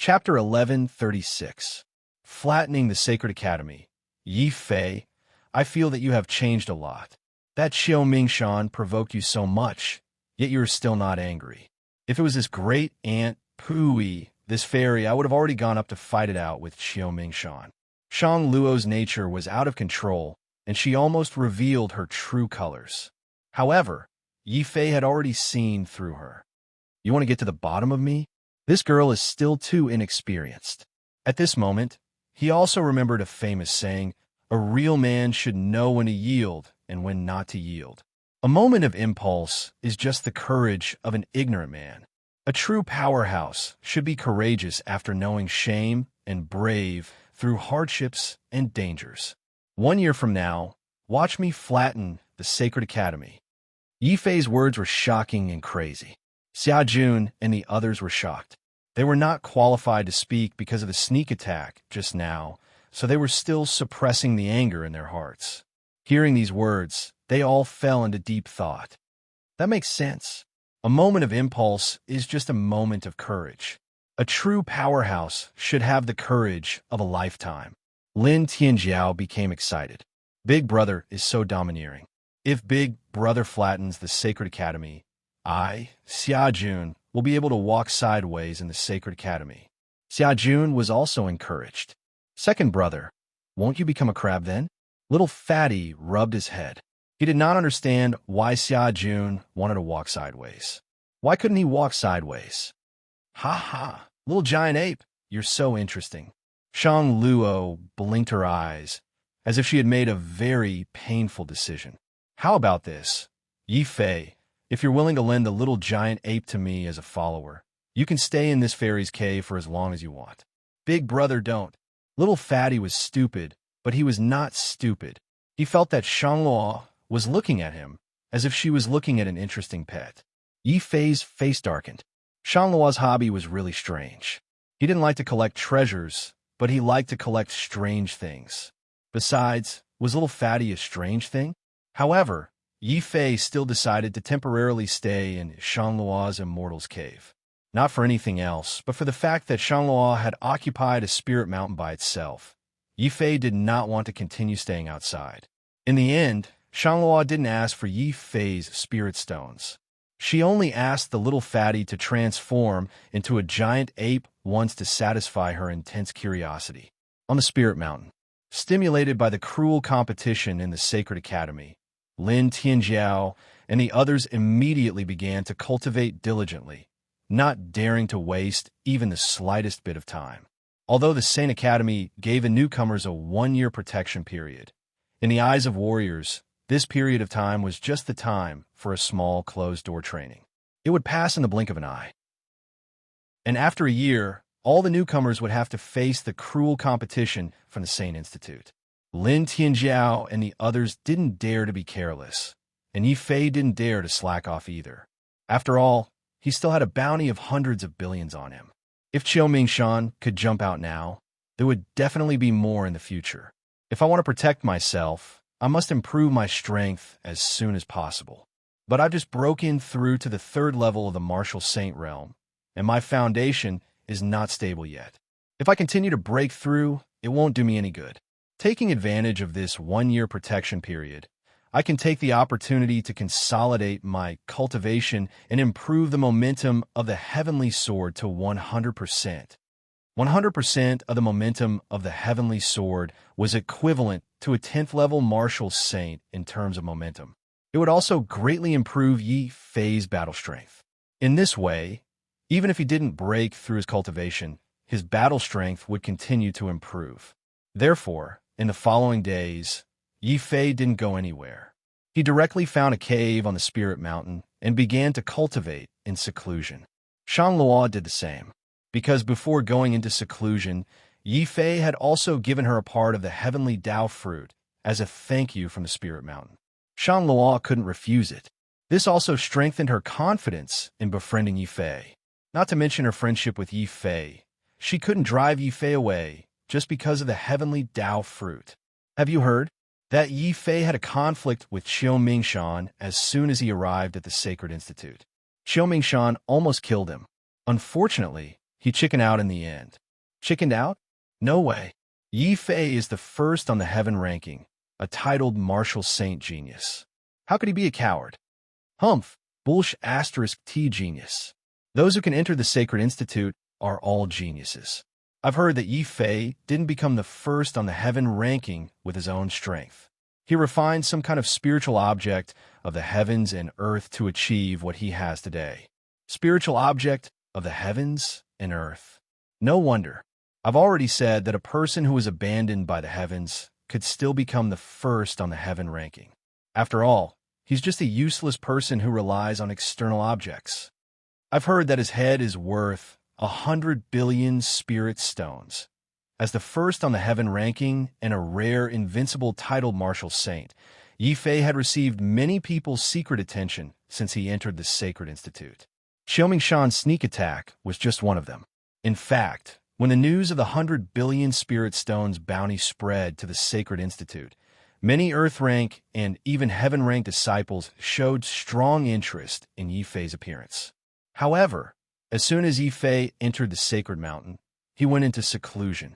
Chapter 1136. Flattening the Sacred Academy. Yi Fei, I feel that you have changed a lot. That Xiao Mingshan provoked you so much, yet you are still not angry. If it was this great aunt, Pui, this fairy, I would have already gone up to fight it out with Xiao Mingshan. Shang Luo's nature was out of control, and she almost revealed her true colors. However, Yi Fei had already seen through her. You want to get to the bottom of me? This girl is still too inexperienced. At this moment, he also remembered a famous saying, a real man should know when to yield and when not to yield. A moment of impulse is just the courage of an ignorant man. A true powerhouse should be courageous after knowing shame and brave through hardships and dangers. 1 year from now, watch me flatten the Sacred Academy. Yi Fei's words were shocking and crazy. Xia Jun and the others were shocked. They were not qualified to speak because of the sneak attack just now, so they were still suppressing the anger in their hearts. Hearing these words, they all fell into deep thought. That makes sense. A moment of impulse is just a moment of courage. A true powerhouse should have the courage of a lifetime. Lin Tianjiao became excited. Big Brother is so domineering. If Big Brother flattens the Sacred Academy, I, Xia Jun, will be able to walk sideways in the Sacred Academy. Xia Jun was also encouraged. Second brother, won't you become a crab then? Little Fatty rubbed his head. He did not understand why Xia Jun wanted to walk sideways. Why couldn't he walk sideways? Ha ha, little giant ape, you're so interesting. Shang Luo blinked her eyes, as if she had made a very painful decision. How about this? Yi Fei, if you're willing to lend a little giant ape to me as a follower, you can stay in this fairy's cave for as long as you want. Big Brother don't. Little Fatty was stupid, but he was not stupid. He felt that Shang Luo was looking at him, as if she was looking at an interesting pet. Yi Fei's face darkened. Shang Luo's hobby was really strange. He didn't like to collect treasures, but he liked to collect strange things. Besides, was Little Fatty a strange thing? However, Yi Fei still decided to temporarily stay in Shang Luo's Immortal's Cave. Not for anything else, but for the fact that Shang Luo had occupied a spirit mountain by itself. Yi Fei did not want to continue staying outside. In the end, Shang Luo didn't ask for Yi Fei's spirit stones. She only asked the Little Fatty to transform into a giant ape once to satisfy her intense curiosity. On the spirit mountain, stimulated by the cruel competition in the Sacred Academy, Lin Tianjiao and the others immediately began to cultivate diligently, not daring to waste even the slightest bit of time. Although the Saint Academy gave the newcomers a 1-year protection period, in the eyes of warriors, this period of time was just the time for a small closed-door training. It would pass in the blink of an eye. And after a year, all the newcomers would have to face the cruel competition from the Saint Institute. Lin Tianjiao and the others didn't dare to be careless, and Yi Fei didn't dare to slack off either. After all, he still had a bounty of hundreds of billions on him. If Xiao Mingshan could jump out now, there would definitely be more in the future. If I want to protect myself, I must improve my strength as soon as possible. But I've just broken through to the 3rd level of the Martial Saint realm, and my foundation is not stable yet. If I continue to break through, it won't do me any good. Taking advantage of this 1-year protection period, I can take the opportunity to consolidate my cultivation and improve the momentum of the Heavenly Sword to 100%. 100% of the momentum of the Heavenly Sword was equivalent to a 10th level Martial Saint in terms of momentum. It would also greatly improve Yi Fei's battle strength. In this way, even if he didn't break through his cultivation, his battle strength would continue to improve. Therefore, in the following days, Yi Fei didn't go anywhere. He directly found a cave on the Spirit Mountain and began to cultivate in seclusion. Shang Luo did the same, because before going into seclusion, Yi Fei had also given her a part of the heavenly Dao fruit as a thank you from the Spirit Mountain. Shang Luo couldn't refuse it. This also strengthened her confidence in befriending Yi Fei. Not to mention her friendship with Yi Fei, she couldn't drive Yi Fei away just because of the heavenly Dao fruit. Have you heard? That Yi Fei had a conflict with Xiao Mingshan as soon as he arrived at the Sacred Institute. Xiao Mingshan almost killed him. Unfortunately, he chickened out in the end. Chickened out? No way. Yi Fei is the first on the heaven ranking, a titled martial saint genius. How could he be a coward? Humph, bullsh asterisk T genius. Those who can enter the Sacred Institute are all geniuses. I've heard that Yi Fei didn't become the first on the heaven ranking with his own strength. He refined some kind of spiritual object of the heavens and earth to achieve what he has today. Spiritual object of the heavens and earth. No wonder. I've already said that a person who was abandoned by the heavens could still become the first on the heaven ranking. After all, he's just a useless person who relies on external objects. I've heard that his head is worth 100 billion spirit stones. As the first on the heaven ranking and a rare, invincible titled martial saint, Yi Fei had received many people's secret attention since he entered the Sacred Institute. Xiaomingshan's sneak attack was just one of them. In fact, when the news of the 100 billion spirit stones bounty spread to the Sacred Institute, many Earth rank and even Heaven rank disciples showed strong interest in Yi Fei's appearance. However, as soon as Yi Fei entered the sacred mountain, he went into seclusion.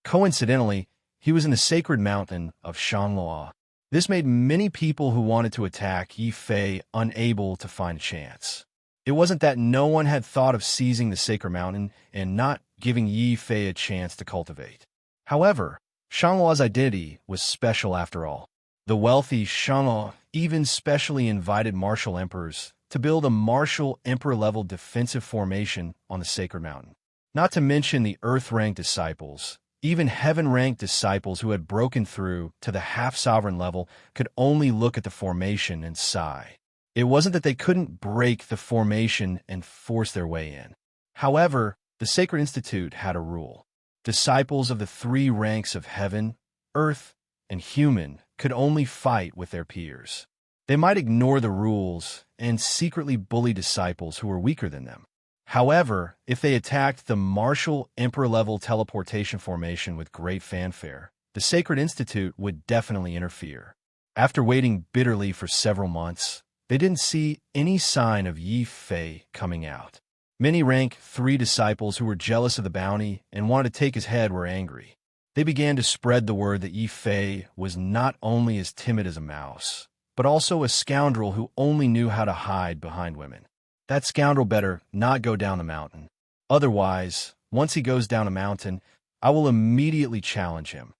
Coincidentally, he was in the sacred mountain of Shanluo. This made many people who wanted to attack Yi Fei unable to find a chance. It wasn't that no one had thought of seizing the sacred mountain and not giving Yi Fei a chance to cultivate. However, Shanluo's identity was special after all. The wealthy Shanluo even specially invited martial emperors to build a martial emperor-level defensive formation on the sacred mountain. Not to mention the Earth-ranked disciples, even Heaven-ranked disciples who had broken through to the half-sovereign level could only look at the formation and sigh. It wasn't that they couldn't break the formation and force their way in. However, the Sacred Institute had a rule. Disciples of the three ranks of heaven, earth, and human could only fight with their peers. They might ignore the rules and secretly bully disciples who were weaker than them. However, if they attacked the martial emperor-level teleportation formation with great fanfare, the Sacred Institute would definitely interfere. After waiting bitterly for several months, they didn't see any sign of Yi Fei coming out. Many rank 3 disciples who were jealous of the bounty and wanted to take his head were angry. They began to spread the word that Yi Fei was not only as timid as a mouse, but also a scoundrel who only knew how to hide behind women. That scoundrel better not go down the mountain. Otherwise, once he goes down a mountain, I will immediately challenge him.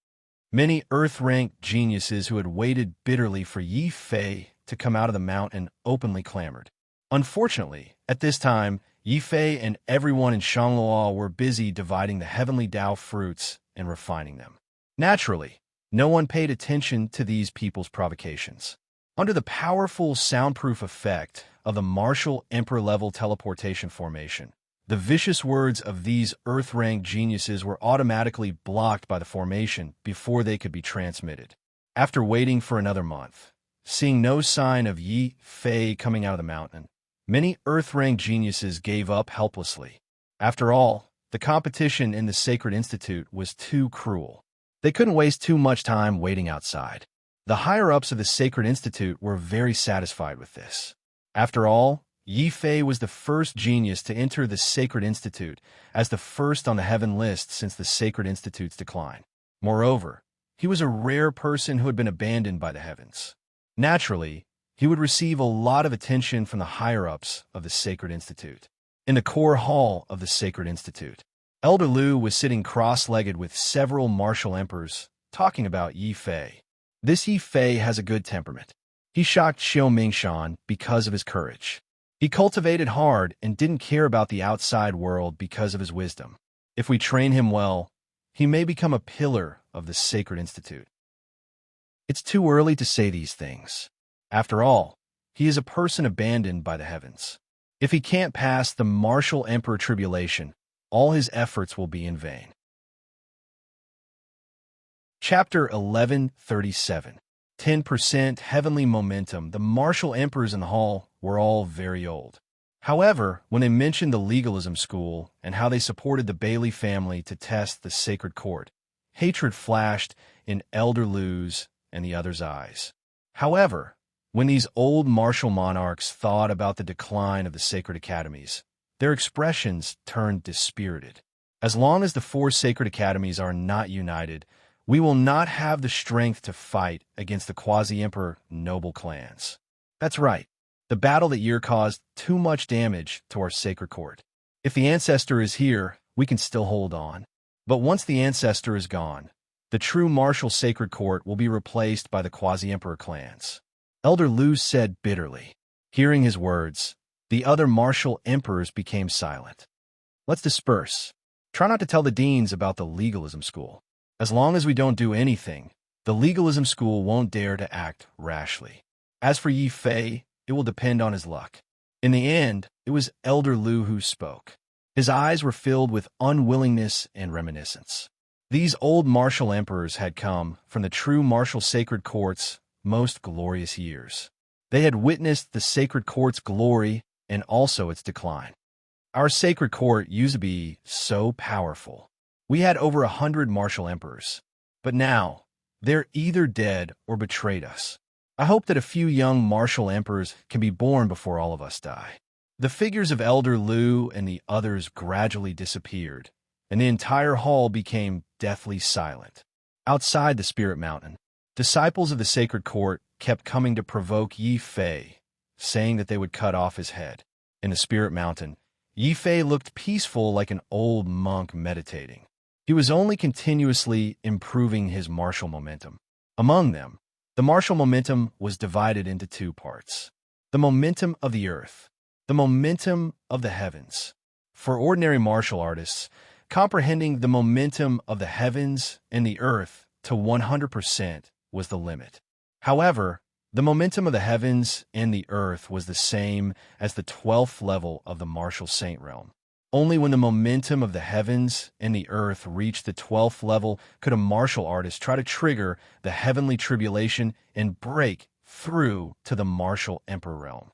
Many Earth-ranked geniuses who had waited bitterly for Yi Fei to come out of the mountain openly clamored. Unfortunately, at this time, Yi Fei and everyone in Shanluo were busy dividing the heavenly Tao fruits and refining them. Naturally, no one paid attention to these people's provocations. Under the powerful soundproof effect of the martial emperor-level teleportation formation, the vicious words of these Earth-ranked geniuses were automatically blocked by the formation before they could be transmitted. After waiting for another month, seeing no sign of Yi Fei coming out of the mountain, many Earth-ranked geniuses gave up helplessly. After all, the competition in the Sacred Institute was too cruel. They couldn't waste too much time waiting outside. The higher-ups of the Sacred Institute were very satisfied with this. After all, Yi Fei was the first genius to enter the Sacred Institute as the first on the heaven list since the Sacred Institute's decline. Moreover, he was a rare person who had been abandoned by the heavens. Naturally, he would receive a lot of attention from the higher-ups of the Sacred Institute. In the core hall of the Sacred Institute, Elder Lu was sitting cross-legged with several martial emperors, talking about Yi Fei. This Yi Fei has a good temperament. He shocked Xiaomingshan because of his courage. He cultivated hard and didn't care about the outside world because of his wisdom. If we train him well, he may become a pillar of the Sacred Institute. It's too early to say these things. After all, he is a person abandoned by the heavens. If he can't pass the martial emperor tribulation, all his efforts will be in vain. Chapter 1137. 10% Heavenly Momentum. The martial emperors in the hall were all very old. However, when they mentioned the legalism school and how they supported the Bailey family to test the sacred court, hatred flashed in Elder Lu's and the others' eyes. However, when these old martial monarchs thought about the decline of the sacred academies, Their expressions turned dispirited. As long as the four sacred academies are not united, we will not have the strength to fight against the quasi-emperor noble clans. That's right. The battle that year caused too much damage to our sacred court. If the ancestor is here, we can still hold on. But once the ancestor is gone, the true martial sacred court will be replaced by the quasi-emperor clans. Elder Lu said bitterly. Hearing his words, the other martial emperors became silent. Let's disperse. Try not to tell the deans about the legalism school. As long as we don't do anything, the legalism school won't dare to act rashly. As for Yi Fei, it will depend on his luck. In the end, it was Elder Lu who spoke. His eyes were filled with unwillingness and reminiscence. These old martial emperors had come from the true martial sacred court's most glorious years. They had witnessed the sacred court's glory and also its decline. Our sacred court used to be so powerful. We had over 100 martial emperors. But now, they're either dead or betrayed us. I hope that a few young martial emperors can be born before all of us die. The figures of Elder Lu and the others gradually disappeared, and the entire hall became deathly silent. Outside the Spirit Mountain, disciples of the Sacred Court kept coming to provoke Yi Fei, saying that they would cut off his head. In the Spirit Mountain, Yi Fei looked peaceful like an old monk meditating. He was only continuously improving his martial momentum. Among them, the martial momentum was divided into two parts. The momentum of the earth, the momentum of the heavens. For ordinary martial artists, comprehending the momentum of the heavens and the earth to 100% was the limit. However, the momentum of the heavens and the earth was the same as the 12th level of the martial saint realm. Only when the momentum of the heavens and the earth reached the 12th level could a martial artist try to trigger the heavenly tribulation and break through to the martial emperor realm.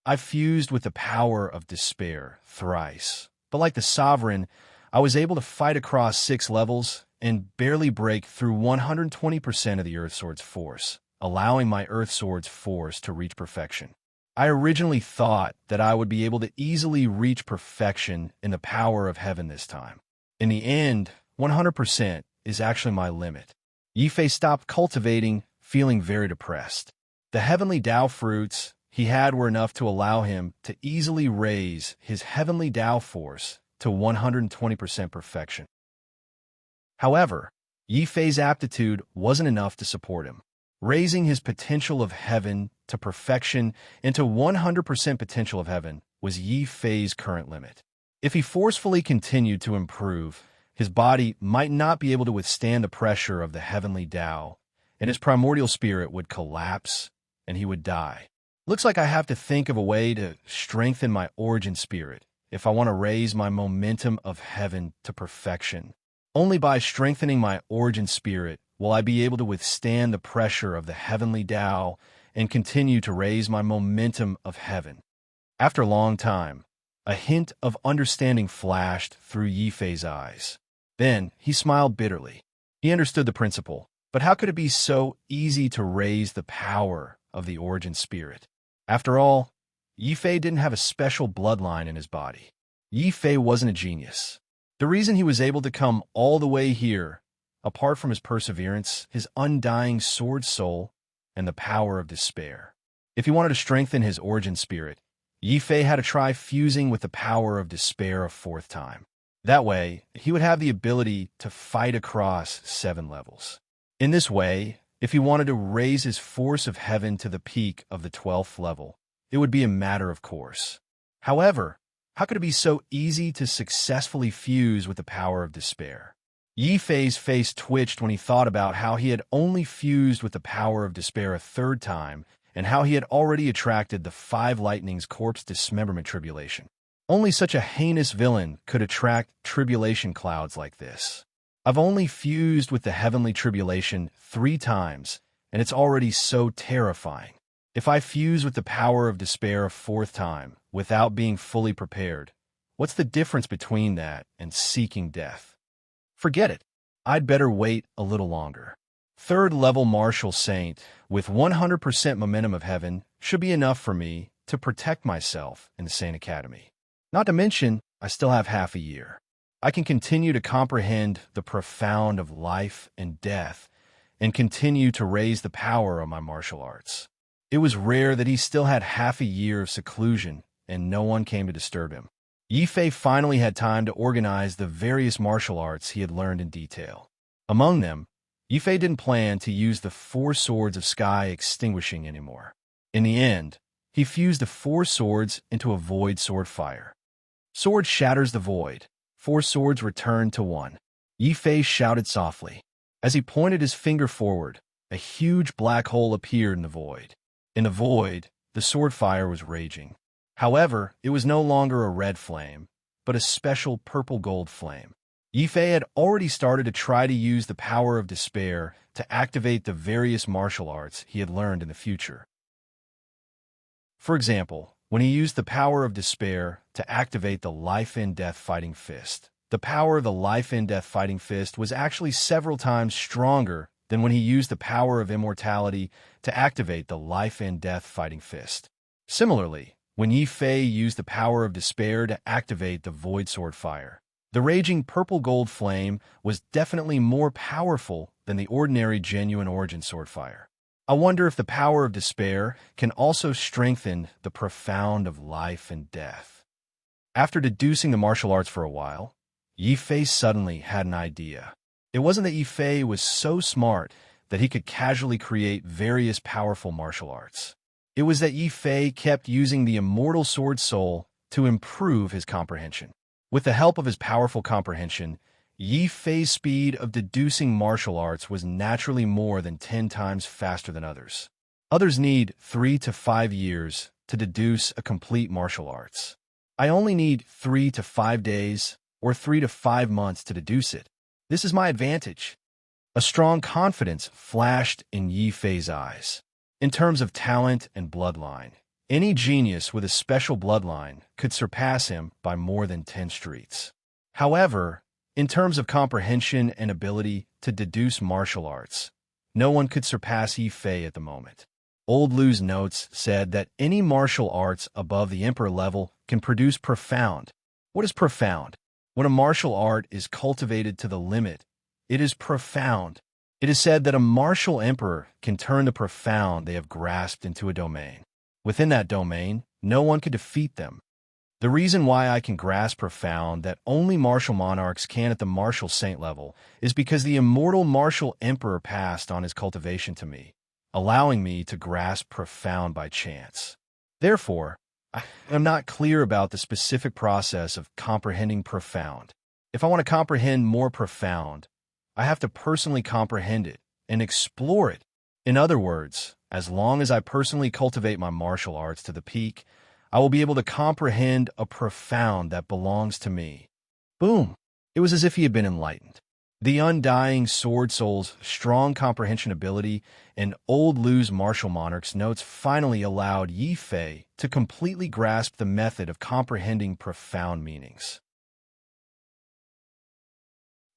I fused with the power of despair thrice, but like the sovereign, I was able to fight across 6 levels and barely break through 120% of the Earth Sword's force, allowing my Earth Sword's force to reach perfection. I originally thought that I would be able to easily reach perfection in the power of heaven this time. In the end, 100% is actually my limit. Yi Fei stopped cultivating, feeling very depressed. The heavenly Tao fruits he had were enough to allow him to easily raise his heavenly Tao force to 120% perfection. However, Yi Fei's aptitude wasn't enough to support him. Raising his potential of heaven to perfection into 100% potential of heaven was Yi Fei's current limit. If he forcefully continued to improve, his body might not be able to withstand the pressure of the heavenly Tao, and his primordial spirit would collapse and he would die. Looks like I have to think of a way to strengthen my origin spirit if I want to raise my momentum of heaven to perfection. Only by strengthening my origin spirit will I be able to withstand the pressure of the heavenly Tao and continue to raise my momentum of heaven. After a long time, a hint of understanding flashed through Yi Fei's eyes. Then he smiled bitterly. He understood the principle, but how could it be so easy to raise the power of the origin spirit? After all, Yi Fei didn't have a special bloodline in his body. Yi Fei wasn't a genius. The reason he was able to come all the way here, apart from his perseverance, his undying sword soul, and the power of despair. If he wanted to strengthen his origin spirit, Yi Fei had to try fusing with the power of despair a 4th time. That way, he would have the ability to fight across 7 levels. In this way, if he wanted to raise his force of heaven to the peak of the 12th level, it would be a matter of course. However, how could it be so easy to successfully fuse with the power of despair? Yi Fei's face twitched when he thought about how he had only fused with the power of despair a 3rd time and how he had already attracted the 5 Lightning's corpse dismemberment tribulation. Only such a heinous villain could attract tribulation clouds like this. I've only fused with the heavenly tribulation 3 times, and it's already so terrifying. If I fuse with the power of despair a 4th time, without being fully prepared, what's the difference between that and seeking death? Forget it. I'd better wait a little longer. 3rd level martial saint with 100% momentum of heaven should be enough for me to protect myself in the Saint Academy. Not to mention, I still have half a year. I can continue to comprehend the profound of life and death and continue to raise the power of my martial arts. It was rare that he still had half a year of seclusion and no one came to disturb him. Yi Fei finally had time to organize the various martial arts he had learned in detail. Among them, Yi Fei didn't plan to use the 4 swords of sky extinguishing anymore. In the end, he fused the 4 swords into a void sword fire. Sword shatters the void. 4 swords return to 1. Yi Fei shouted softly. As he pointed his finger forward, a huge black hole appeared in the void. In the void, the sword fire was raging. However, it was no longer a red flame, but a special purple-gold flame. Yi Fei had already started to try to use the power of despair to activate the various martial arts he had learned in the future. For example, when he used the power of despair to activate the life and death fighting fist, the power of the life and death fighting fist was actually several times stronger than when he used the power of immortality to activate the life and death fighting fist. Similarly, when Yi Fei used the power of despair to activate the void sword fire, the raging purple-gold flame was definitely more powerful than the ordinary genuine origin sword fire. I wonder if the power of despair can also strengthen the profound of life and death. After deducing the martial arts for a while, Yi Fei suddenly had an idea. It wasn't that Yi Fei was so smart that he could casually create various powerful martial arts. It was that Yi Fei kept using the immortal sword soul to improve his comprehension. With the help of his powerful comprehension, Yi Fei's speed of deducing martial arts was naturally more than 10 times faster than others. Others need 3 to 5 years to deduce a complete martial arts. I only need 3 to 5 days or 3 to 5 months to deduce it. This is my advantage. A strong confidence flashed in Yi Fei's eyes. In terms of talent and bloodline, any genius with a special bloodline could surpass him by more than 10 streets. However, in terms of comprehension and ability to deduce martial arts, no one could surpass Yi Fei at the moment. Old Lu's notes said that any martial arts above the emperor level can produce profound. What is profound? When a martial art is cultivated to the limit, it is profound. It is said that a martial emperor can turn the profound they have grasped into a domain. Within that domain, no one can defeat them. The reason why I can grasp profound that only martial monarchs can at the martial saint level is because the immortal martial emperor passed on his cultivation to me, allowing me to grasp profound by chance. Therefore, I am not clear about the specific process of comprehending profound. If I want to comprehend more profound, I have to personally comprehend it and explore it. In other words, as long as I personally cultivate my martial arts to the peak, I will be able to comprehend a profound that belongs to me. Boom! It was as if he had been enlightened. The undying sword soul's strong comprehension ability and Old Lu's martial monarch's notes finally allowed Yi Fei to completely grasp the method of comprehending profound meanings.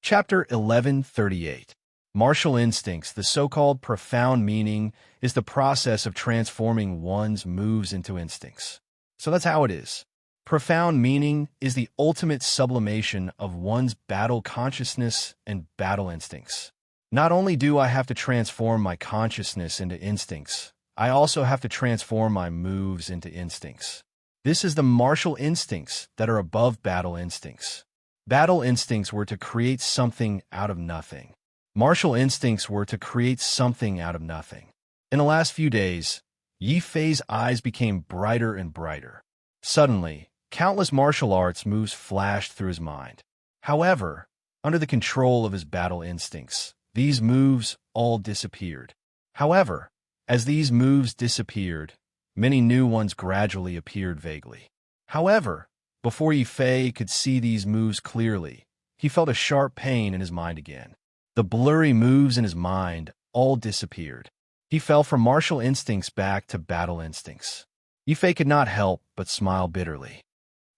Chapter 1138. Martial instincts. The so-called profound meaning is the process of transforming one's moves into instincts. So that's how it is. Profound meaning is the ultimate sublimation of one's battle consciousness and battle instincts. Not only do I have to transform my consciousness into instincts, I also have to transform my moves into instincts. This is the martial instincts that are above battle instincts. Battle instincts were to create something out of nothing. Martial instincts were to create something out of nothing. In the last few days, Yi Fei's eyes became brighter and brighter. Suddenly, countless martial arts moves flashed through his mind. However, under the control of his battle instincts, these moves all disappeared. However, as these moves disappeared, many new ones gradually appeared vaguely. However, before Yi Fei could see these moves clearly, he felt a sharp pain in his mind again. The blurry moves in his mind all disappeared. He fell from martial instincts back to battle instincts. Yi Fei could not help but smile bitterly.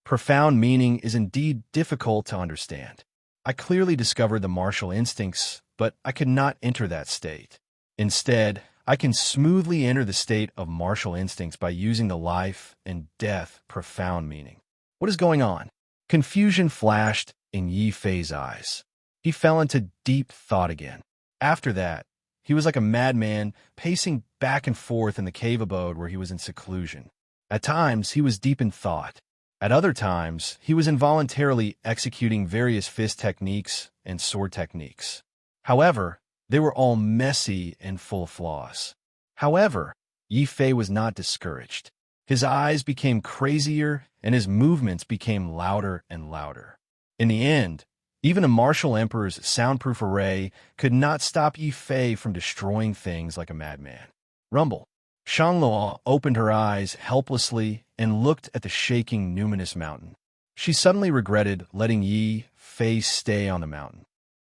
Profound meaning is indeed difficult to understand. I clearly discovered the martial instincts, but I could not enter that state. Instead, I can smoothly enter the state of martial instincts by using the life and death profound meaning. What is going on? Confusion flashed in Yi Fei's eyes. He fell into deep thought again. After that, he was like a madman, pacing back and forth in the cave abode where he was in seclusion. At times, he was deep in thought. At other times, he was involuntarily executing various fist techniques and sword techniques. However, they were all messy and full of flaws. However, Yi Fei was not discouraged. His eyes became crazier and his movements became louder and louder. In the end, even a martial emperor's soundproof array could not stop Yi Fei from destroying things like a madman. Rumble. Shangluo opened her eyes helplessly and looked at the shaking, numinous mountain. She suddenly regretted letting Yi Fei stay on the mountain.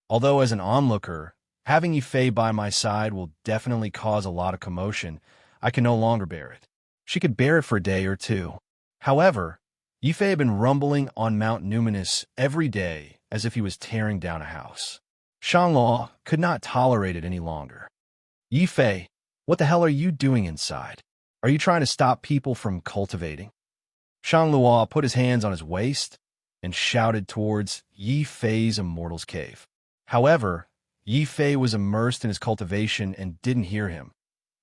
Although as an onlooker, having Yi Fei by my side will definitely cause a lot of commotion, I can no longer bear it. She could bear it for a day or two. However, Yi Fei had been rumbling on Mount Numinous every day as if he was tearing down a house. Shangluo could not tolerate it any longer. Yi Fei, what the hell are you doing inside? Are you trying to stop people from cultivating? Shangluo put his hands on his waist and shouted towards Yi Fei's immortal's cave. However, Yi Fei was immersed in his cultivation and didn't hear him,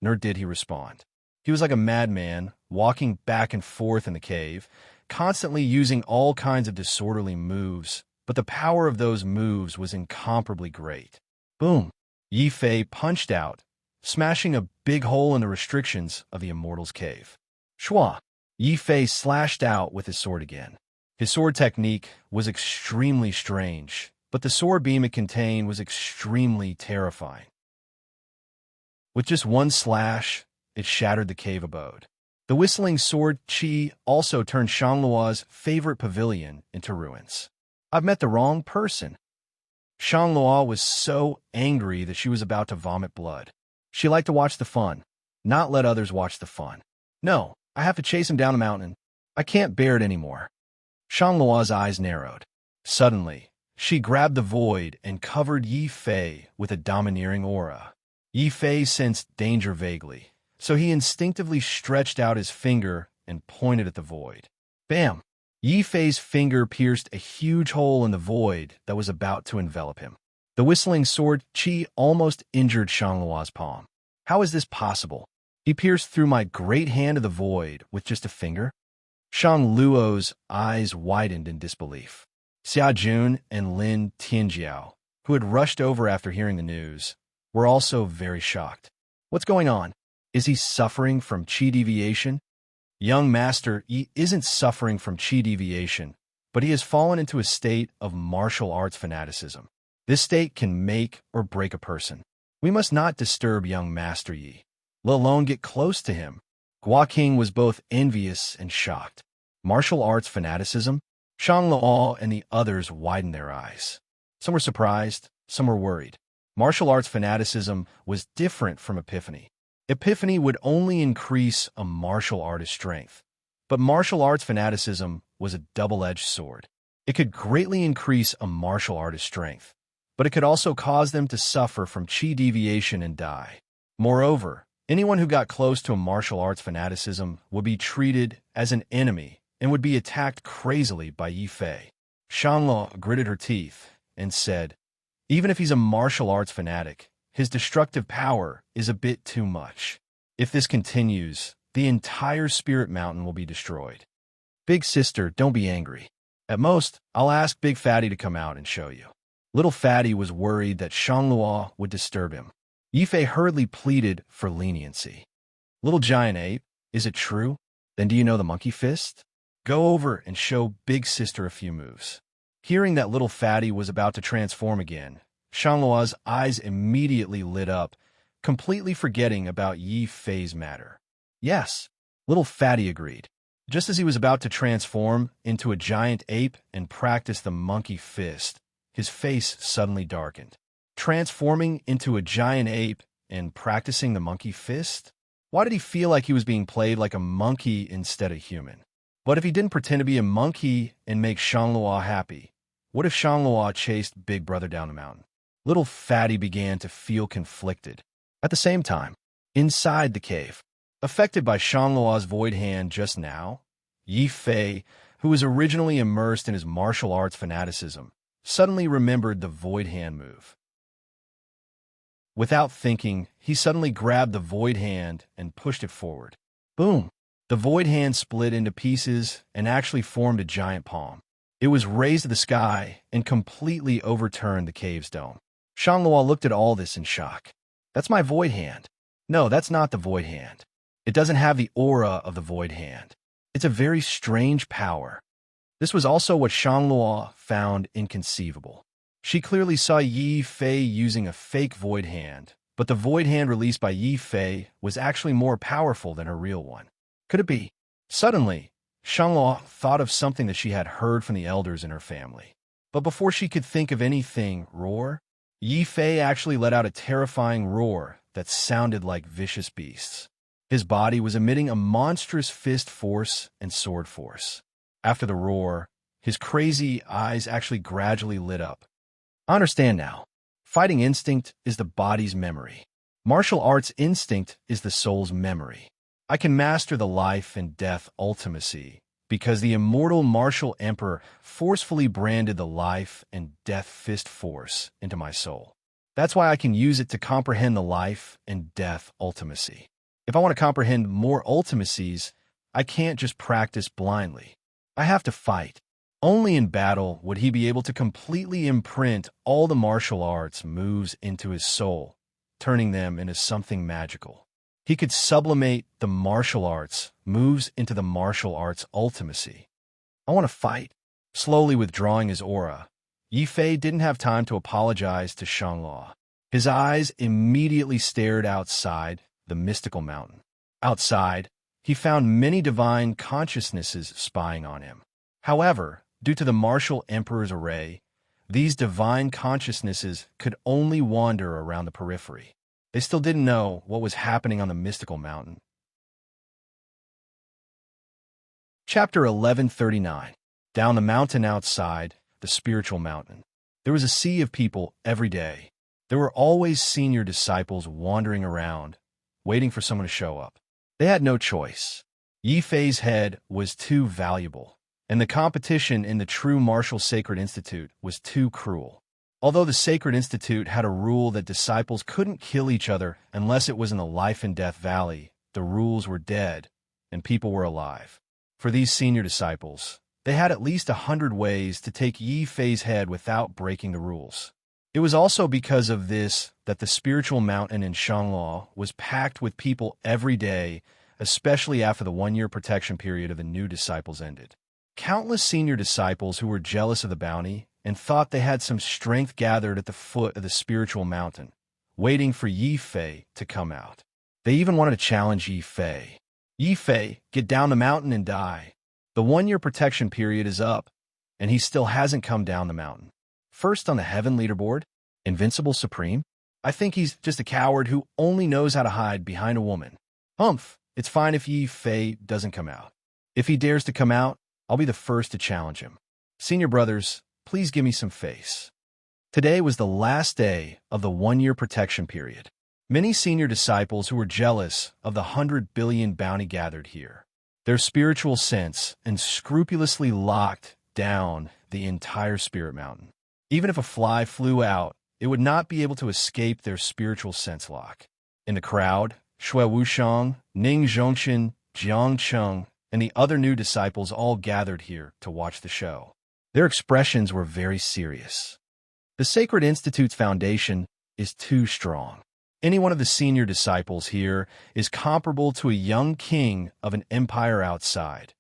nor did he respond. He was like a madman, walking back and forth in the cave, constantly using all kinds of disorderly moves, but the power of those moves was incomparably great. Boom! Yi Fei punched out, smashing a big hole in the restrictions of the immortal's cave. Shua! Yi Fei slashed out with his sword again. His sword technique was extremely strange, but the sword beam it contained was extremely terrifying. With just one slash, it shattered the cave abode. The whistling sword Qi also turned Shangluo's favorite pavilion into ruins. I've met the wrong person. Shangluo was so angry that she was about to vomit blood. She liked to watch the fun, not let others watch the fun. No, I have to chase him down the mountain. I can't bear it anymore. Shangluo's eyes narrowed. Suddenly, she grabbed the void and covered Yi Fei with a domineering aura. Yi Fei sensed danger vaguely, so he instinctively stretched out his finger and pointed at the void. Bam! Yi Fei's finger pierced a huge hole in the void that was about to envelop him. The whistling sword Qi almost injured Shangluo's palm. How is this possible? He pierced through my great hand of the void with just a finger? Shangluo's eyes widened in disbelief. Xia Jun and Lin Tianjiao, who had rushed over after hearing the news, were also very shocked. What's going on? Is he suffering from qi deviation? Young Master Yi isn't suffering from qi deviation, but he has fallen into a state of martial arts fanaticism. This state can make or break a person. We must not disturb young Master Yi, let alone get close to him. Gua King was both envious and shocked. Martial arts fanaticism? Shangluo and the others widened their eyes. Some were surprised, some were worried. Martial arts fanaticism was different from epiphany. Epiphany would only increase a martial artist's strength, but martial arts fanaticism was a double-edged sword. It could greatly increase a martial artist's strength, but it could also cause them to suffer from qi deviation and die. Moreover, anyone who got close to a martial arts fanaticism would be treated as an enemy and would be attacked crazily by Yi Fei. Shangluo gritted her teeth and said, even if he's a martial arts fanatic, his destructive power is a bit too much. If this continues, the entire Spirit Mountain will be destroyed. Big sister, don't be angry. At most, I'll ask Big Fatty to come out and show you. Little Fatty was worried that Shangluo would disturb him. Yi Fei hurriedly pleaded for leniency. Little Giant Ape, is it true? Then do you know the monkey fist? Go over and show Big Sister a few moves. Hearing that Little Fatty was about to transform again, Shangluo's eyes immediately lit up, completely forgetting about Yi Fei's matter. Yes, Little Fatty agreed. Just as he was about to transform into a giant ape and practice the monkey fist, his face suddenly darkened. Transforming into a giant ape and practicing the monkey fist? Why did he feel like he was being played like a monkey instead of human? But if he didn't pretend to be a monkey and make Shangluo happy, what if Shangluo chased Big Brother down the mountain? Little Fatty began to feel conflicted. At the same time, inside the cave, affected by Shangluo's void hand just now, Yi Fei, who was originally immersed in his martial arts fanaticism, suddenly remembered the void hand move. Without thinking, he suddenly grabbed the void hand and pushed it forward. Boom! The void hand split into pieces and actually formed a giant palm. It was raised to the sky and completely overturned the cave's dome. Shanglua looked at all this in shock. That's my void hand. No, that's not the void hand. It doesn't have the aura of the void hand. It's a very strange power. This was also what Shanglua found inconceivable. She clearly saw Yi Fei using a fake void hand, but the void hand released by Yi Fei was actually more powerful than her real one. Could it be? Suddenly, Shanglua thought of something that she had heard from the elders in her family. But before she could think of anything, roar, Yi Fei actually let out a terrifying roar that sounded like vicious beasts. His body was emitting a monstrous fist force and sword force. After the roar, his crazy eyes actually gradually lit up. I understand now. Fighting instinct is the body's memory. Martial arts instinct is the soul's memory. I can master the life and death ultimacy because the immortal martial emperor forcefully branded the life and death fist force into my soul. That's why I can use it to comprehend the life and death ultimacy. If I want to comprehend more ultimacies, I can't just practice blindly. I have to fight. Only in battle would he be able to completely imprint all the martial arts moves into his soul, turning them into something magical. He could sublimate the martial arts moves into the martial arts ultimacy. I want to fight. Slowly withdrawing his aura, Yi Fei didn't have time to apologize to Shanglua. His eyes immediately stared outside the mystical mountain. Outside, he found many divine consciousnesses spying on him. However, due to the martial emperor's array, these divine consciousnesses could only wander around the periphery. They still didn't know what was happening on the mystical mountain. Chapter 1139. Down the mountain outside, the spiritual mountain. There was a sea of people every day. There were always senior disciples wandering around, waiting for someone to show up. They had no choice. Yi Fei's head was too valuable, and the competition in the true martial sacred institute was too cruel. Although the sacred institute had a rule that disciples couldn't kill each other unless it was in the life and death valley, the rules were dead, and people were alive. For these senior disciples, they had at least 100 ways to take Yi Fei's head without breaking the rules. It was also because of this that the spiritual mountain in Shanglua was packed with people every day, especially after the one-year protection period of the new disciples ended. Countless senior disciples who were jealous of the bounty and thought they had some strength gathered at the foot of the spiritual mountain, waiting for Yi Fei to come out. They even wanted to challenge Yi Fei. Yi Fei, get down the mountain and die. The one-year protection period is up, and he still hasn't come down the mountain. First on the heaven leaderboard, Invincible Supreme? I think he's just a coward who only knows how to hide behind a woman. Humph, it's fine if Yi Fei doesn't come out. If he dares to come out, I'll be the first to challenge him. Senior brothers, please give me some face. Today was the last day of the one-year protection period. Many senior disciples who were jealous of the 100 billion bounty gathered here. Their spiritual sense and scrupulously locked down the entire spirit mountain. Even if a fly flew out, it would not be able to escape their spiritual sense lock. In the crowd, Xue Wushang, Ning Zhongqin, Jiang Cheng, and the other new disciples all gathered here to watch the show. Their expressions were very serious. The Sacred Institute's foundation is too strong. Any one of the senior disciples here is comparable to a young king of an empire outside,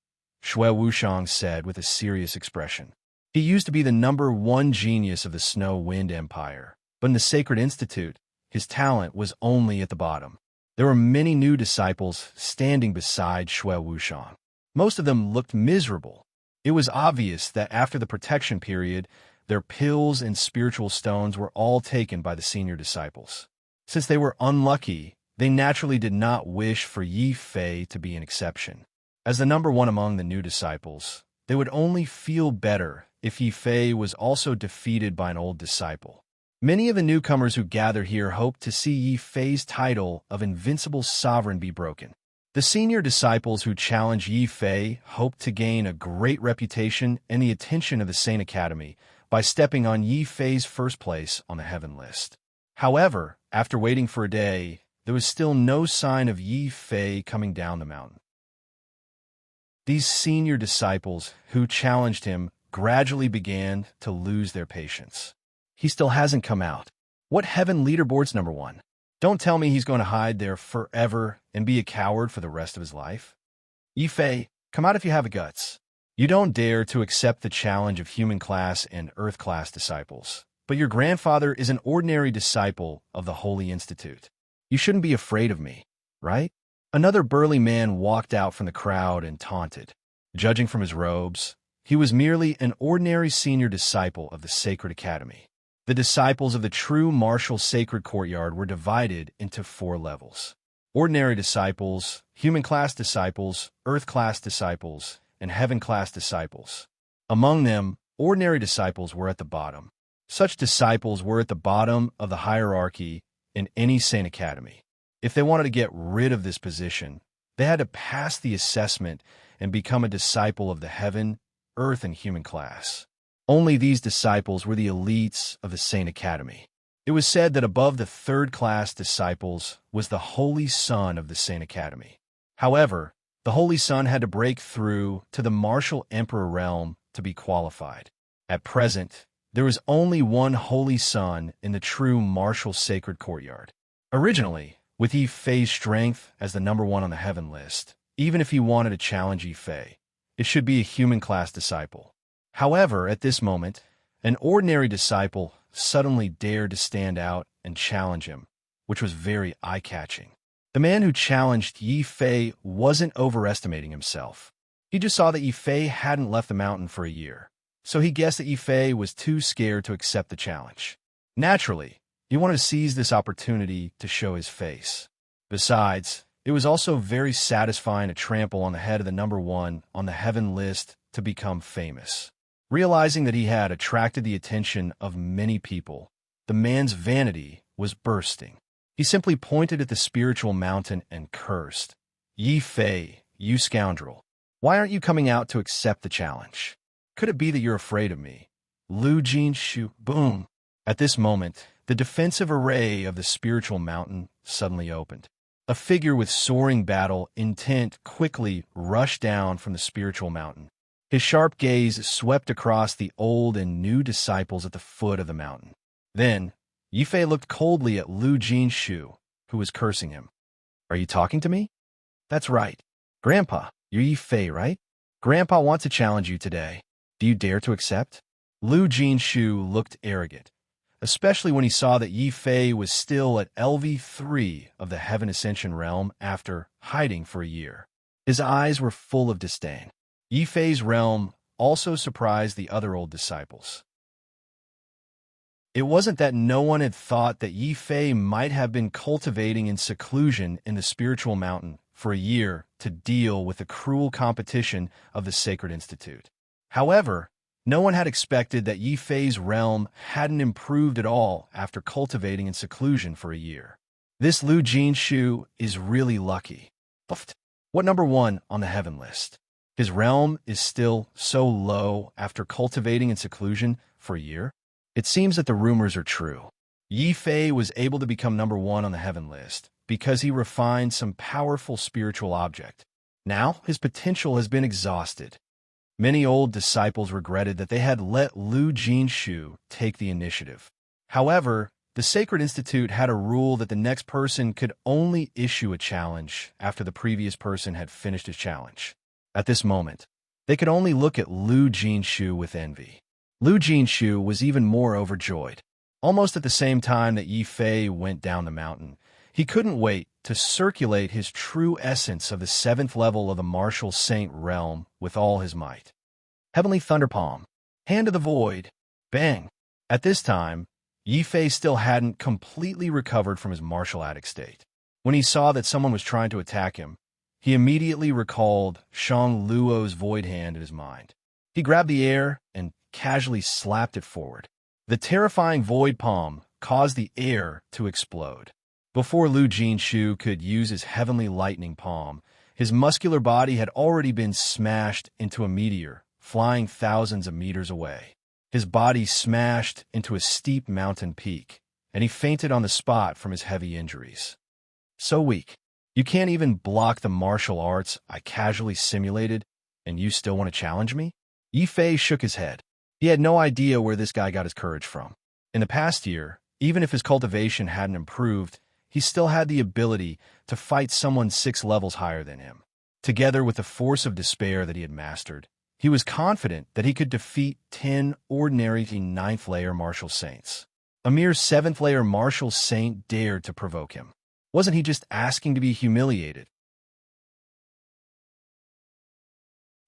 Xue Wushang said with a serious expression. He used to be the #1 genius of the Snow Wind Empire, but in the Sacred Institute, his talent was only at the bottom. There were many new disciples standing beside Xue Wushang. Most of them looked miserable. It was obvious that after the protection period, their pills and spiritual stones were all taken by the senior disciples. Since they were unlucky, they naturally did not wish for Yi Fei to be an exception. As the #1 among the new disciples, they would only feel better if Yi Fei was also defeated by an old disciple. Many of the newcomers who gather here hoped to see Yi Fei's title of Invincible Sovereign be broken. The senior disciples who challenged Yi Fei hoped to gain a great reputation and the attention of the Saint Academy by stepping on Yi Fei's first place on the heaven list. However, after waiting for a day, there was still no sign of Yi Fei coming down the mountain. These senior disciples who challenged him gradually began to lose their patience. He still hasn't come out. What heaven leaderboard's number one? Don't tell me he's going to hide there forever and be a coward for the rest of his life. Yi Fei, come out if you have the guts. You don't dare to accept the challenge of human class and earth class disciples, but your grandfather is an ordinary disciple of the Holy Institute. You shouldn't be afraid of me, right? Another burly man walked out from the crowd and taunted. Judging from his robes, he was merely an ordinary senior disciple of the Sacred Academy. The disciples of the true martial sacred courtyard were divided into 4 levels: ordinary disciples, human class disciples, earth class disciples, and heaven class disciples. Among them, ordinary disciples were at the bottom. Such disciples were at the bottom of the hierarchy in any Saint Academy. If they wanted to get rid of this position, they had to pass the assessment and become a disciple of the heaven, earth, and human class. Only these disciples were the elites of the Saint Academy. It was said that above the third-class disciples was the Holy Son of the Saint Academy. However, the Holy Son had to break through to the martial emperor realm to be qualified. At present, there was only one Holy Son in the true martial sacred courtyard. Originally, with Yi Fei's strength as the number 1 on the heaven list, even if he wanted to challenge Yi Fei, it should be a human class disciple. However, at this moment, an ordinary disciple suddenly dared to stand out and challenge him, which was very eye-catching. The man who challenged Yi Fei wasn't overestimating himself. He just saw that Yi Fei hadn't left the mountain for a year, so he guessed that Yi Fei was too scared to accept the challenge. Naturally, he wanted to seize this opportunity to show his face. Besides, it was also very satisfying to trample on the head of the number 1 on the heaven list to become famous. Realizing that he had attracted the attention of many people, the man's vanity was bursting. He simply pointed at the spiritual mountain and cursed. Yi Fei, you scoundrel. Why aren't you coming out to accept the challenge? Could it be that you're afraid of me? Lu Jinshu, boom. At this moment, the defensive array of the spiritual mountain suddenly opened. A figure with soaring battle intent quickly rushed down from the spiritual mountain. His sharp gaze swept across the old and new disciples at the foot of the mountain. Then, Yi Fei looked coldly at Lu Jinshu, who was cursing him. Are you talking to me? That's right. Grandpa, you're Yi Fei, right? Grandpa wants to challenge you today. Do you dare to accept? Lu Jinshu looked arrogant, especially when he saw that Yi Fei was still at LV3 of the Heaven Ascension realm after hiding for a year. His eyes were full of disdain. Yi Fei's realm also surprised the other old disciples. It wasn't that no one had thought that Yi Fei might have been cultivating in seclusion in the spiritual mountain for a year to deal with the cruel competition of the Sacred Institute. However, no one had expected that Yi Fei's realm hadn't improved at all after cultivating in seclusion for a year. This Lu Jinshu is really lucky. What number 1 on the heaven list? His realm is still so low after cultivating in seclusion for a year? It seems that the rumors are true. Yi Fei was able to become number 1 on the heaven list because he refined some powerful spiritual object. Now, his potential has been exhausted. Many old disciples regretted that they had let Lu Jinshu take the initiative. However, the Sacred Institute had a rule that the next person could only issue a challenge after the previous person had finished his challenge. At this moment, they could only look at Lu Jinshu with envy. Lu Jinshu was even more overjoyed. Almost at the same time that Yi Fei went down the mountain, he couldn't wait to circulate his true essence of the 7th level of the martial saint realm with all his might. Heavenly Thunder Palm, Hand of the Void, bang! At this time, Yi Fei still hadn't completely recovered from his martial addict state. When he saw that someone was trying to attack him, he immediately recalled Shang Luo's Void Hand in his mind. He grabbed the air and casually slapped it forward. The terrifying Void Palm caused the air to explode. Before Lu Jinshu could use his Heavenly Lightning Palm, His muscular body had already been smashed into a meteor, flying thousands of meters away. His body smashed into a steep mountain peak, and he fainted on the spot from his heavy injuries. So weak. You can't even block the martial arts I casually simulated, and you still want to challenge me? Yi Fei shook his head. He had no idea where this guy got his courage from. In the past year, even if his cultivation hadn't improved, he still had the ability to fight someone 6 levels higher than him. Together with the force of despair that he had mastered, he was confident that he could defeat 10 ordinary 9th layer martial saints. A mere 7th layer martial saint dared to provoke him. Wasn't he just asking to be humiliated?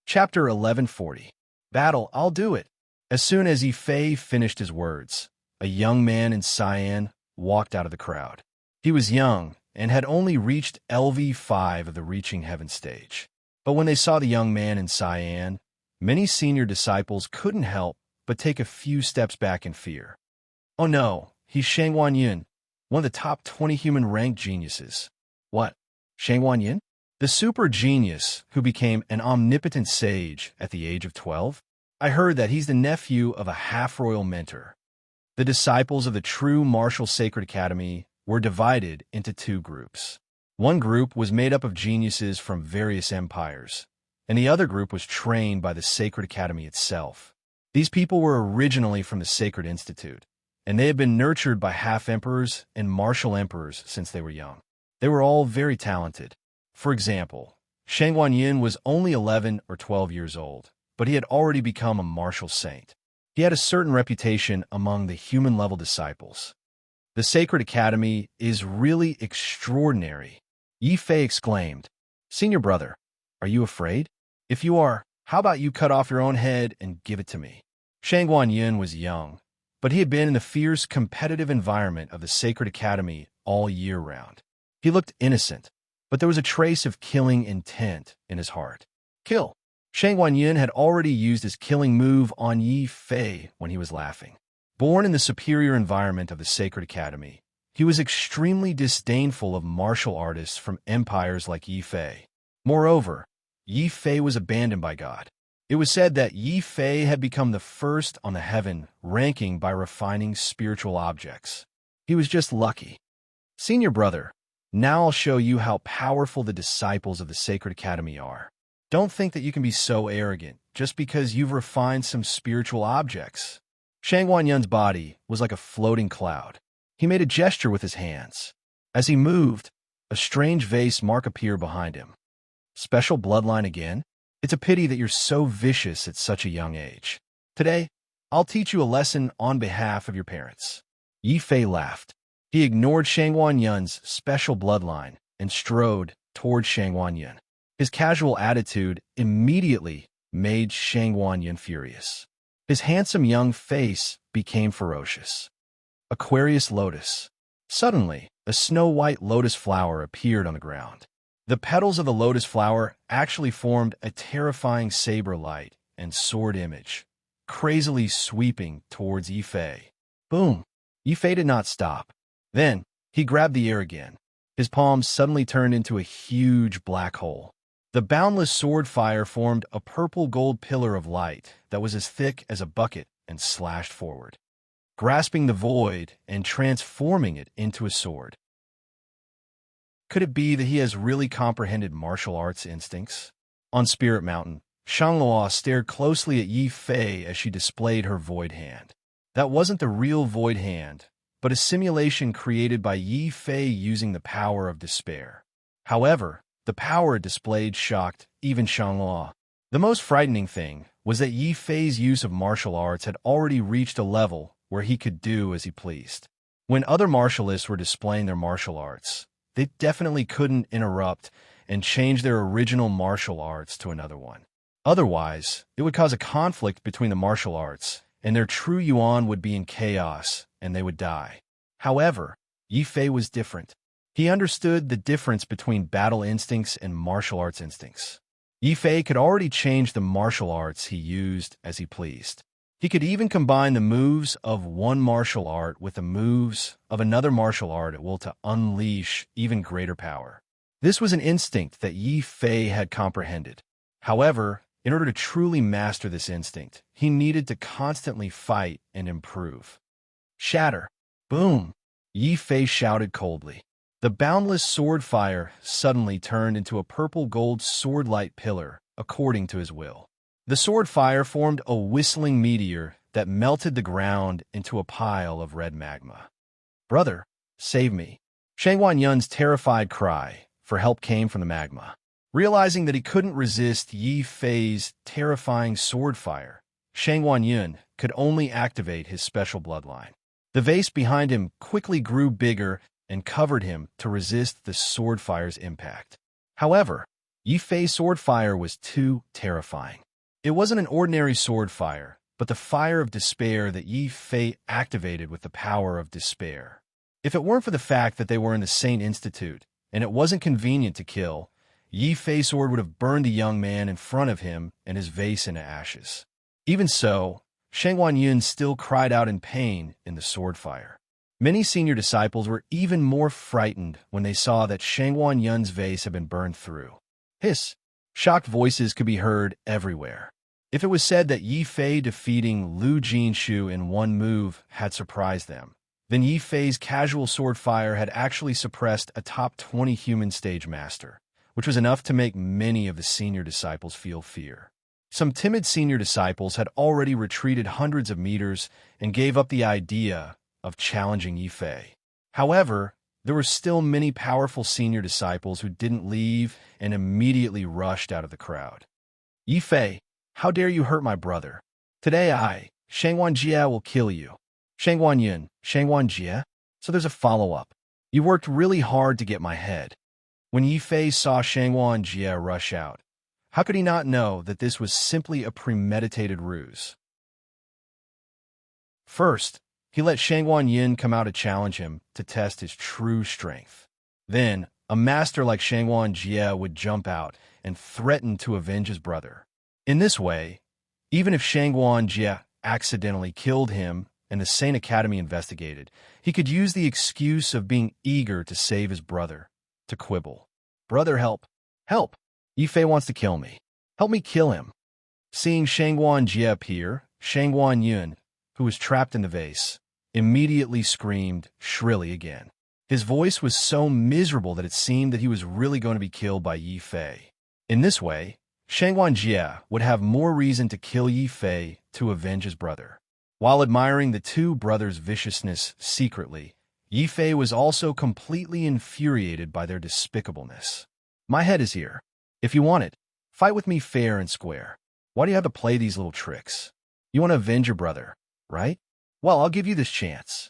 Chapter 1140. Battle, I'll do it. As soon as Yi Fei finished his words, a young man in cyan walked out of the crowd. He was young and had only reached LV5 of the Reaching Heaven stage. But when they saw the young man in cyan, many senior disciples couldn't help but take a few steps back in fear. Oh no, he's Shang Wanyin, one of the top 20 human-ranked geniuses. What? Shang Wanyin? The super genius who became an omnipotent sage at the age of 12? I heard that he's the nephew of a half-royal mentor. The disciples of the true Martial Sacred Academy were divided into 2 groups. One group was made up of geniuses from various empires, and the other group was trained by the Sacred Academy itself. These people were originally from the Sacred Institute, and they had been nurtured by half-emperors and martial emperors since they were young. They were all very talented. For example, Shang Wanyin was only 11 or 12 years old, but he had already become a martial saint. He had a certain reputation among the human-level disciples. The Sacred Academy is really extraordinary, Yi Fei exclaimed. Senior brother, are you afraid? If you are, how about you cut off your own head and give it to me? Shang Wanyin was young, but he had been in the fierce competitive environment of the Sacred Academy all year round. He looked innocent, but there was a trace of killing intent in his heart. Kill! Shang Wanyin had already used his killing move on Yi Fei when he was laughing. Born in the superior environment of the Sacred Academy, he was extremely disdainful of martial artists from empires like Yi Fei. Moreover, Yi Fei was abandoned by God. It was said that Yi Fei had become the first on the heaven ranking by refining spiritual objects. He was just lucky. Senior brother, now I'll show you how powerful the disciples of the Sacred Academy are. Don't think that you can be so arrogant just because you've refined some spiritual objects. Shang Wanyun's body was like a floating cloud. He made a gesture with his hands. As he moved, a strange vase mark appeared behind him. Special bloodline again? It's a pity that you're so vicious at such a young age. Today, I'll teach you a lesson on behalf of your parents. Yi Fei laughed. He ignored Shang Wanyun's special bloodline and strode toward Shang Wanyin. His casual attitude immediately made Shang Wanyin furious. His handsome young face became ferocious. Aquarius lotus. Suddenly, a snow-white lotus flower appeared on the ground. The petals of the lotus flower actually formed a terrifying saber-light and sword image, crazily sweeping towards Yi Fei. Boom! Yi Fei did not stop. Then, he grabbed the air again. His palms suddenly turned into a huge black hole. The boundless sword fire formed a purple-gold pillar of light that was as thick as a bucket and slashed forward, grasping the void and transforming it into a sword. Could it be that he has really comprehended martial arts instincts? On Spirit Mountain, Shangluo stared closely at Yi Fei as she displayed her void hand. That wasn't the real void hand, but a simulation created by Yi Fei using the power of despair. However, the power it displayed shocked even Shangluo. The most frightening thing was that Yi Fei's use of martial arts had already reached a level where he could do as he pleased. When other martialists were displaying their martial arts, they definitely couldn't interrupt and change their original martial arts to another one. Otherwise, it would cause a conflict between the martial arts, and their true yuan would be in chaos, and they would die. However, Yi Fei was different. He understood the difference between battle instincts and martial arts instincts. Yi Fei could already change the martial arts he used as he pleased. He could even combine the moves of one martial art with the moves of another martial art at will to unleash even greater power. This was an instinct that Yi Fei had comprehended. However, in order to truly master this instinct, he needed to constantly fight and improve. Shatter! Boom! Yi Fei shouted coldly. The boundless sword fire suddenly turned into a purple-gold sword-light pillar, according to his will. The sword fire formed a whistling meteor that melted the ground into a pile of red magma. "Brother, save me!" Shang Yun's terrified cry for help came from the magma. Realizing that he couldn't resist Yi Fei's terrifying sword fire, Shang Yun could only activate his special bloodline. The vase behind him quickly grew bigger and covered him to resist the sword fire's impact. However, Yi Fei's sword fire was too terrifying. It wasn't an ordinary sword fire, but the fire of despair that Yi Fei activated with the power of despair. If it weren't for the fact that they were in the Saint Institute, and it wasn't convenient to kill, Yi Fei's sword would have burned the young man in front of him and his vase into ashes. Even so, Shang Yun still cried out in pain in the sword fire. Many senior disciples were even more frightened when they saw that Shang Yun's vase had been burned through. Hiss! Shocked voices could be heard everywhere. If it was said that Yi Fei defeating Lu Jinshu in one move had surprised them, then Yi Fei's casual sword fire had actually suppressed a top 20 human stage master, which was enough to make many of the senior disciples feel fear. Some timid senior disciples had already retreated hundreds of meters and gave up the idea of challenging Yi Fei. However, there were still many powerful senior disciples who didn't leave and immediately rushed out of the crowd. "Yi Fei, how dare you hurt my brother? Today I, Shang Jie, will kill you." "Shang Yun, Shang Jie?" So there's a follow-up. "You worked really hard to get my head." When Yi Fei saw Shang Jie rush out, how could he not know that this was simply a premeditated ruse? First, he let Shang Yun come out to challenge him to test his true strength. Then, a master like Shang Jie would jump out and threaten to avenge his brother. In this way, even if Shang Jie accidentally killed him and the Saint Academy investigated, he could use the excuse of being eager to save his brother to quibble. "Brother, help! Help! Yi Fei wants to kill me. Help me kill him." Seeing Shang Jie appear, Shang Yun, who was trapped in the vase, immediately screamed shrilly again. His voice was so miserable that it seemed that he was really going to be killed by Yi Fei. In this way, Shang Jie would have more reason to kill Yi Fei to avenge his brother. While admiring the two brothers' viciousness secretly, Yi Fei was also completely infuriated by their despicableness. "My head is here. If you want it, fight with me fair and square. Why do you have to play these little tricks? You want to avenge your brother, right? Well, I'll give you this chance."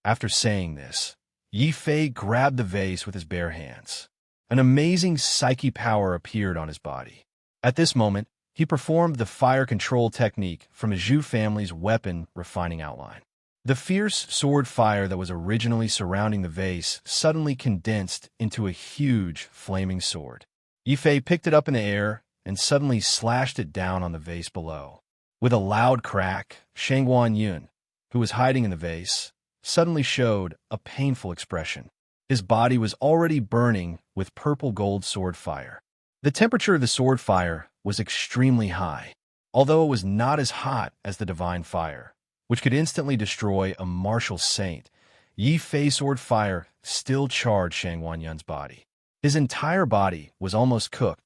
After saying this, Yi Fei grabbed the vase with his bare hands. An amazing psyche power appeared on his body. At this moment, he performed the fire control technique from his Zhu family's weapon refining outline. The fierce sword fire that was originally surrounding the vase suddenly condensed into a huge flaming sword. Yi Fei picked it up in the air and suddenly slashed it down on the vase below. With a loud crack, Shang Yun, who was hiding in the vase, suddenly showed a painful expression. His body was already burning with purple-gold sword fire. The temperature of the sword fire was extremely high, although it was not as hot as the divine fire, which could instantly destroy a martial saint. Yi Fei's sword fire still charred Shang Yun's body. His entire body was almost cooked.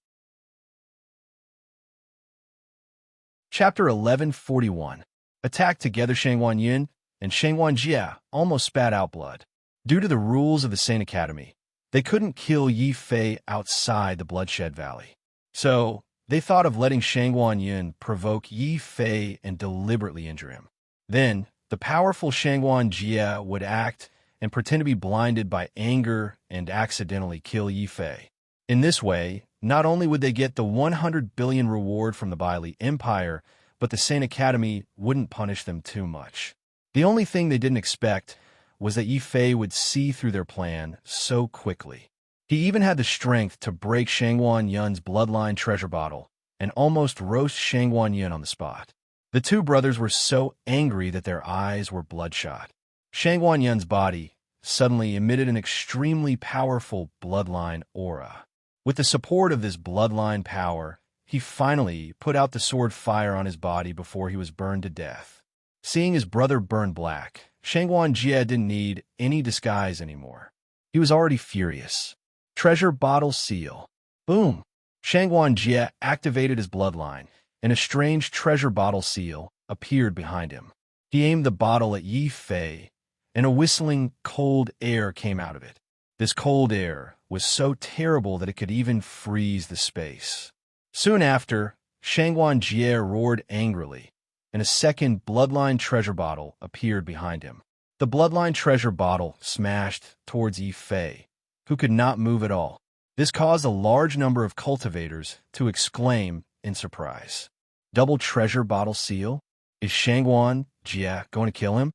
Chapter 1141. Attacked together, Shang Yun and Shang Jie almost spat out blood. Due to the rules of the Saint Academy, they couldn't kill Yi Fei outside the Bloodshed Valley. So, they thought of letting Shang Yun provoke Yi Fei and deliberately injure him. Then, the powerful Shang Jie would act and pretend to be blinded by anger and accidentally kill Yi Fei. In this way, not only would they get the 100 billion reward from the Bailey Empire, but the Saint Academy wouldn't punish them too much. The only thing they didn't expect was that Yi Fei would see through their plan so quickly. He even had the strength to break Shang Yun's bloodline treasure bottle and almost roast Shang Yun on the spot. The two brothers were so angry that their eyes were bloodshot. Shang Yun's body suddenly emitted an extremely powerful bloodline aura. With the support of this bloodline power, he finally put out the sword fire on his body before he was burned to death. Seeing his brother burn black, Shangguan Jie didn't need any disguise anymore. He was already furious. Treasure bottle seal. Boom! Shangguan Jie activated his bloodline, and a strange treasure bottle seal appeared behind him. He aimed the bottle at Yi Fei, and a whistling, cold air came out of it. This cold air was so terrible that it could even freeze the space. Soon after, Shangguan Jie roared angrily, and a second bloodline treasure bottle appeared behind him. The bloodline treasure bottle smashed towards Yi Fei, who could not move at all. This caused a large number of cultivators to exclaim in surprise. Double treasure bottle seal? Is Shangguan Jie going to kill him?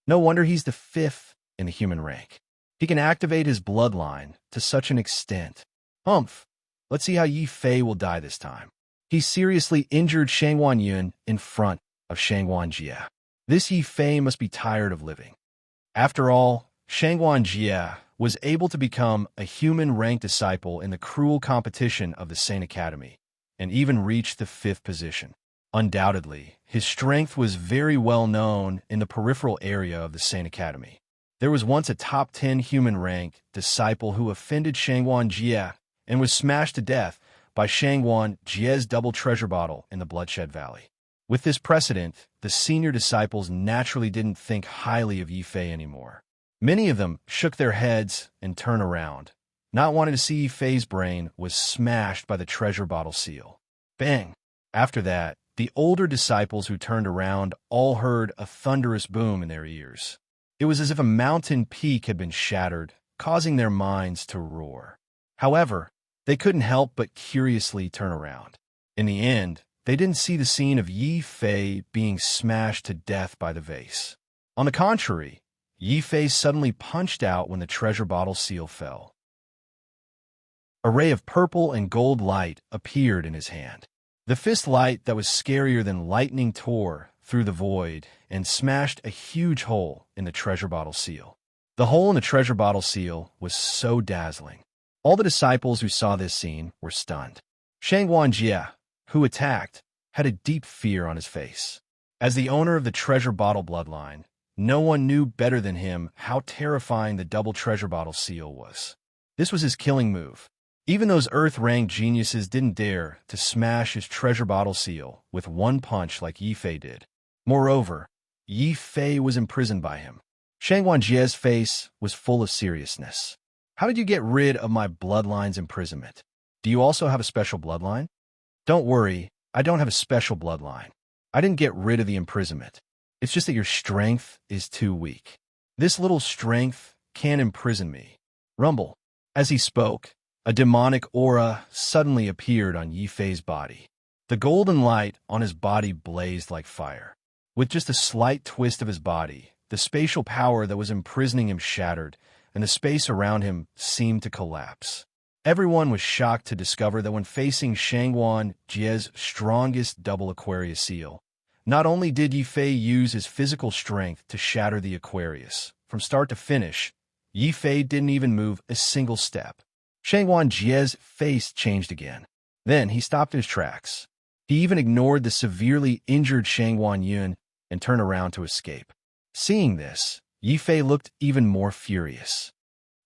No wonder he's the 5th in the human rank. He can activate his bloodline to such an extent. Humph! Let's see how Yi Fei will die this time. He seriously injured Shangguan Yun in front of Shangguan Jie. This Yi Fei must be tired of living. After all, Shangguan Jie was able to become a human-ranked disciple in the cruel competition of the Saint Academy, and even reach the 5th position. Undoubtedly, his strength was very well known in the peripheral area of the Saint Academy. There was once a top 10 human-ranked disciple who offended Shangguan Jie and was smashed to death by Shangguan Jie's double treasure bottle in the Bloodshed Valley. With this precedent, the senior disciples naturally didn't think highly of Yi Fei anymore. Many of them shook their heads and turned around, not wanting to see Yi Fei's brain was smashed by the treasure bottle seal. Bang! After that, the older disciples who turned around all heard a thunderous boom in their ears. It was as if a mountain peak had been shattered, causing their minds to roar. However, they couldn't help but curiously turn around. In the end, they didn't see the scene of Yi Fei being smashed to death by the vase. On the contrary, Yi Fei suddenly punched out when the treasure bottle seal fell. A ray of purple and gold light appeared in his hand. The fist light that was scarier than lightning tore through the void and smashed a huge hole in the treasure bottle seal. The hole in the treasure bottle seal was so dazzling. All the disciples who saw this scene were stunned. Shangguan Jie, who attacked, had a deep fear on his face. As the owner of the treasure bottle bloodline, no one knew better than him how terrifying the double treasure bottle seal was. This was his killing move. Even those earth-ranked geniuses didn't dare to smash his treasure bottle seal with one punch like Yi Fei did. Moreover, Yi Fei was imprisoned by him. Shangguan Jie's face was full of seriousness. How did you get rid of my bloodline's imprisonment? Do you also have a special bloodline? Don't worry, I don't have a special bloodline. I didn't get rid of the imprisonment. It's just that your strength is too weak. This little strength can't imprison me. Rumble. As he spoke, a demonic aura suddenly appeared on Yi Fei's body. The golden light on his body blazed like fire. With just a slight twist of his body, the spatial power that was imprisoning him shattered, and the space around him seemed to collapse. Everyone was shocked to discover that when facing Shangguan Jie's strongest double Aquarius seal, not only did Yi Fei use his physical strength to shatter the Aquarius, from start to finish, Yi Fei didn't even move a single step. Shangguan Jie's face changed again. Then he stopped in his tracks. He even ignored the severely injured Shangguan Yun and turned around to escape. Seeing this, Yi Fei looked even more furious.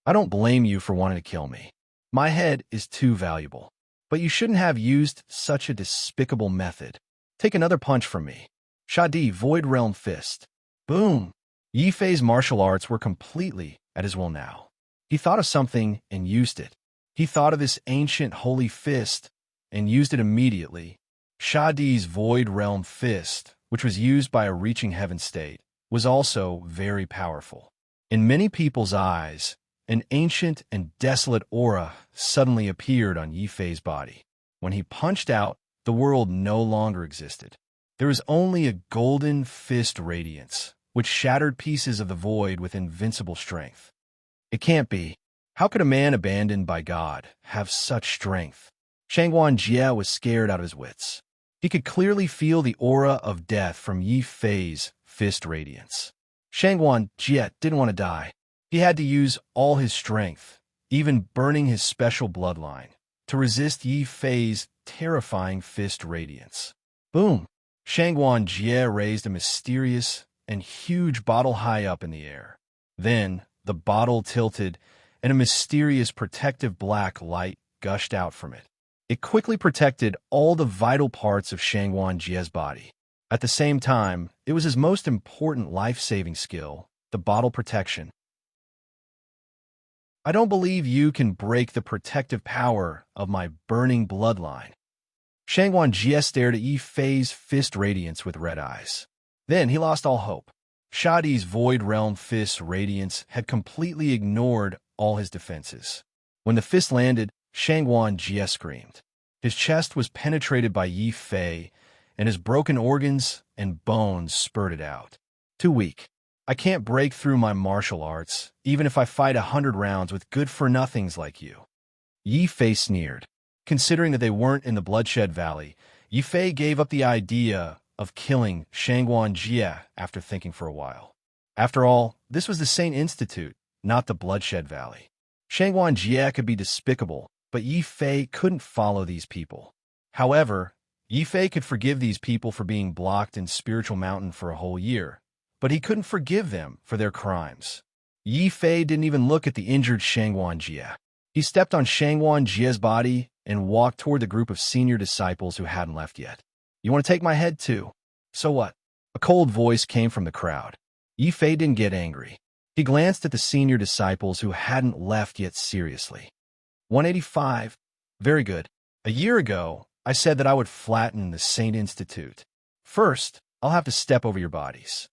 I don't blame you for wanting to kill me. My head is too valuable. But you shouldn't have used such a despicable method. Take another punch from me. Shadi, Void Realm Fist. Boom! Yi Fei's martial arts were completely at his will now. He thought of something and used it. He thought of this ancient holy fist and used it immediately. Shadi's Void Realm Fist, which was used by a reaching heaven state, was also very powerful. In many people's eyes, an ancient and desolate aura suddenly appeared on Yi Fei's body. When he punched out, the world no longer existed. There was only a golden fist radiance, which shattered pieces of the void with invincible strength. It can't be. How could a man abandoned by God have such strength? Shangguan Jie was scared out of his wits. He could clearly feel the aura of death from Yi Fei's fist radiance. Shangguan Jie didn't want to die. He had to use all his strength, even burning his special bloodline, to resist Yi Fei's terrifying fist radiance. Boom! Shangguan Jie raised a mysterious and huge bottle high up in the air. Then, the bottle tilted, and a mysterious protective black light gushed out from it. It quickly protected all the vital parts of Shangguan Jie's body. At the same time, it was his most important life-saving skill, the bottle protection. I don't believe you can break the protective power of my burning bloodline. Shangguan Jie stared at Yi Fei's fist radiance with red eyes. Then he lost all hope. Shadi's Void Realm fist's radiance had completely ignored all his defenses. When the fist landed, Shangguan Jie screamed. His chest was penetrated by Yi Fei, and his broken organs and bones spurted out. Too weak. I can't break through my martial arts, even if I fight 100 rounds with good-for-nothings like you. Yi Fei sneered. Considering that they weren't in the Bloodshed Valley, Yi Fei gave up the idea of killing Shangguan Jie after thinking for a while. After all, this was the Saint Institute, not the Bloodshed Valley. Shangguan Jie could be despicable, but Yi Fei couldn't follow these people. However, Yi Fei could forgive these people for being blocked in Spiritual Mountain for a whole year, but he couldn't forgive them for their crimes. Yi Fei didn't even look at the injured Shangguan Jie. He stepped on Shangguan Jie's body and walked toward the group of senior disciples who hadn't left yet. You want to take my head too? So what? A cold voice came from the crowd. Yi Fei didn't get angry. He glanced at the senior disciples who hadn't left yet seriously. 185. Very good. A year ago, I said that I would flatten the Saint Institute. First, I'll have to step over your bodies.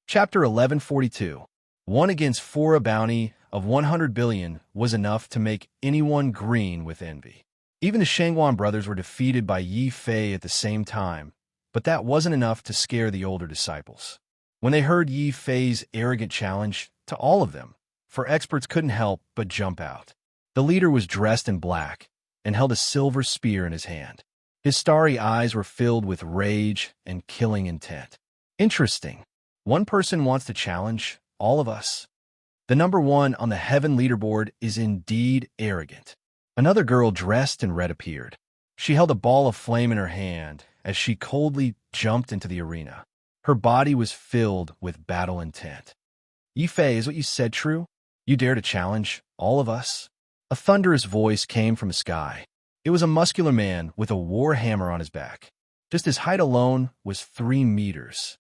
Chapter 1142. 1 against 4. A bounty of 100 billion was enough to make anyone green with envy. Even the Shangguan brothers were defeated by Yi Fei at the same time, but that wasn't enough to scare the older disciples. When they heard Yi Fei's arrogant challenge to all of them, for experts couldn't help but jump out. The leader was dressed in black and held a silver spear in his hand. His starry eyes were filled with rage and killing intent. Interesting. One person wants to challenge all of us. The number 1 on the heaven leaderboard is indeed arrogant. Another girl dressed in red appeared. She held a ball of flame in her hand as she coldly jumped into the arena. Her body was filled with battle intent. Yi Fei, is what you said true? You dare to challenge all of us? A thunderous voice came from the sky. It was a muscular man with a war hammer on his back. Just his height alone was 3 meters.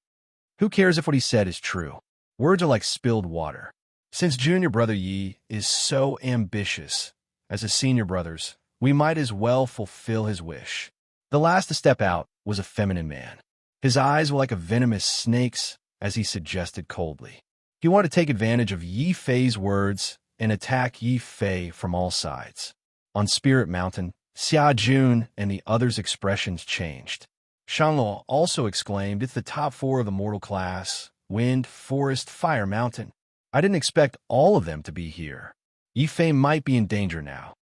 Who cares if what he said is true? Words are like spilled water. Since junior brother Yi is so ambitious, as his senior brothers, we might as well fulfill his wish. The last to step out was a feminine man. His eyes were like a venomous snake's, as he suggested coldly. He wanted to take advantage of Yi Fei's words and attack Yi Fei from all sides. On Spirit Mountain, Xia Jun and the others' expressions changed. Shangluo also exclaimed, it's the top 4 of the mortal class, Wind, Forest, Fire Mountain. I didn't expect all of them to be here. Yi Fei might be in danger now.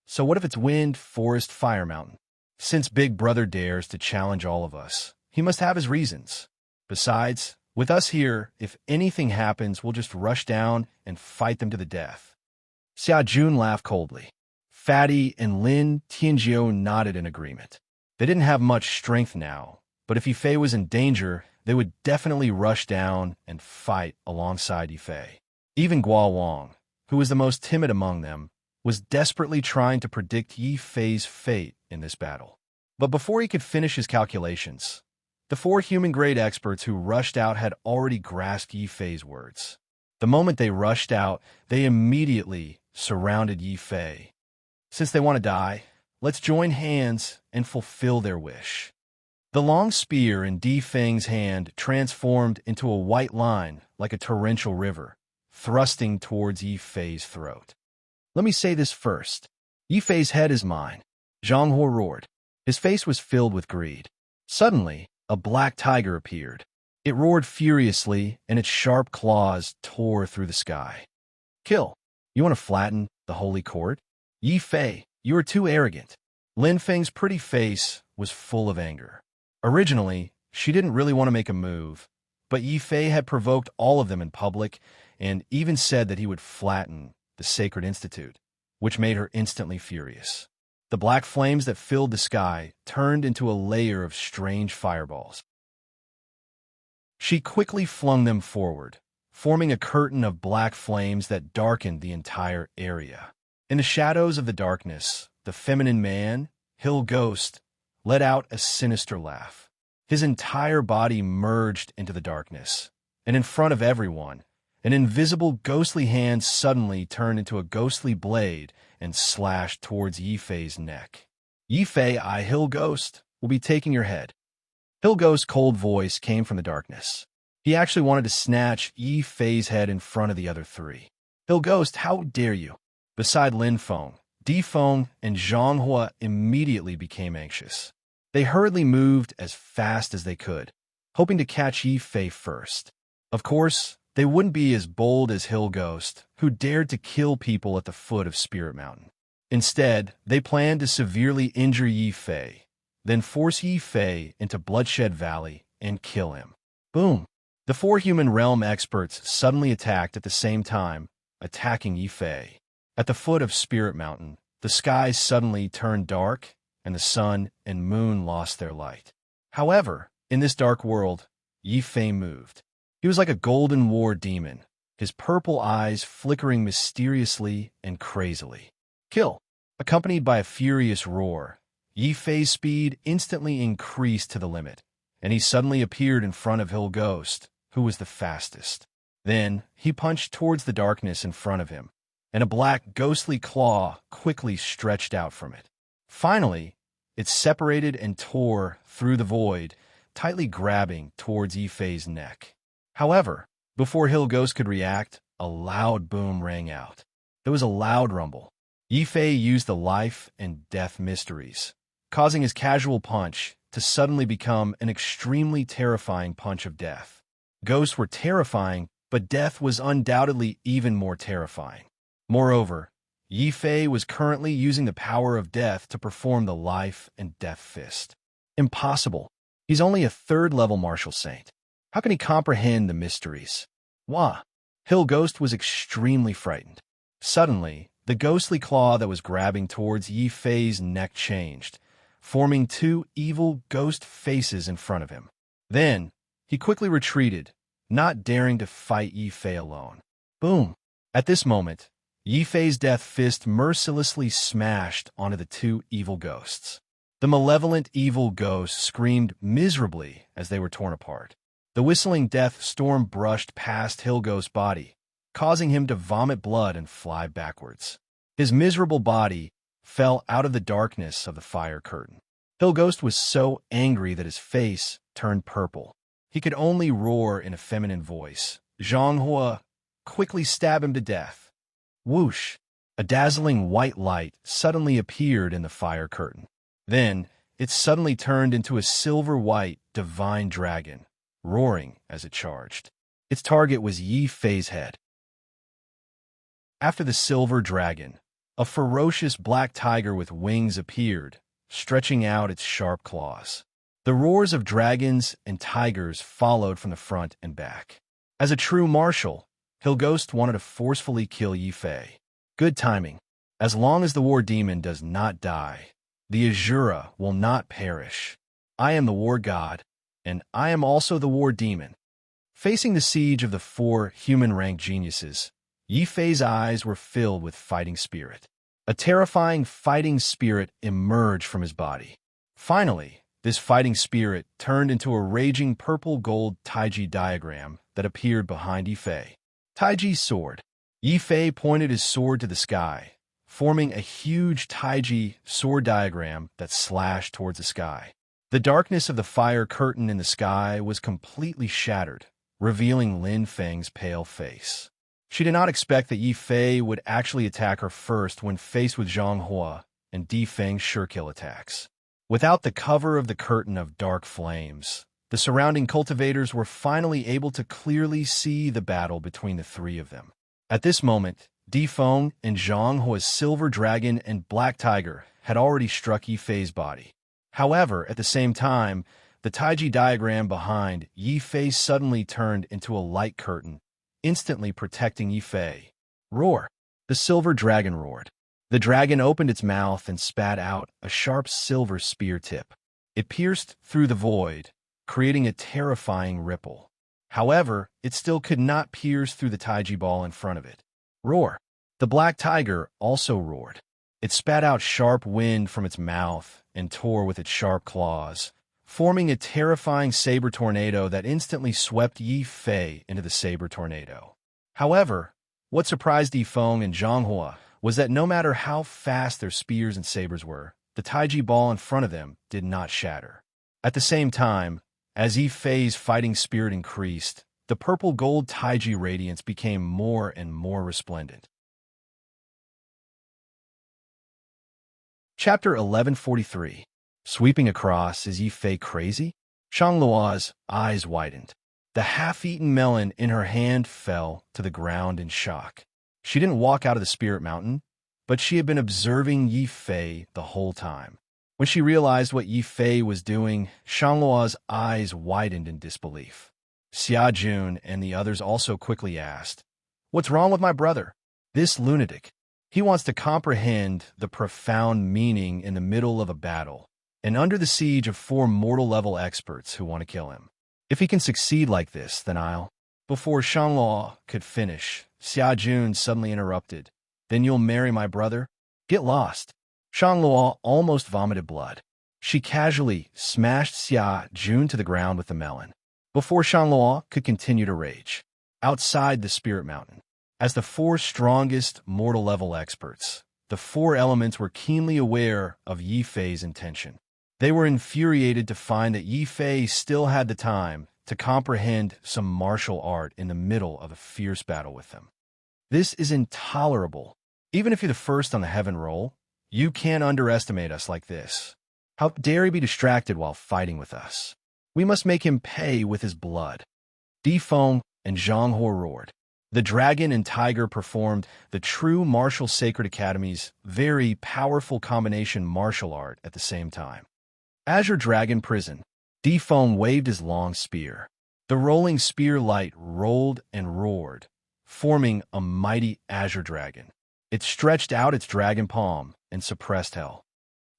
So what if it's Wind, Forest, Fire Mountain? Since Big Brother dares to challenge all of us, he must have his reasons. Besides, with us here, if anything happens, we'll just rush down and fight them to the death. Xia Jun laughed coldly. Fatty and Lin Tianjiu nodded in agreement. They didn't have much strength now, but if Yi Fei was in danger, they would definitely rush down and fight alongside Yi Fei. Even Guo Wang, who was the most timid among them, was desperately trying to predict Yi Fei's fate in this battle. But before he could finish his calculations, the 4 human-grade experts who rushed out had already grasped Yi Fei's words. The moment they rushed out, they immediately surrounded Yi Fei. Since they want to die, let's join hands and fulfill their wish. The long spear in Di Feng's hand transformed into a white line like a torrential river, thrusting towards Yi Fei's throat. Let me say this first. Yi Fei's head is mine. Zhang Huo roared. His face was filled with greed. Suddenly, a black tiger appeared. It roared furiously, and its sharp claws tore through the sky. Kill. You want to flatten the holy court? Yi Fei, you are too arrogant. Lin Feng's pretty face was full of anger. Originally, she didn't really want to make a move, But Yi Fei had provoked all of them in public and even said that he would flatten the Sacred Institute, which made her instantly furious. The black flames that filled the sky turned into a layer of strange fireballs. She quickly flung them forward, forming a curtain of black flames that darkened the entire area. In the shadows of the darkness, the feminine man, Hill Ghost, let out a sinister laugh. His entire body merged into the darkness, and in front of everyone, an invisible ghostly hand suddenly turned into a ghostly blade and slashed towards Yi Fei's neck. Yi Fei, I, Hill Ghost, will be taking your head. Hill Ghost's cold voice came from the darkness. He actually wanted to snatch Yi Fei's head in front of the other three. Hill Ghost, how dare you? Beside Lin Feng, Di Feng, and Zhang Hua immediately became anxious. They hurriedly moved as fast as they could, hoping to catch Yi Fei first. Of course, they wouldn't be as bold as Hill Ghost, who dared to kill people at the foot of Spirit Mountain. Instead, they planned to severely injure Yi Fei, then force Yi Fei into Bloodshed Valley and kill him. Boom! The four human realm experts suddenly attacked at the same time, attacking Yi Fei. At the foot of Spirit Mountain, the skies suddenly turned dark, and the sun and moon lost their light. However, in this dark world, Yi Fei moved. He was like a golden war demon, his purple eyes flickering mysteriously and crazily. Kill! Accompanied by a furious roar, Yi Fei's speed instantly increased to the limit, and he suddenly appeared in front of Hill Ghost, who was the fastest. Then, he punched towards the darkness in front of him, and a black ghostly claw quickly stretched out from it. Finally, it separated and tore through the void, tightly grabbing towards Yi Fei's neck. However, before Hill Ghost could react, a loud boom rang out. There was a loud rumble. Yi Fei used the life and death mysteries, causing his casual punch to suddenly become an extremely terrifying punch of death. Ghosts were terrifying, but death was undoubtedly even more terrifying. Moreover, Yi Fei was currently using the power of death to perform the life and death fist. Impossible. He's only a third-level martial saint. How can he comprehend the mysteries? Wah! Hill Ghost was extremely frightened. Suddenly, the ghostly claw that was grabbing towards Yi Fei's neck changed, forming two evil ghost faces in front of him. Then, he quickly retreated, not daring to fight Yi Fei alone. Boom! At this moment, Yi Fei's death fist mercilessly smashed onto the two evil ghosts. The malevolent evil ghosts screamed miserably as they were torn apart. The whistling death storm brushed past Hill Ghost's body, causing him to vomit blood and fly backwards. His miserable body fell out of the darkness of the fire curtain. Hill Ghost was so angry that his face turned purple. He could only roar in a feminine voice. Zhang Hua, quickly stab him to death. Whoosh! A dazzling white light suddenly appeared in the fire curtain. Then, it suddenly turned into a silver-white divine dragon, roaring as it charged. Its target was Yi Fei's head. After the silver dragon, a ferocious black tiger with wings appeared, stretching out its sharp claws. The roars of dragons and tigers followed from the front and back. As a true martial, Hill Ghost wanted to forcefully kill Yi Fei. Good timing. As long as the war demon does not die, the Azura will not perish. I am the war god, and I am also the war demon. Facing the siege of the four human-ranked geniuses, Yi Fei's eyes were filled with fighting spirit. A terrifying fighting spirit emerged from his body. Finally, this fighting spirit turned into a raging purple-gold Taiji diagram that appeared behind Yi Fei. Taiji's sword. Yi Fei pointed his sword to the sky, forming a huge Taiji sword diagram that slashed towards the sky. The darkness of the fire curtain in the sky was completely shattered, revealing Lin Feng's pale face. She did not expect that Yi Fei would actually attack her first when faced with Zhang Hua and Di Feng's sure-kill attacks. Without the cover of the curtain of dark flames, the surrounding cultivators were finally able to clearly see the battle between the three of them. At this moment, Di Feng and Zhang Hua's silver dragon and black tiger had already struck Yi Fei's body. However, at the same time, the Taiji diagram behind Yi Fei suddenly turned into a light curtain, instantly protecting Yi Fei. Roar! The silver dragon roared. The dragon opened its mouth and spat out a sharp silver spear tip. It pierced through the void, creating a terrifying ripple. However, it still could not pierce through the Taiji ball in front of it. Roar! The black tiger also roared. It spat out sharp wind from its mouth and tore with its sharp claws, forming a terrifying saber tornado that instantly swept Yi Fei into the saber tornado. However, what surprised Yifeng and Zhanghua was that no matter how fast their spears and sabers were, the Taiji ball in front of them did not shatter. At the same time, as Yi Fei's fighting spirit increased, the purple-gold Taiji radiance became more and more resplendent. Chapter 1143. Sweeping across, is Yi Fei crazy? Shanglua's eyes widened. The half-eaten melon in her hand fell to the ground in shock. She didn't walk out of the spirit mountain, but she had been observing Yi Fei the whole time. When she realized what Yi Fei was doing, Shanglua's eyes widened in disbelief. Xia Jun and the others also quickly asked, "What's wrong with my brother? This lunatic. He wants to comprehend the profound meaning in the middle of a battle, and under the siege of 4 mortal-level experts who want to kill him. If he can succeed like this, then I'll—" Before Shanglua could finish, Xia Jun suddenly interrupted. "Then you'll marry my brother? Get lost." Shanglua almost vomited blood. She casually smashed Xia Jun to the ground with the melon. Before Shanglua could continue to rage. Outside the spirit mountain, as the 4 strongest mortal-level experts, the 4 elements were keenly aware of Yi Fei's intention. They were infuriated to find that Yi Fei still had the time to comprehend some martial art in the middle of a fierce battle with them. This is intolerable. Even if you're the first on the heaven roll, you can't underestimate us like this. How dare he be distracted while fighting with us? We must make him pay with his blood. Difeng and Zhanghua roared. The dragon and tiger performed the true martial sacred academy's very powerful combination martial art at the same time. Azure Dragon Prison. Difeng waved his long spear. The rolling spear light rolled and roared, forming a mighty azure dragon. It stretched out its dragon palm and suppressed hell.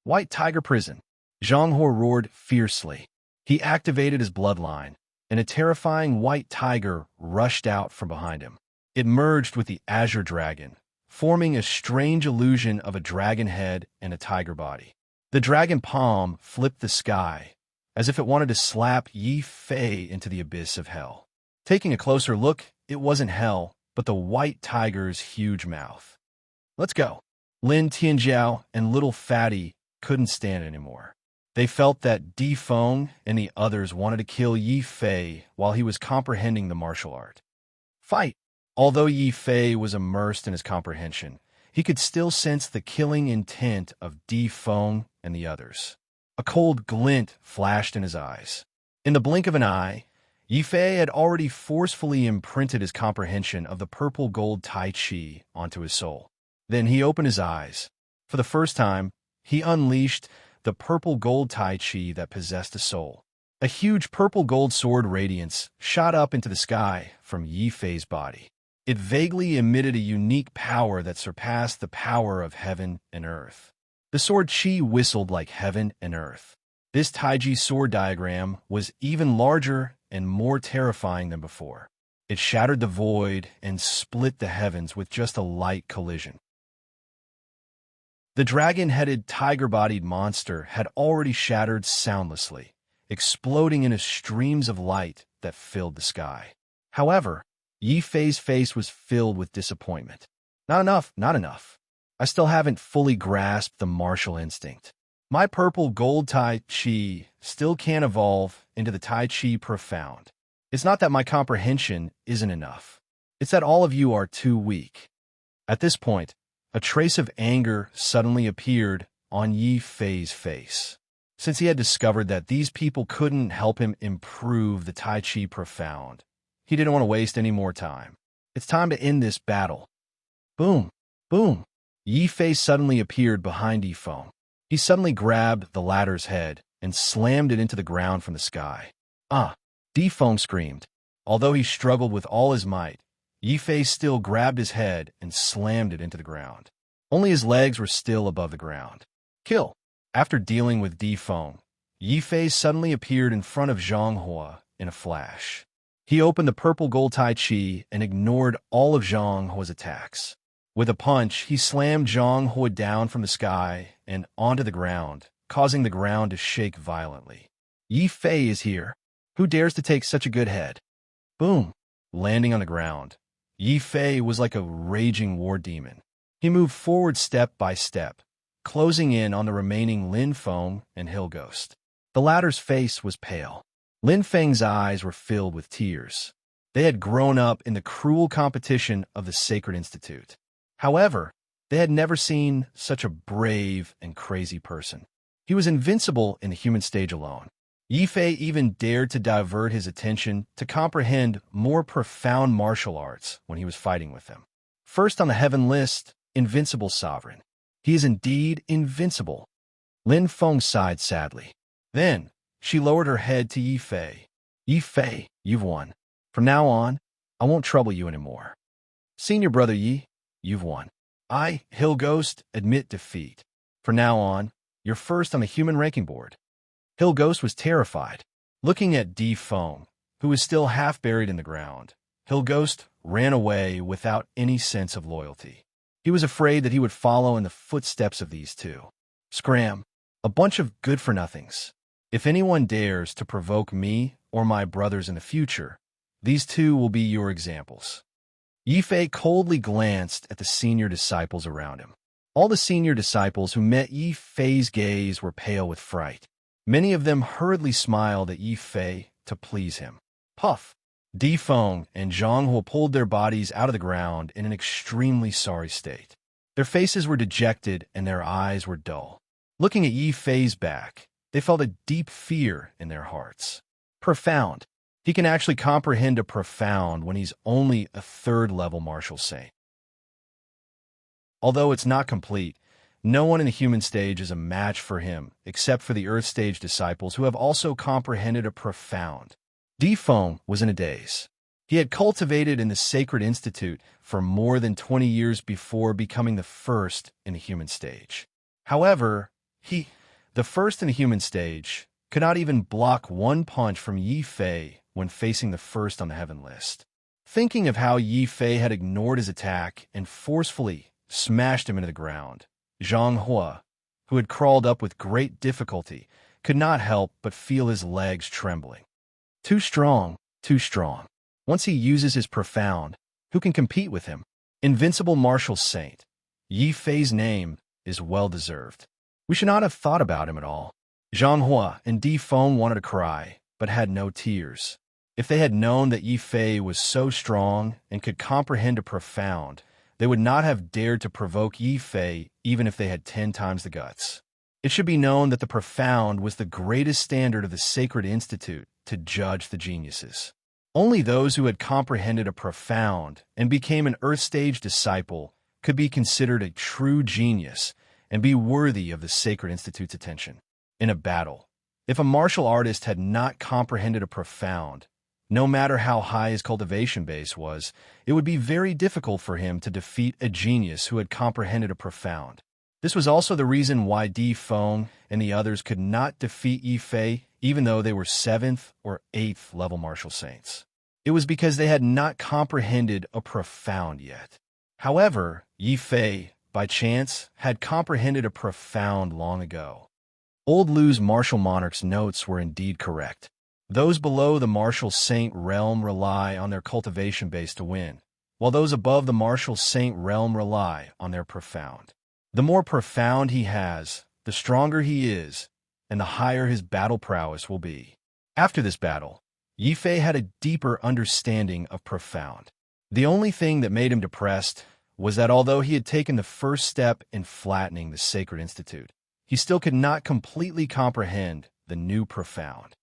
White Tiger Prison. Zhanghua roared fiercely. He activated his bloodline, and a terrifying white tiger rushed out from behind him. It merged with the azure dragon, forming a strange illusion of a dragon head and a tiger body. The dragon palm flipped the sky, as if it wanted to slap Yi Fei into the abyss of hell. Taking a closer look, it wasn't hell, but the white tiger's huge mouth. "Let's go." Lin Tianjiao and Little Fatty couldn't stand anymore. They felt that Difeng and the others wanted to kill Yi Fei while he was comprehending the martial art. Fight! Although Yi Fei was immersed in his comprehension, he could still sense the killing intent of Difeng and the others. A cold glint flashed in his eyes. In the blink of an eye, Yi Fei had already forcefully imprinted his comprehension of the purple-gold Tai Chi onto his soul. Then he opened his eyes. For the first time, he unleashed the purple-gold Tai Chi that possessed a soul. A huge purple-gold sword radiance shot up into the sky from Yi Fei's body. It vaguely emitted a unique power that surpassed the power of heaven and earth. The sword chi whistled like heaven and earth. This Taiji sword diagram was even larger and more terrifying than before. It shattered the void and split the heavens with just a light collision. The dragon-headed, tiger-bodied monster had already shattered soundlessly, exploding into streams of light that filled the sky. However, Yi Fei's face was filled with disappointment. Not enough, not enough. I still haven't fully grasped the martial instinct. My purple gold Tai Chi still can't evolve into the Tai Chi profound. It's not that my comprehension isn't enough. It's that all of you are too weak. At this point, a trace of anger suddenly appeared on Yi Fei's face. Since he had discovered that these people couldn't help him improve the Tai Chi profound, he didn't want to waste any more time. It's time to end this battle. Boom! Boom! Yi Fei suddenly appeared behind Yifeng. He suddenly grabbed the latter's head and slammed it into the ground from the sky. Ah! Defeng screamed. Although he struggled with all his might, Yifei still grabbed his head and slammed it into the ground. Only his legs were still above the ground. Kill! After dealing with Defeng, Yifei suddenly appeared in front of Zhang Hua in a flash. He opened the purple gold Tai Chi and ignored all of Zhang Hua's attacks. With a punch, he slammed Zhang Hua down from the sky and onto the ground, causing the ground to shake violently. Yifei is here. Who dares to take such a good head? Boom! Landing on the ground, Yifei was like a raging war demon. He moved forward step by step, closing in on the remaining Lin Feng and Hill Ghost. The latter's face was pale. Lin Feng's eyes were filled with tears. They had grown up in the cruel competition of the Sacred Institute. However, they had never seen such a brave and crazy person. He was invincible in the human stage alone. Yifei even dared to divert his attention to comprehend more profound martial arts when he was fighting with them. First on the heaven list, Invincible Sovereign. He is indeed invincible. Lin Feng sighed sadly. Then, she lowered her head to Yifei. Yifei, you've won. From now on, I won't trouble you anymore. Senior brother Yi, you've won. I, Hill Ghost, admit defeat. From now on, you're first on the human ranking board. Hill Ghost was terrified. Looking at Defeng, who was still half buried in the ground, Hill Ghost ran away without any sense of loyalty. He was afraid that he would follow in the footsteps of these two. Scram, a bunch of good-for-nothings. If anyone dares to provoke me or my brothers in the future, these two will be your examples. Yifei coldly glanced at the senior disciples around him. All the senior disciples who met Yifei's gaze were pale with fright. Many of them hurriedly smiled at Yifei to please him. Puff! Defeng and Zhang Hua pulled their bodies out of the ground in an extremely sorry state. Their faces were dejected and their eyes were dull. Looking at Yifei's back, they felt a deep fear in their hearts. Profound. He can actually comprehend a profound when he's only a third-level martial saint. Although it's not complete, no one in the human stage is a match for him, except for the Earth stage disciples who have also comprehended a profound. Defeng was in a daze. He had cultivated in the Sacred Institute for more than 20 years before becoming the first in the human stage. However, the first in the human stage, could not even block one punch from Yifei when facing the first on the heaven list. Thinking of how Yifei had ignored his attack and forcefully smashed him into the ground, Zhang Hua, who had crawled up with great difficulty, could not help but feel his legs trembling. Too strong, too strong. Once he uses his profound, who can compete with him? Invincible martial saint. Yifei's name is well-deserved. We should not have thought about him at all. Zhang Hua and Defeng wanted to cry, but had no tears. If they had known that Yifei was so strong and could comprehend a profound, they would not have dared to provoke Yifei even if they had 10 times the guts. It should be known that the profound was the greatest standard of the Sacred Institute to judge the geniuses. Only those who had comprehended a profound and became an Earth Stage disciple could be considered a true genius and be worthy of the Sacred Institute's attention. In a battle, if a martial artist had not comprehended a profound, no matter how high his cultivation base was, it would be very difficult for him to defeat a genius who had comprehended a profound. This was also the reason why Defeng and the others could not defeat Yifei even though they were 7th or 8th level martial saints. It was because they had not comprehended a profound yet. However, Yifei, by chance, had comprehended a profound long ago. Old Lu's martial monarch's notes were indeed correct. Those below the martial saint realm rely on their cultivation base to win, while those above the martial saint realm rely on their profound. The more profound he has, the stronger he is, and the higher his battle prowess will be. After this battle, Yifei had a deeper understanding of profound. The only thing that made him depressed was that although he had taken the first step in flattening the Sacred Institute, he still could not completely comprehend the new profound.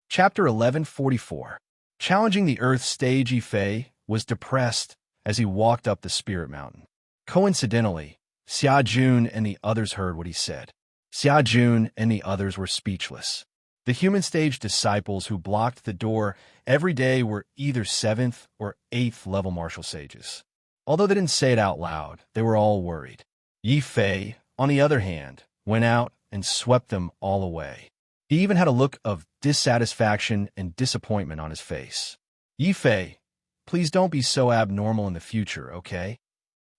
Chapter 1144. Challenging the Earth stage, Yifei was depressed as he walked up the Spirit Mountain. Coincidentally, Xia Jun and the others heard what he said. Xia Jun and the others were speechless. The human stage disciples who blocked the door every day were either 7th or 8th level martial sages. Although they didn't say it out loud, they were all worried. Yi Fei, on the other hand, went out and swept them all away. He even had a look of dissatisfaction and disappointment on his face. Yi Fei, please don't be so abnormal in the future, okay?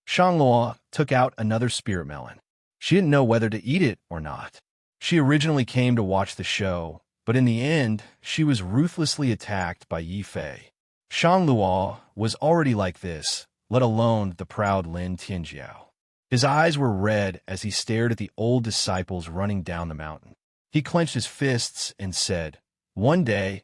Shangluo took out another spirit melon. She didn't know whether to eat it or not. She originally came to watch the show, but in the end, she was ruthlessly attacked by Yi Fei. Shangluo was already like this, let alone the proud Lin Tianjiao. His eyes were red as he stared at the old disciples running down the mountain. He clenched his fists and said, "One day,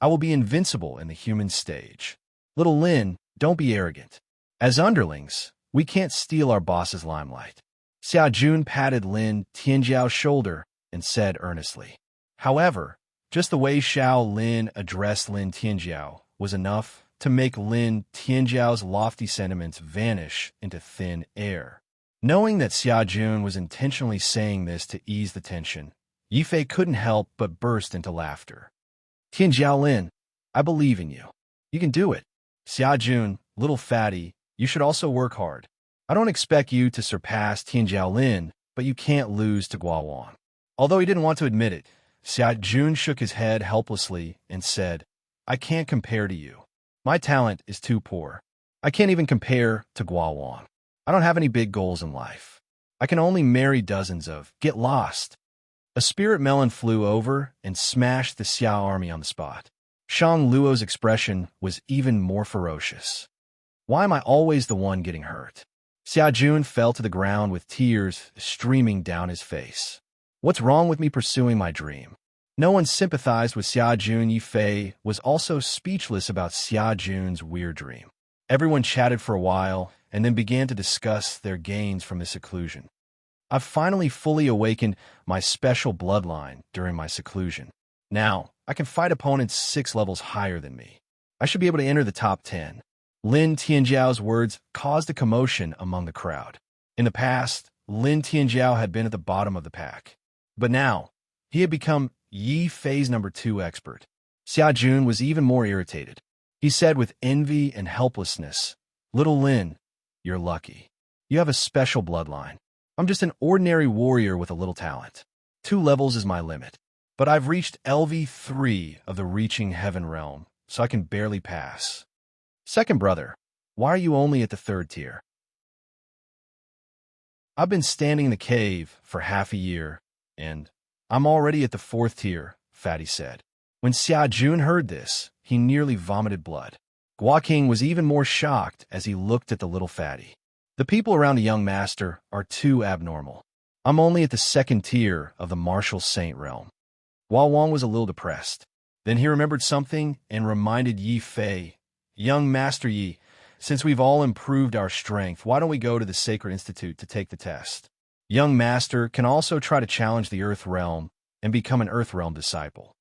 I will be invincible in the human stage. Little Lin, don't be arrogant. As underlings, we can't steal our boss's limelight." Xia Jun patted Lin Tianjiao's shoulder and said earnestly. However, just the way Xiao Lin addressed Lin Tianjiao was enough to make Lin Tianjiao's lofty sentiments vanish into thin air. Knowing that Xia Jun was intentionally saying this to ease the tension, Yi Fei couldn't help but burst into laughter. "Tianjiao Lin, I believe in you. You can do it. Xia Jun, little fatty, you should also work hard. I don't expect you to surpass Tianjiao Lin, but you can't lose to Guowang." Although he didn't want to admit it, Xia Jun shook his head helplessly and said, "I can't compare to you. My talent is too poor. I can't even compare to Guowang. I don't have any big goals in life. I can only marry dozens of get lost." A spirit melon flew over and smashed the Xiao army on the spot. Shang Luo's expression was even more ferocious. "Why am I always the one getting hurt?" Xia Jun fell to the ground with tears streaming down his face. "What's wrong with me pursuing my dream?" No one sympathized with Xia Jun. Yi Fei was also speechless about Xia Jun's weird dream. Everyone chatted for a while and then began to discuss their gains from this seclusion. "I've finally fully awakened my special bloodline during my seclusion. Now, I can fight opponents 6 levels higher than me. I should be able to enter the top 10. Lin Tianjiao's words caused a commotion among the crowd. In the past, Lin Tianjiao had been at the bottom of the pack. But now, he had become Yi Fei's number 2 expert. Xia Jun was even more irritated. He said with envy and helplessness, "Little Lin, you're lucky. You have a special bloodline. I'm just an ordinary warrior with a little talent. 2 levels is my limit. But I've reached LV3 of the Reaching Heaven realm, so I can barely pass. Second brother, why are you only at the 3rd tier?" "I've been standing in the cave for half a year, and I'm already at the 4th tier, Fatty said. When Xia Jun heard this, he nearly vomited blood. Gua King was even more shocked as he looked at the little fatty. "The people around a young master are too abnormal. I'm only at the 2nd tier of the martial saint realm." Gua Wang was a little depressed. Then he remembered something and reminded Yi Fei, "Young Master Yi, since we've all improved our strength, why don't we go to the Sacred Institute to take the test? Young Master can also try to challenge the Earth Realm and become an Earth Realm disciple."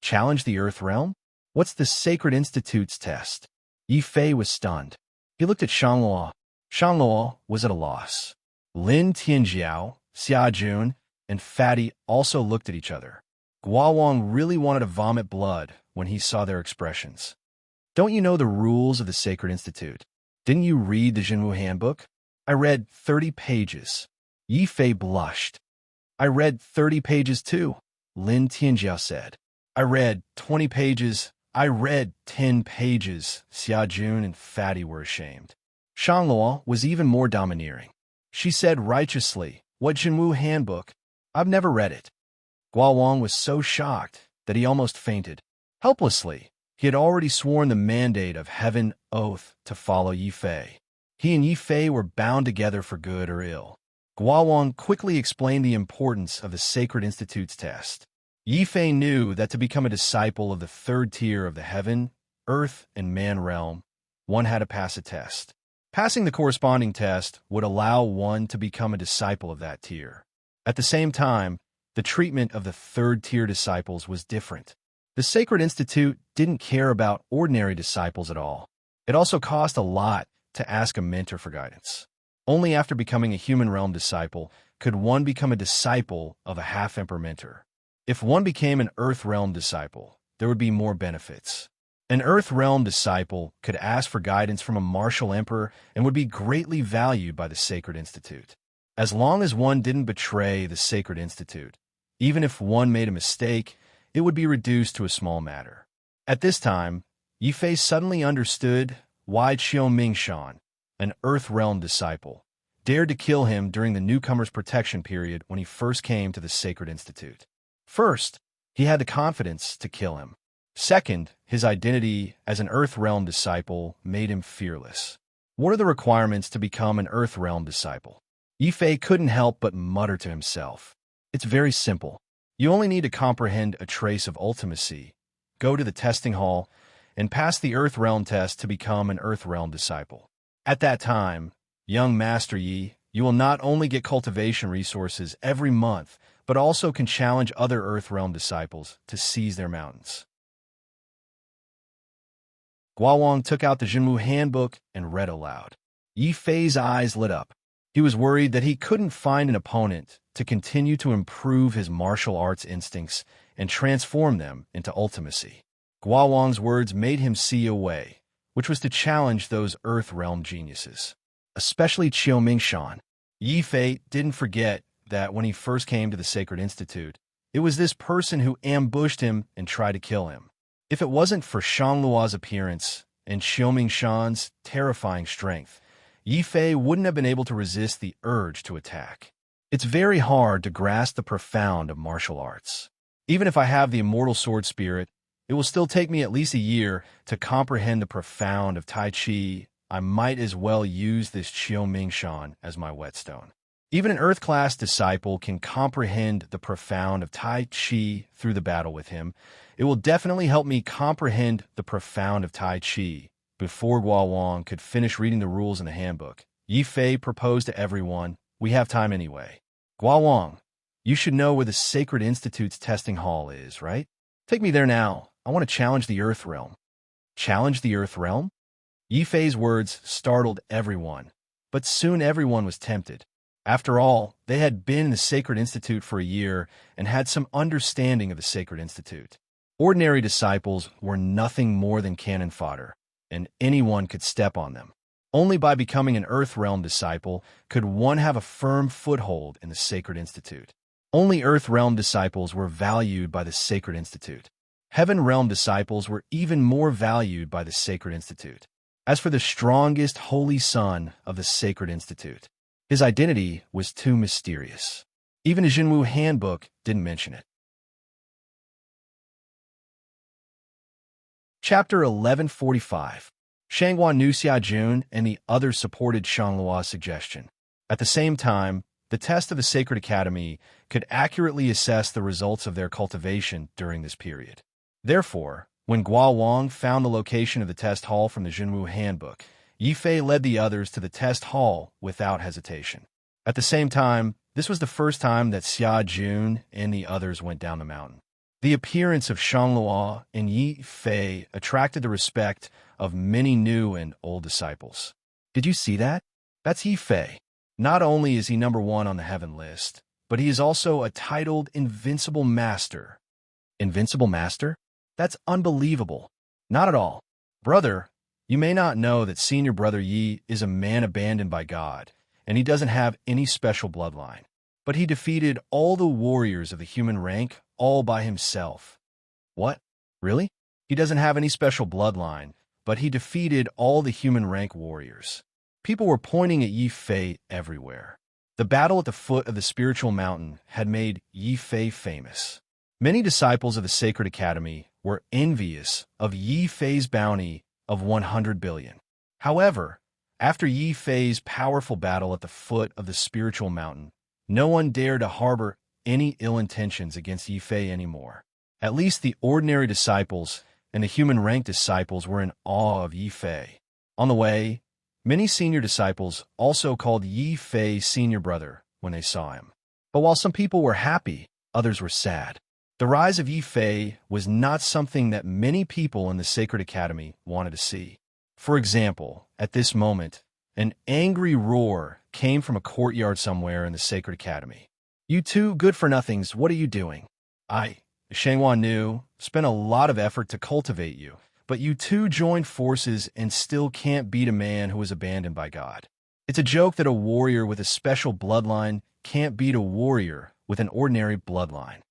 "Challenge the Earth Realm? What's the Sacred Institute's test?" Yi Fei was stunned. He looked at Shangluo. Shangluo was at a loss. Lin Tianjiao, Xia Jun, and Fatty also looked at each other. Guowang really wanted to vomit blood when he saw their expressions. "Don't you know the rules of the Sacred Institute? Didn't you read the Jinwu Handbook?" "I read 30 pages. Yi Fei blushed. "I read 30 pages too," Lin Tianjiao said. "I read 20 pages. I read 10 pages. Xia Jun and Fatty were ashamed. Shangluo was even more domineering. She said righteously, "What Jinwu Handbook? I've never read it." Guowang was so shocked that he almost fainted. Helplessly, he had already sworn the mandate of heaven oath to follow Yi Fei. He and Yi Fei were bound together for good or ill. Guowang quickly explained the importance of the Sacred Institute's test. Yi Fei knew that to become a disciple of the 3rd tier of the heaven, earth, and man realm, one had to pass a test. Passing the corresponding test would allow one to become a disciple of that tier. At the same time, the treatment of the 3rd tier disciples was different. The Sacred Institute didn't care about ordinary disciples at all. It also cost a lot to ask a mentor for guidance. Only after becoming a human realm disciple could one become a disciple of a half-emperor mentor. If one became an earth realm disciple, there would be more benefits. An earth realm disciple could ask for guidance from a martial emperor and would be greatly valued by the Sacred Institute. As long as one didn't betray the Sacred Institute, even if one made a mistake, it would be reduced to a small matter. At this time, Yi Fei suddenly understood why Qiu Mingshan, an Earth Realm disciple, dared to kill him during the newcomer's protection period when he first came to the Sacred Institute. First, he had the confidence to kill him. Second, his identity as an Earth Realm disciple made him fearless. What are the requirements to become an Earth Realm disciple? Yi Fei couldn't help but mutter to himself. It's very simple. You only need to comprehend a trace of ultimacy, go to the testing hall, and pass the Earth Realm test to become an Earth Realm disciple. At that time, young Master Yi, you will not only get cultivation resources every month, but also can challenge other Earth Realm disciples to seize their mountains. Guowang took out the Jinwu handbook and read aloud. Yi Fei's eyes lit up. He was worried that he couldn't find an opponent to continue to improve his martial arts instincts and transform them into ultimacy. Guowang's words made him see a way, which was to challenge those Earth Realm geniuses, especially Qiu Mingshan. Yi Fei didn't forget that when he first came to the Sacred Institute, it was this person who ambushed him and tried to kill him. If it wasn't for Shanglua's appearance and Qiu Mingshan's terrifying strength, Yi Fei wouldn't have been able to resist the urge to attack. It's very hard to grasp the profound of martial arts. Even if I have the immortal sword spirit, it will still take me at least a year to comprehend the profound of Tai Chi. I might as well use this Qiu Mingshan as my whetstone. Even an Earth-class disciple can comprehend the profound of Tai Chi through the battle with him. It will definitely help me comprehend the profound of Tai Chi. Before Guowang could finish reading the rules in the handbook, Yi Fei proposed to everyone, "We have time anyway. Guowang, you should know where the Sacred Institute's testing hall is, right? Take me there now. I want to challenge the Earth Realm." Challenge the Earth Realm? Yi Fei's words startled everyone, but soon everyone was tempted. After all, they had been in the Sacred Institute for a year and had some understanding of the Sacred Institute. Ordinary disciples were nothing more than cannon fodder, and anyone could step on them. Only by becoming an Earth Realm disciple could one have a firm foothold in the Sacred Institute. Only Earth Realm disciples were valued by the Sacred Institute. Heaven Realm disciples were even more valued by the Sacred Institute. As for the strongest holy son of the Sacred Institute, his identity was too mysterious. Even a Jinwu handbook didn't mention it. Chapter 1145. Shanghua knew Xia Jun and the others supported Shanglua's suggestion. At the same time, the test of the Sacred Academy could accurately assess the results of their cultivation during this period. Therefore, when Guowang found the location of the test hall from the Jinwu handbook, Yi Fei led the others to the test hall without hesitation. At the same time, this was the first time that Xia Jun and the others went down the mountain. The appearance of Shanglua and Yi Fei attracted the respect of many new and old disciples. Did you see that? That's Yi Fei. Not only is he number 1 on the heaven list, but he is also a titled Invincible Master. Invincible Master? That's unbelievable. Not at all. Brother, you may not know that Senior Brother Yi is a man abandoned by God, and he doesn't have any special bloodline. But he defeated all the warriors of the human rank all by himself. What? Really? He doesn't have any special bloodline, but he defeated all the human rank warriors. People were pointing at Yi Fei everywhere. The battle at the foot of the spiritual mountain had made Yi Fei famous. Many disciples of the Sacred Academy were envious of Yi Fei's bounty of 100 billion. However, after Yi Fei's powerful battle at the foot of the spiritual mountain, no one dared to harbor any ill intentions against Yi Fei anymore. At least the ordinary disciples and the human rank disciples were in awe of Yi Fei. On the way, many senior disciples also called Yi Fei senior brother when they saw him. But while some people were happy, others were sad. The rise of Yi Fei was not something that many people in the Sacred Academy wanted to see. For example, at this moment, an angry roar came from a courtyard somewhere in the Sacred Academy. You two good-for-nothings, what are you doing? Shangwan knew, spent a lot of effort to cultivate you, but you two joined forces and still can't beat a man who was abandoned by God. It's a joke that a warrior with a special bloodline can't beat a warrior with an ordinary bloodline.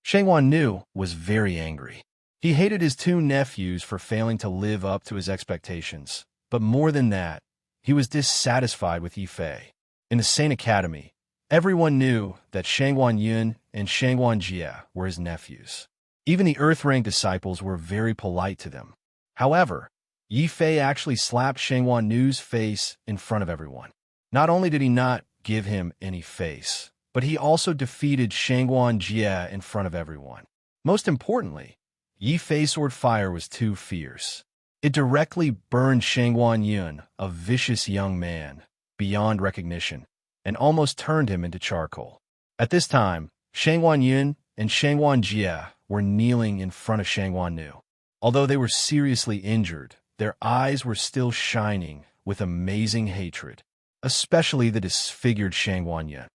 Shangwan Nu was very angry. He hated his two nephews for failing to live up to his expectations, but more than that, he was dissatisfied with Yi Fei. In the Saint Academy, everyone knew that Shangwan Yun and Shangwan Jie were his nephews. Even the Earth-rank disciples were very polite to them. However, Yi Fei actually slapped Shangwan Nu's face in front of everyone. Not only did he not give him any face, but he also defeated Shangwan Jie in front of everyone. Most importantly, Yi Fei's sword fire was too fierce. It directly burned Shangwan Yun, a vicious young man, beyond recognition, and almost turned him into charcoal. At this time, Shangwan Yun and Shangwan Jie were kneeling in front of Shangwan Nu. Although they were seriously injured, their eyes were still shining with amazing hatred, especially the disfigured Shangwan Yun.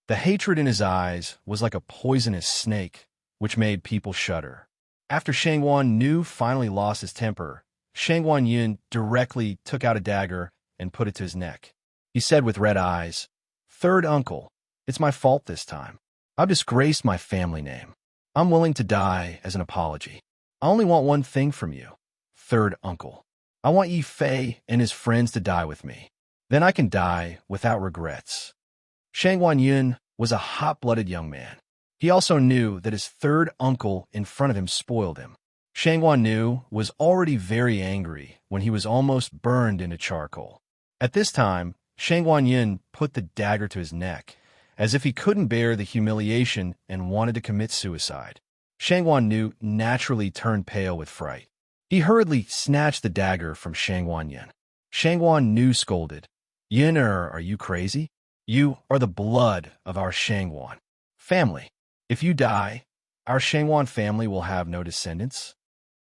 The hatred in his eyes was like a poisonous snake, which made people shudder. After Shangwan Nu finally lost his temper, Shangwan Yun directly took out a dagger and put it to his neck. He said with red eyes, "Third uncle, it's my fault this time. I've disgraced my family name. I'm willing to die as an apology. I only want one thing from you, third uncle. I want Yi Fei and his friends to die with me. Then I can die without regrets." Shangwan Yun was a hot-blooded young man. He also knew that his third uncle in front of him spoiled him. Shangwan Nu was already very angry when he was almost burned into charcoal. At this time, Shangwan Yun put the dagger to his neck, as if he couldn't bear the humiliation and wanted to commit suicide. Shangwan Nu naturally turned pale with fright. He hurriedly snatched the dagger from Shangwan Yun. Shangwan Nu scolded, "Yun, are you crazy? You are the blood of our Shangwan family. If you die, our Shangwan family will have no descendants."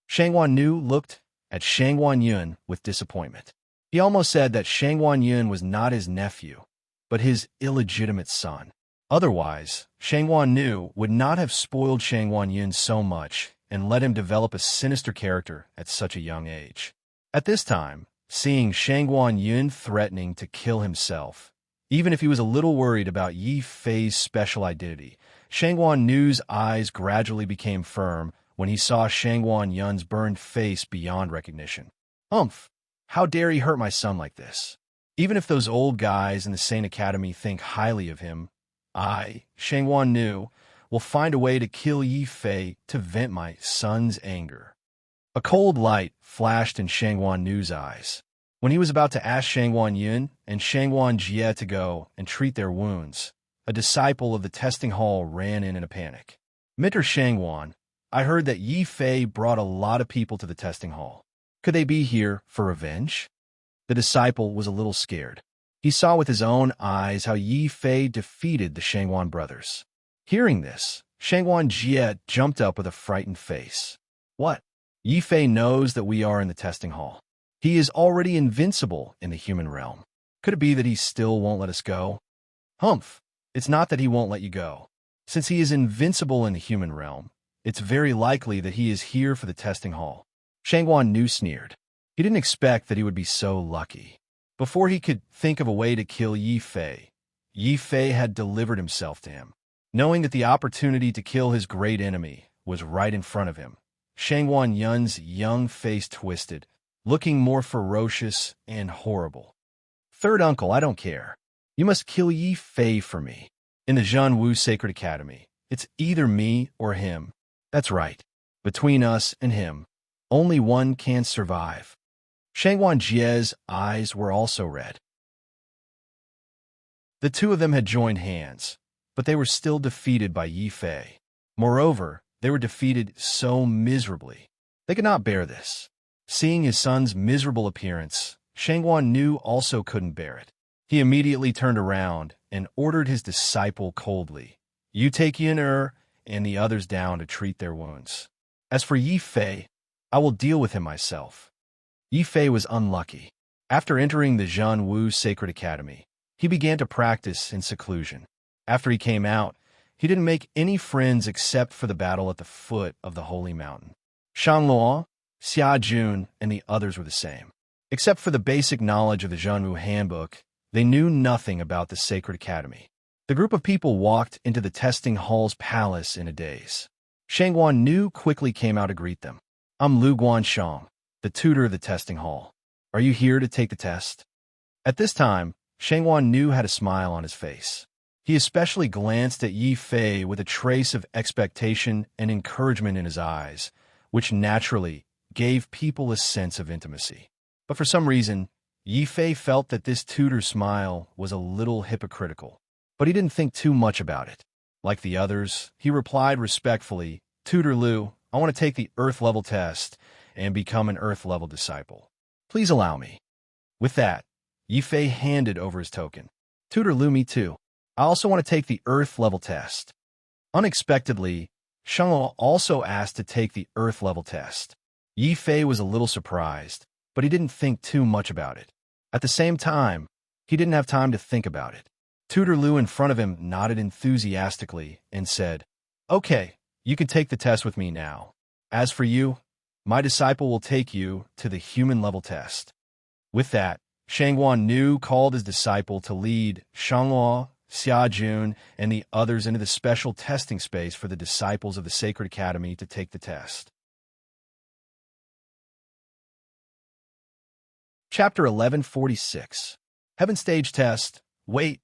Shangwan Nu looked at Shangwan Yun with disappointment. He almost said that Shangwan Yun was not his nephew, but his illegitimate son. Otherwise, Shangwan Nu would not have spoiled Shangwan Yun so much and let him develop a sinister character at such a young age. At this time, seeing Shangwan Yun threatening to kill himself, even if he was a little worried about Yi Fei's special identity, Shangwan Nu's eyes gradually became firm when he saw Shangwan Yun's burned face beyond recognition. "Humph! How dare he hurt my son like this? Even if those old guys in the Saint Academy think highly of him, I, Shangwan Nu, will find a way to kill Yi Fei to vent my son's anger." A cold light flashed in Shangwan Nu's eyes. When he was about to ask Shangwan Yun and Shangwan Jie to go and treat their wounds, a disciple of the testing hall ran in a panic. "Mr. Shangwan, I heard that Yi Fei brought a lot of people to the testing hall. Could they be here for revenge?" The disciple was a little scared. He saw with his own eyes how Yi Fei defeated the Shangwan brothers. Hearing this, Shangwan Jie jumped up with a frightened face. "What? Yi Fei knows that we are in the testing hall. He is already invincible in the human realm. Could it be that he still won't let us go?" "Humph! It's not that he won't let you go. Since he is invincible in the human realm, it's very likely that he is here for the testing hall." Shangwan Nu sneered. He didn't expect that he would be so lucky. Before he could think of a way to kill Yi Fei had delivered himself to him. Knowing that the opportunity to kill his great enemy was right in front of him, Shangwan Yun's young face twisted, looking more ferocious and horrible. "Third uncle, I don't care. You must kill Yi Fei for me. In the Zhenwu Sacred Academy, it's either me or him. That's right. Between us and him, only one can survive." Shangwan Jie's eyes were also red. The two of them had joined hands, but they were still defeated by Yi Fei. Moreover, they were defeated so miserably. They could not bear this. Seeing his son's miserable appearance, Shangwan Nu also couldn't bear it. He immediately turned around and ordered his disciple coldly, "You take Yin and the others down to treat their wounds. As for Yi Fei, I will deal with him myself." Yi Fei was unlucky. After entering the Zhan Wu Sacred Academy, he began to practice in seclusion. After he came out, he didn't make any friends except for the battle at the foot of the holy mountain. Shangluo, Xia Jun, and the others were the same. Except for the basic knowledge of the Zhanwu Handbook, they knew nothing about the Sacred Academy. The group of people walked into the testing hall's palace in a daze. Shangguan Nu quickly came out to greet them. I'm Lu Guanshang, the tutor of the testing hall. Are you here to take the test? At this time, Shangguan Nu had a smile on his face. He especially glanced at Yi Fei with a trace of expectation and encouragement in his eyes, which naturally gave people a sense of intimacy. But for some reason, Yi Fei felt that this tutor's smile was a little hypocritical. But he didn't think too much about it. Like the others, he replied respectfully, Tutor Lu, I want to take the Earth-level test and become an Earth-level disciple. Please allow me. With that, Yi Fei handed over his token. Tutor Lu, me too. I also want to take the Earth-level test. Unexpectedly, Shangluo also asked to take the Earth-level test. Yi Fei was a little surprised, but he didn't think too much about it. At the same time, he didn't have time to think about it. Tutor Lu in front of him nodded enthusiastically and said, Okay, you can take the test with me now. As for you, my disciple will take you to the human-level test. With that, Shangguan Nu called his disciple to lead Shangluo, Xia Jun, and the others into the special testing space for the disciples of the Sacred Academy to take the test. Chapter 1146. Heaven Stage Test. Wait,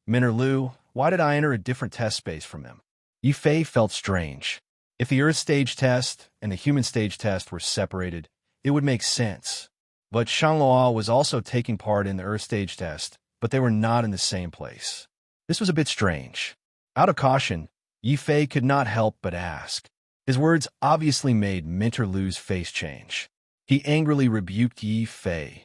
Min or Lu, why did I enter a different test space from them? Yi Fei felt strange. If the Earth Stage Test and the Human Stage Test were separated, it would make sense. But Shangluo was also taking part in the Earth Stage Test, but they were not in the same place. This was a bit strange. Out of caution, Yi Fei could not help but ask. His words obviously made Minter Lu's face change. He angrily rebuked Yi Fei.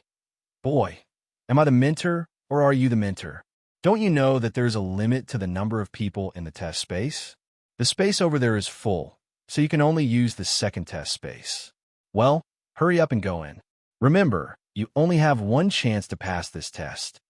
Boy, am I the mentor or are you the mentor? Don't you know that there's a limit to the number of people in the test space? The space over there is full, so you can only use the second test space. Well, hurry up and go in. Remember, you only have one chance to pass this test.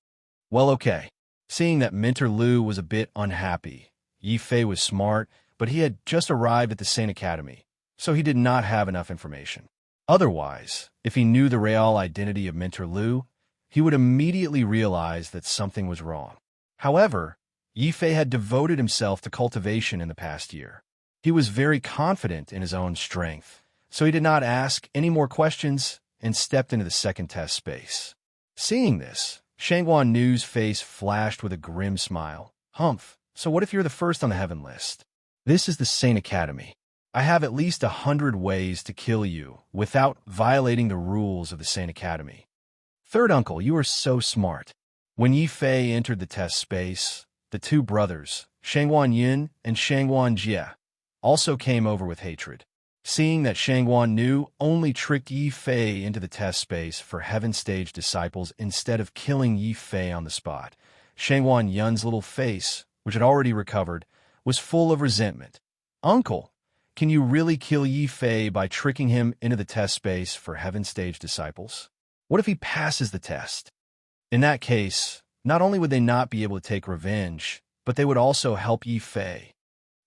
Well, okay. Seeing that Minter Lu was a bit unhappy, Yi Fei was smart, but he had just arrived at the Saint Academy, so he did not have enough information. Otherwise, if he knew the real identity of Minter Lu, he would immediately realize that something was wrong. However, Yi Fei had devoted himself to cultivation in the past year. He was very confident in his own strength, so he did not ask any more questions and stepped into the second test space. Seeing this, Shangguan Nu's face flashed with a grim smile. Humph, so what if you're the first on the heaven list? This is the Saint Academy. I have at least 100 ways to kill you without violating the rules of the Saint Academy. Third uncle, you are so smart. When Yi Fei entered the test space, the two brothers, Shangguan Yin and Shangguan Jie, also came over with hatred. Seeing that Shangguan Nu only tricked Yi Fei into the test space for Heaven Stage disciples instead of killing Yi Fei on the spot, Shangguan Yun's little face, which had already recovered, was full of resentment. Uncle, can you really kill Yi Fei by tricking him into the test space for Heaven Stage disciples? What if he passes the test? In that case, not only would they not be able to take revenge, but they would also help Yi Fei.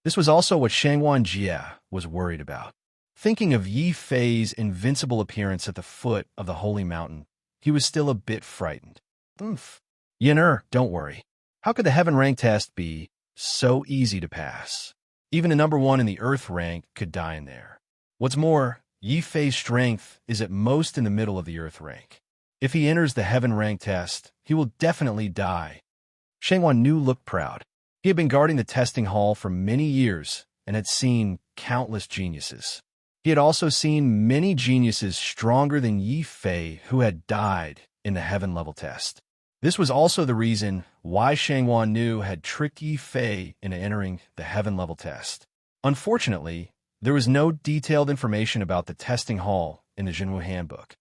This was also what Shangguan Jie was worried about. Thinking of Yi Fei's invincible appearance at the foot of the holy mountain, he was still a bit frightened. Yin, don't worry. How could the heaven rank test be so easy to pass? Even a number 1 in the earth rank could die in there. What's more, Yi Fei's strength is at most in the middle of the earth rank. If he enters the heaven rank test, he will definitely die. Shangguan Nu looked proud. He had been guarding the testing hall for many years and had seen countless geniuses. He had also seen many geniuses stronger than Yi Fei who had died in the heaven level test. This was also the reason why Shangguan Nu had tricked Yi Fei into entering the heaven level test. Unfortunately, there was no detailed information about the testing hall in the Zhanwu Handbook.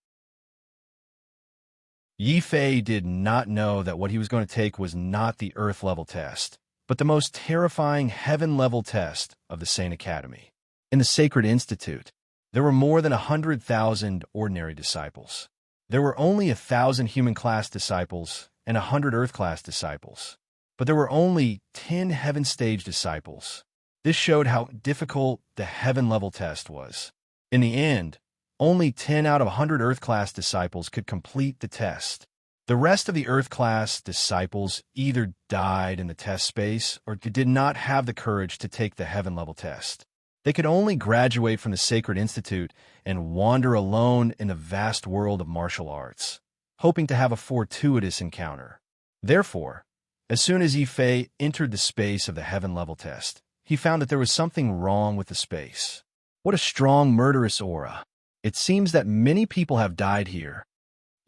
Yi Fei did not know that what he was going to take was not the Earth level test, but the most terrifying heaven level test of the Saint Academy. In the Sacred Institute, there were more than 100,000 ordinary disciples. There were only 1,000 human-class disciples and 100 Earth-class disciples, but there were only 10 heaven-stage disciples. This showed how difficult the heaven-level test was. In the end, only 10 out of 100 Earth-class disciples could complete the test. The rest of the Earth-class disciples either died in the test space or did not have the courage to take the heaven-level test. They could only graduate from the Sacred Institute and wander alone in the vast world of martial arts, hoping to have a fortuitous encounter. Therefore, as soon as Yifei entered the space of the heaven-level test, he found that there was something wrong with the space. What a strong, murderous aura. It seems that many people have died here.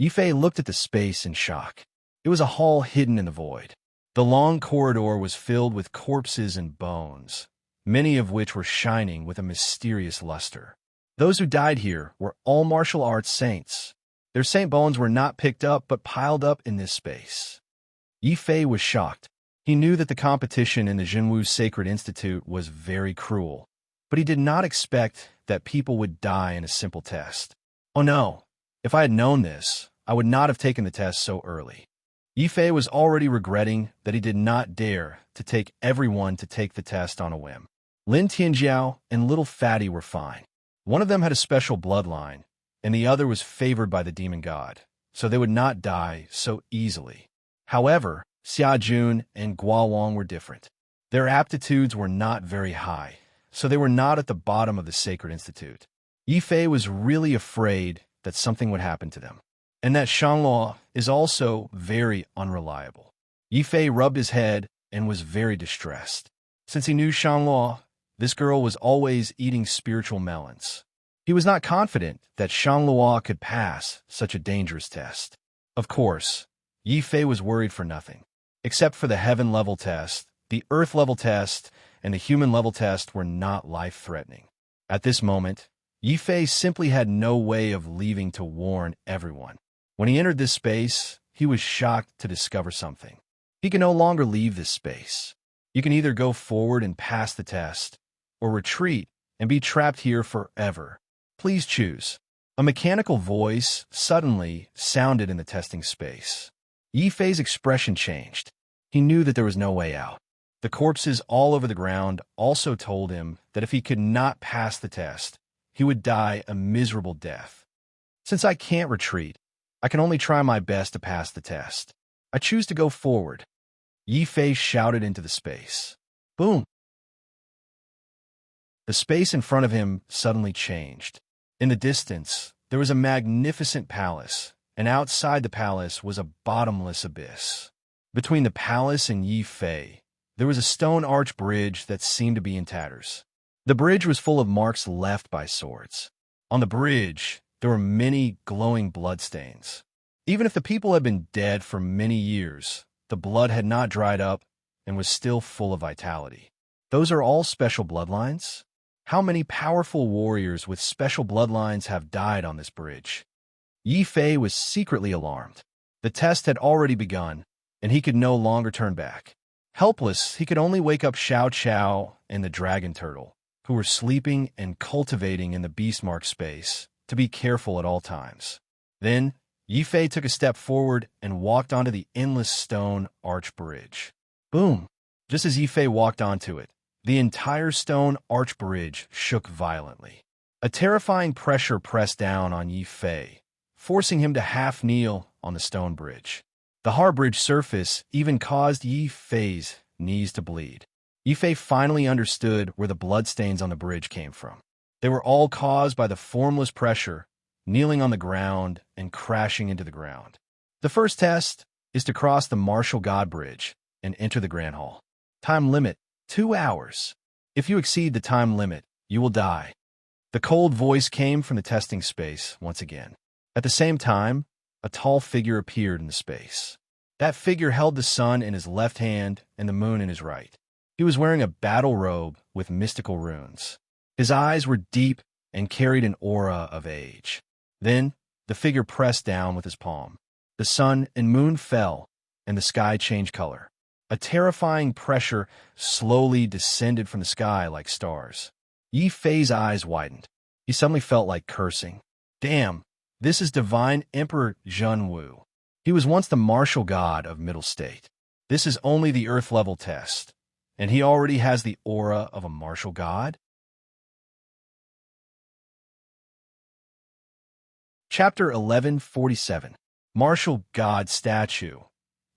Yifei looked at the space in shock. It was a hall hidden in the void. The long corridor was filled with corpses and bones, many of which were shining with a mysterious luster. Those who died here were all martial arts saints. Their saint bones were not picked up but piled up in this space. Yifei was shocked. He knew that the competition in the Jinwu Sacred Institute was very cruel, but he did not expect that people would die in a simple test. Oh no, if I had known this, I would not have taken the test so early. Yifei was already regretting that he did not dare to take everyone to take the test on a whim. Lin Tianjiao and Little Fatty were fine. One of them had a special bloodline, and the other was favored by the demon god, so they would not die so easily. However, Xia Jun and Guo Wang were different. Their aptitudes were not very high, so they were not at the bottom of the Sacred Institute. Yifei was really afraid that something would happen to them, and that Shangluo is also very unreliable. Yifei rubbed his head and was very distressed. Since he knew Shangluo, this girl was always eating spiritual melons. He was not confident that Shangluo could pass such a dangerous test. Of course, Yifei was worried for nothing. Except for the heaven-level test, the earth-level test, and the human-level test were not life-threatening. At this moment, Yifei simply had no way of leaving to warn everyone. When he entered this space, he was shocked to discover something. He can no longer leave this space. You can either go forward and pass the test, or retreat and be trapped here forever. Please choose. A mechanical voice suddenly sounded in the testing space. Yifei's expression changed. He knew that there was no way out. The corpses all over the ground also told him that if he could not pass the test, he would die a miserable death. Since I can't retreat, I can only try my best to pass the test. I choose to go forward. Yifei shouted into the space. Boom! The space in front of him suddenly changed. In the distance, there was a magnificent palace, and outside the palace was a bottomless abyss. Between the palace and Yifei, there was a stone arch bridge that seemed to be in tatters. The bridge was full of marks left by swords. On the bridge, there were many glowing bloodstains. Even if the people had been dead for many years, the blood had not dried up and was still full of vitality. Those are all special bloodlines? How many powerful warriors with special bloodlines have died on this bridge? Yifei was secretly alarmed. The test had already begun, and he could no longer turn back. Helpless, he could only wake up Xiao Qiao and the dragon turtle, who were sleeping and cultivating in the beastmark space, to be careful at all times. Then, Yifei took a step forward and walked onto the endless stone arch bridge. Boom! Just as Yifei walked onto it, the entire stone arch bridge shook violently. A terrifying pressure pressed down on Yifei, forcing him to half-kneel on the stone bridge. The hard bridge surface even caused Yifei's knees to bleed. Yifei finally understood where the bloodstains on the bridge came from. They were all caused by the formless pressure, kneeling on the ground and crashing into the ground. The first test is to cross the Martial God Bridge and enter the Grand Hall. Time limit, 2 hours. If you exceed the time limit, you will die. The cold voice came from the testing space once again. At the same time, a tall figure appeared in the space. That figure held the sun in his left hand and the moon in his right. He was wearing a battle robe with mystical runes. His eyes were deep and carried an aura of age. Then, the figure pressed down with his palm. The sun and moon fell, and the sky changed color. A terrifying pressure slowly descended from the sky like stars. Yifei's eyes widened. He suddenly felt like cursing. Damn, This is Divine Emperor Zhenwu. He was once the martial god of Middle State. This is only the Earth-level test, and he already has the aura of a martial god? Chapter 1147. Martial God Statue.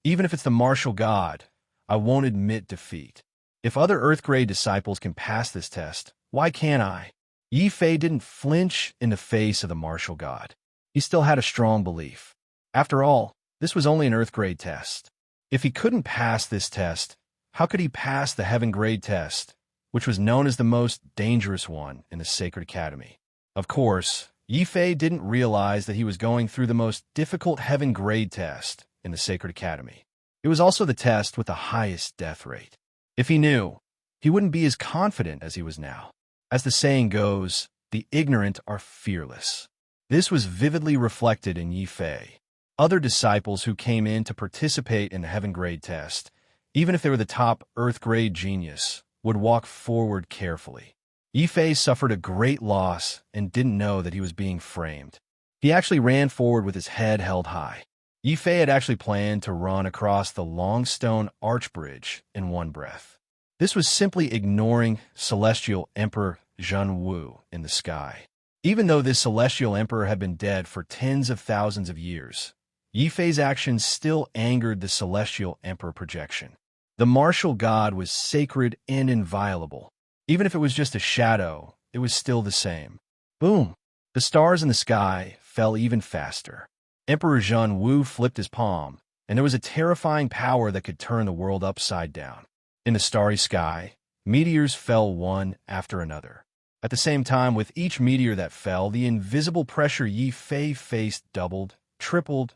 Even if it's the martial god, I won't admit defeat. If other Earth-grade disciples can pass this test, why can't I? Yi Fei didn't flinch in the face of the martial god. He still had a strong belief. After all, this was only an Earth-grade test. If he couldn't pass this test, how could he pass the Heaven-grade test, which was known as the most dangerous one in the Sacred Academy? Of course, Yi Fei didn't realize that he was going through the most difficult Heaven-grade test in the Sacred Academy. It was also the test with the highest death rate. If he knew, he wouldn't be as confident as he was now. As the saying goes, the ignorant are fearless. This was vividly reflected in Yi Fei. Other disciples who came in to participate in the Heaven-grade test, even if they were the top Earth-grade genius, would walk forward carefully. Yi Fei suffered a great loss and didn't know that he was being framed. He actually ran forward with his head held high. Yi Fei had actually planned to run across the long stone arch bridge in one breath. This was simply ignoring Celestial Emperor Zhenwu in the sky. Even though this Celestial Emperor had been dead for tens of thousands of years, Yi Fei's actions still angered the Celestial Emperor projection. The martial god was sacred and inviolable. Even if it was just a shadow, it was still the same. Boom! The stars in the sky fell even faster. Emperor Zhenwu flipped his palm, and there was a terrifying power that could turn the world upside down. In the starry sky, meteors fell one after another. At the same time, with each meteor that fell, the invisible pressure Yi Fei faced doubled, tripled,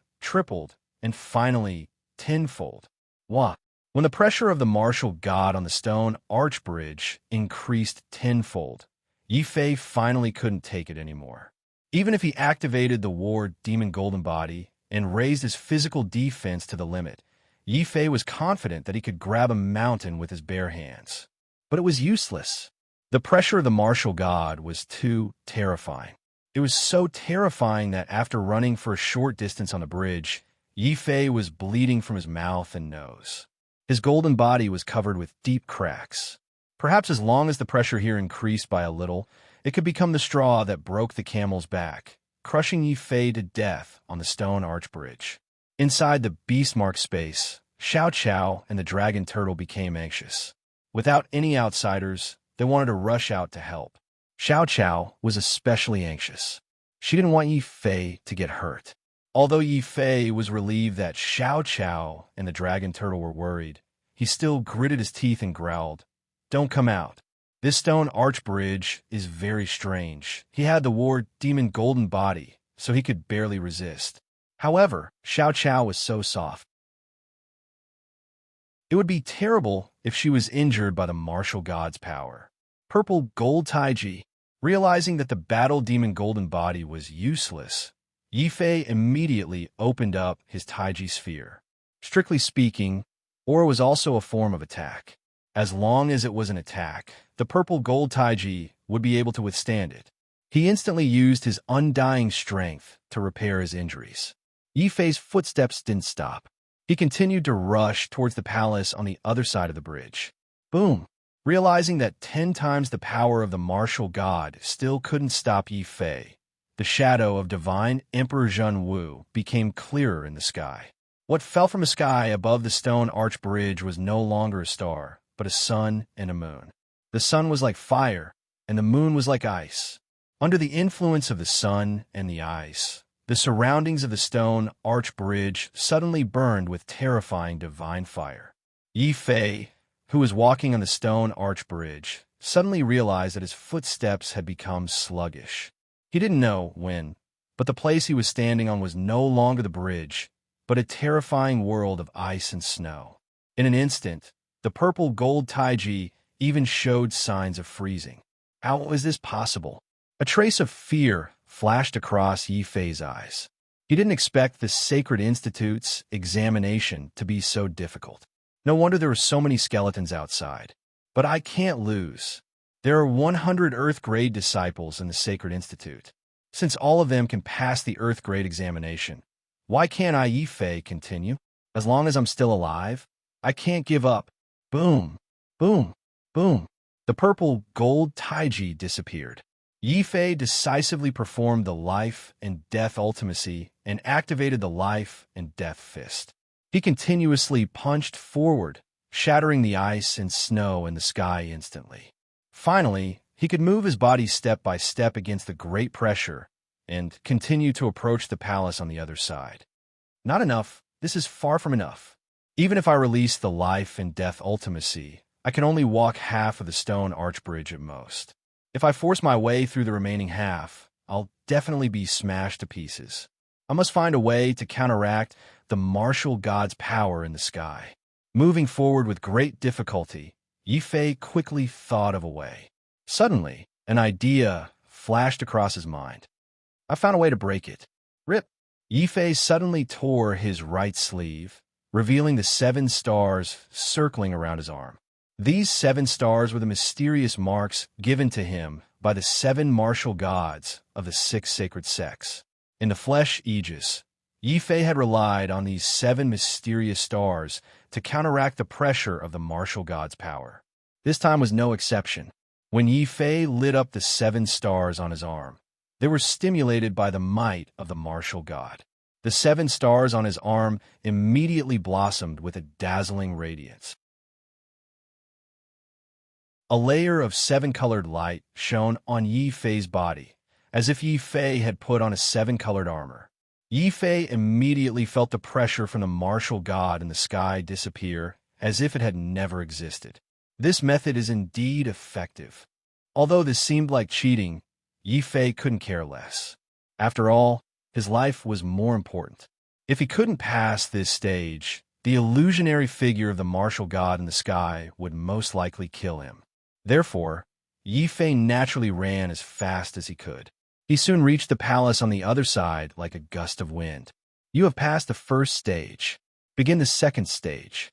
and finally, tenfold. Wah! When the pressure of the martial god on the stone arch bridge increased tenfold, Yi Fei finally couldn't take it anymore. Even if he activated the war demon golden body and raised his physical defense to the limit, Yi Fei was confident that he could grab a mountain with his bare hands. But it was useless. The pressure of the martial god was too terrifying. It was so terrifying that after running for a short distance on the bridge, Yi Fei was bleeding from his mouth and nose. His golden body was covered with deep cracks. Perhaps as long as the pressure here increased by a little, it could become the straw that broke the camel's back, crushing Yi Fei to death on the stone arch bridge. Inside the beast-marked space, Xiao Qiao and the dragon turtle became anxious. Without any outsiders, they wanted to rush out to help. Xiao Qiao was especially anxious. She didn't want Yi Fei to get hurt. Although Yi Fei was relieved that Xiao Qiao and the dragon turtle were worried, he still gritted his teeth and growled, "Don't come out. This stone arch bridge is very strange." He had the war demon golden body, so he could barely resist. However, Xiao Qiao was so soft. It would be terrible if she was injured by the martial god's power. Purple gold taiji. Realizing that the battle demon golden body was useless, Yi Fei immediately opened up his taiji sphere. Strictly speaking, aura was also a form of attack. As long as it was an attack, the purple gold taiji would be able to withstand it. He instantly used his undying strength to repair his injuries. Yi Fei's footsteps didn't stop. He continued to rush towards the palace on the other side of the bridge. Boom! Realizing that 10 times the power of the martial god still couldn't stop Yi Fei, the shadow of Divine Emperor Zhenwu became clearer in the sky. What fell from the sky above the stone arch bridge was no longer a star, but a sun and a moon. The sun was like fire, and the moon was like ice. Under the influence of the sun and the ice, the surroundings of the stone arch bridge suddenly burned with terrifying divine fire. Yi Fei, who was walking on the stone arch bridge, suddenly realized that his footsteps had become sluggish. He didn't know when, but the place he was standing on was no longer the bridge, but a terrifying world of ice and snow. In an instant, the purple gold taiji even showed signs of freezing. How was this possible? A trace of fear flashed across Yi Fei's eyes. He didn't expect the Sacred Institute's examination to be so difficult. No wonder there were so many skeletons outside. But I can't lose. There are 100 Earth-grade disciples in the Sacred Institute. Since all of them can pass the Earth grade examination, why can't I, Yi Fei, continue? As long as I'm still alive, I can't give up. Boom, boom, boom. The purple gold taiji disappeared. Yi Fei decisively performed the life and death ultimacy and activated the life and death fist. He continuously punched forward, shattering the ice and snow in the sky instantly. Finally, he could move his body step by step against the great pressure and continue to approach the palace on the other side. Not enough. This is far from enough. Even if I release the life and death ultimacy, I can only walk half of the stone arch bridge at most. If I force my way through the remaining half, I'll definitely be smashed to pieces. I must find a way to counteract the martial god's power in the sky. Moving forward with great difficulty, Yi Fei quickly thought of a way. Suddenly, an idea flashed across his mind. I found a way to break it. Rip! Yi Fei suddenly tore his right sleeve, revealing the 7 stars circling around his arm. These 7 stars were the mysterious marks given to him by the 7 martial gods of the 6 sacred sects. In the flesh aegis, Yi Fei had relied on these 7 mysterious stars to counteract the pressure of the martial god's power. This time was no exception. When Yi Fei lit up the 7 stars on his arm, they were stimulated by the might of the martial god. The 7 stars on his arm immediately blossomed with a dazzling radiance. A layer of 7-colored light shone on Yi Fei's body, as if Yi Fei had put on a 7-colored armor. Yi Fei immediately felt the pressure from the martial god in the sky disappear, as if it had never existed. This method is indeed effective. Although this seemed like cheating, Yi Fei couldn't care less. After all, his life was more important. If he couldn't pass this stage, the illusionary figure of the martial god in the sky would most likely kill him. Therefore, Yi Fei naturally ran as fast as he could. He soon reached the palace on the other side like a gust of wind. You have passed the first stage. Begin the second stage.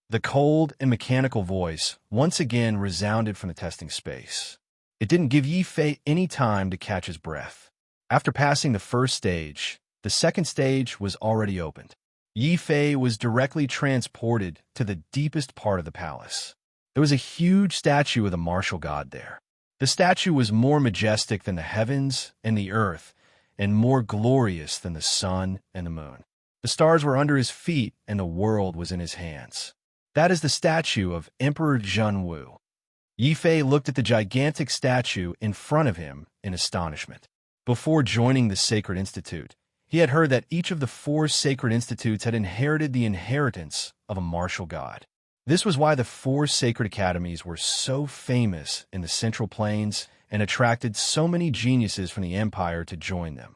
The cold and mechanical voice once again resounded from the testing space. It didn't give Yi Fei any time to catch his breath. After passing the first stage, the second stage was already opened. Yi Fei was directly transported to the deepest part of the palace. There was a huge statue of the martial god there. The statue was more majestic than the heavens and the earth, and more glorious than the sun and the moon. The stars were under his feet, and the world was in his hands. That is the statue of Emperor Zhenwu. Yi Fei looked at the gigantic statue in front of him in astonishment. Before joining the Sacred Institute, he had heard that each of the 4 sacred institutes had inherited the inheritance of a martial god. This was why the 4 sacred academies were so famous in the Central Plains and attracted so many geniuses from the empire to join them.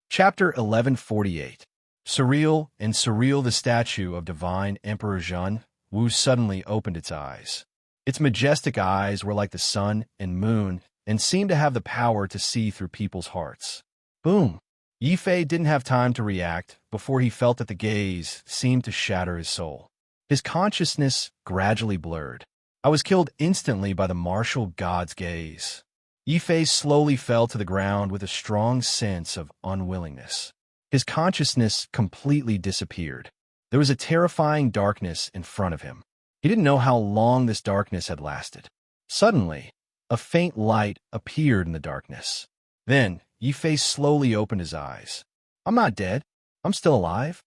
Chapter 1148. Surreal and surreal, the statue of divine Emperor Zhenwu suddenly opened its eyes. Its majestic eyes were like the sun and moon and seemed to have the power to see through people's hearts. Boom! Yi Fei didn't have time to react before he felt that the gaze seemed to shatter his soul. His consciousness gradually blurred. I was killed instantly by the martial god's gaze. Yi Fei slowly fell to the ground with a strong sense of unwillingness. His consciousness completely disappeared. There was a terrifying darkness in front of him. He didn't know how long this darkness had lasted. Suddenly, a faint light appeared in the darkness. Then, Yi Fei slowly opened his eyes. I'm not dead. I'm still alive.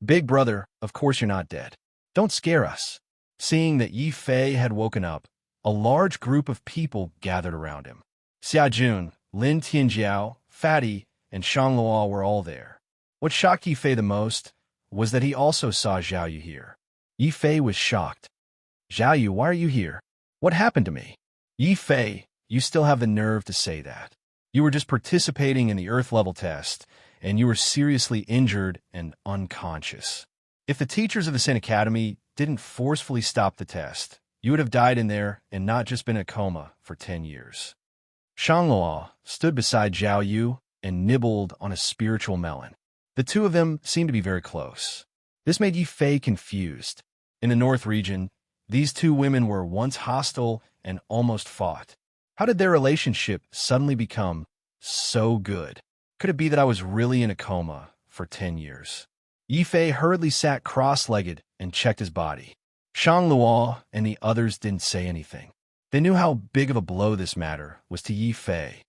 Big brother, of course you're not dead. Don't scare us. Seeing that Yi Fei had woken up, a large group of people gathered around him. Xia Jun, Lin Tianjiao, Fatty, and Shang Luo were all there. What shocked Yi Fei the most was that he also saw Zhao Yu here. Yi Fei was shocked. Zhao Yu, why are you here? What happened to me? Yi Fei, you still have the nerve to say that. You were just participating in the Earth level test, and you were seriously injured and unconscious. If the teachers of the Sin Academy didn't forcefully stop the test, you would have died in there and not just been in a coma for 10 years. Shang Luo stood beside Zhao Yu and nibbled on a spiritual melon. The two of them seemed to be very close. This made Yi Fei confused. In the North region, these two women were once hostile and almost fought. How did their relationship suddenly become so good? Could it be that I was really in a coma for 10 years? Yifei hurriedly sat cross-legged and checked his body. Shang Luo and the others didn't say anything. They knew how big of a blow this matter was to Yifei.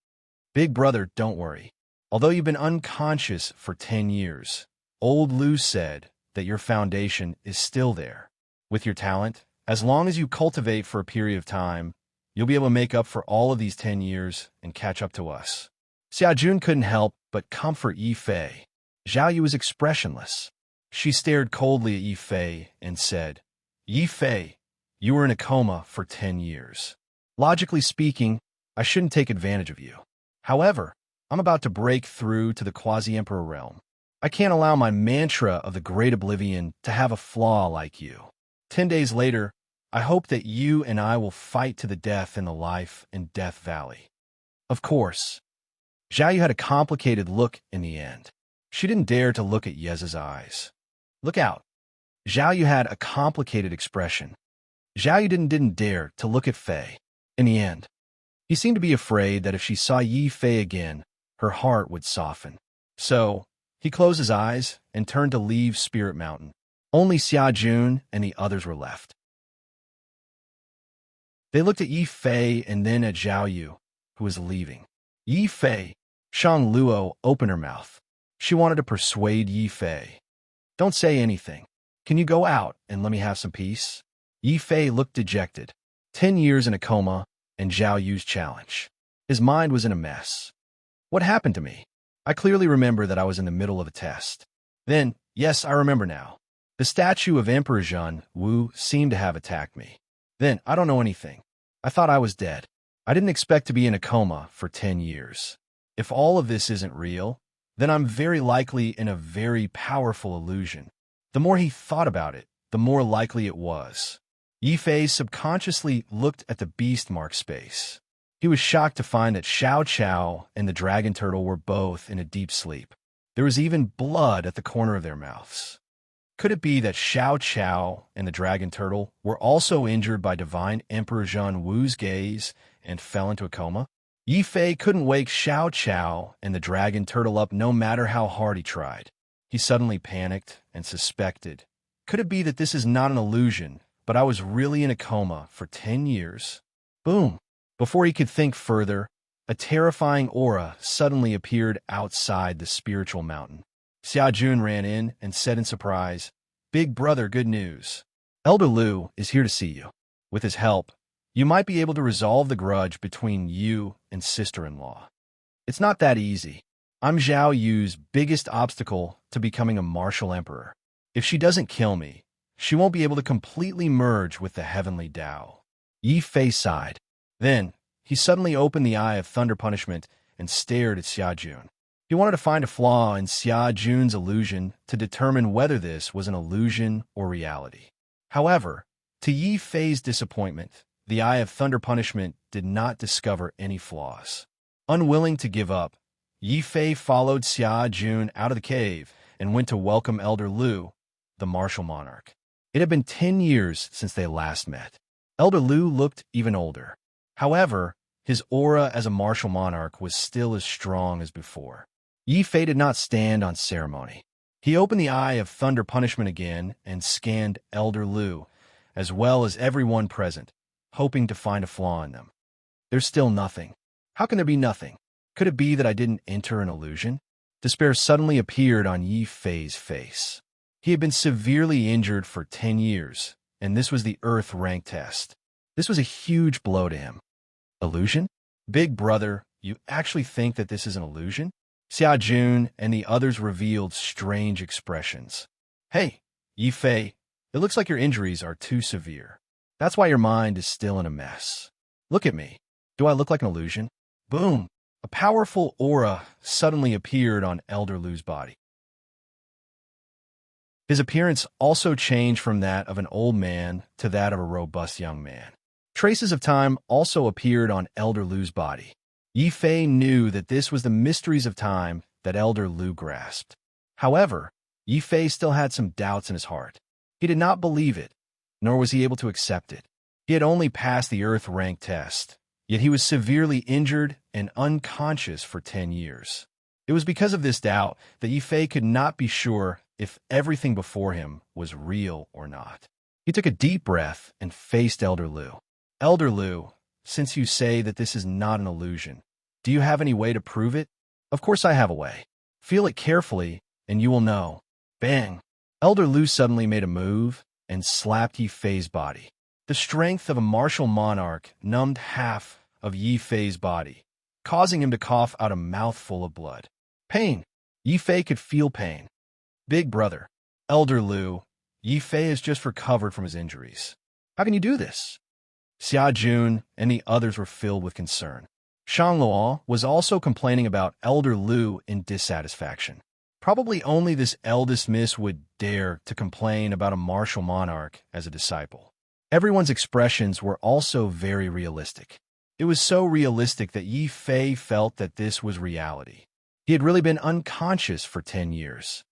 Big brother, don't worry. Although you've been unconscious for 10 years, old Lu said that your foundation is still there. With your talent, as long as you cultivate for a period of time, you'll be able to make up for all of these 10 years and catch up to us. Xiaojun couldn't help but comfort Yifei. Zhao Yu was expressionless. She stared coldly at Yifei and said, Yifei, you were in a coma for 10 years. Logically speaking, I shouldn't take advantage of you. However, I'm about to break through to the quasi-emperor realm. I can't allow my mantra of the great oblivion to have a flaw like you. 10 days later, I hope that you and I will fight to the death in the life and death valley. Of course. Zhao Yu had a complicated look in the end. She didn't dare to look at Yeza's eyes. Look out. Zhao Yu had a complicated expression. Zhao Yu didn't dare to look at Fei. In the end, he seemed to be afraid that if she saw Yifei again, her heart would soften. So, he closed his eyes and turned to leave Spirit Mountain. Only Xiaojun and the others were left. They looked at Yifei and then at Zhao Yu, who was leaving. Yifei, Shang Luo opened her mouth. She wanted to persuade Yifei. Don't say anything. Can you go out and let me have some peace? Yifei looked dejected. 10 years in a coma and Zhao Yu's challenge. His mind was in a mess. What happened to me? I clearly remember that I was in the middle of a test. Then, yes, I remember now. The statue of Emperor Zhen Wu seemed to have attacked me. Then, I don't know anything. I thought I was dead. I didn't expect to be in a coma for 10 years. If all of this isn't real, then I'm very likely in a very powerful illusion. The more he thought about it, the more likely it was. Yifei subconsciously looked at the beast mark space. He was shocked to find that Xiao Chao and the dragon turtle were both in a deep sleep. There was even blood at the corner of their mouths. Could it be that Xiao Chao and the dragon turtle were also injured by divine Emperor Zhen Wu's gaze and fell into a coma? Yifei couldn't wake Xiao Chao and the dragon turtle up no matter how hard he tried. He suddenly panicked and suspected. Could it be that this is not an illusion, but I was really in a coma for 10 years? Boom! Before he could think further, a terrifying aura suddenly appeared outside the spiritual mountain. Xiaojun ran in and said in surprise, Big brother, good news. Elder Lu is here to see you. With his help, you might be able to resolve the grudge between you and sister-in-law. It's not that easy. I'm Zhao Yu's biggest obstacle to becoming a martial emperor. If she doesn't kill me, she won't be able to completely merge with the heavenly Tao. Yifei sighed. Then, he suddenly opened the eye of thunder punishment and stared at Xiaojun. He wanted to find a flaw in Xiaojun's illusion to determine whether this was an illusion or reality. However, to Yifei's disappointment, the eye of thunder punishment did not discover any flaws. Unwilling to give up, Yifei followed Xiaojun out of the cave and went to welcome Elder Lu, the martial monarch. It had been 10 years since they last met. Elder Lu looked even older. However, his aura as a martial monarch was still as strong as before. Yifei did not stand on ceremony. He opened the eye of thunder punishment again and scanned Elder Lu, as well as everyone present, hoping to find a flaw in them. There's still nothing. How can there be nothing? Could it be that I didn't enter an illusion? Despair suddenly appeared on Yifei's face. He had been severely injured for 10 years, and this was the Earth rank test. This was a huge blow to him. Illusion? Big brother, you actually think that this is an illusion? Xiaojun and the others revealed strange expressions. Hey, Yifei, it looks like your injuries are too severe. That's why your mind is still in a mess. Look at me. Do I look like an illusion? Boom! A powerful aura suddenly appeared on Elder Lu's body. His appearance also changed from that of an old man to that of a robust young man. Traces of time also appeared on Elder Lu's body. Yifei knew that this was the mysteries of time that Elder Lu grasped. However, Yifei still had some doubts in his heart. He did not believe it, nor was he able to accept it. He had only passed the Earth rank test, yet he was severely injured and unconscious for 10 years. It was because of this doubt that Yifei could not be sure if everything before him was real or not. He took a deep breath and faced Elder Lu. Elder Lu, since you say that this is not an illusion, do you have any way to prove it? Of course I have a way. Feel it carefully, and you will know. Bang! Elder Lu suddenly made a move and slapped Yifei's body. The strength of a martial monarch numbed half of Yifei's body, causing him to cough out a mouthful of blood. Pain. Yifei could feel pain. Big brother, Elder Lu, Yifei has just recovered from his injuries. How can you do this? Xia Jun and the others were filled with concern. Shang Luo was also complaining about Elder Lu in dissatisfaction. Probably only this eldest miss would dare to complain about a martial monarch as a disciple. Everyone's expressions were also very realistic. It was so realistic that Yifei felt that this was reality. He had really been unconscious for 10 years.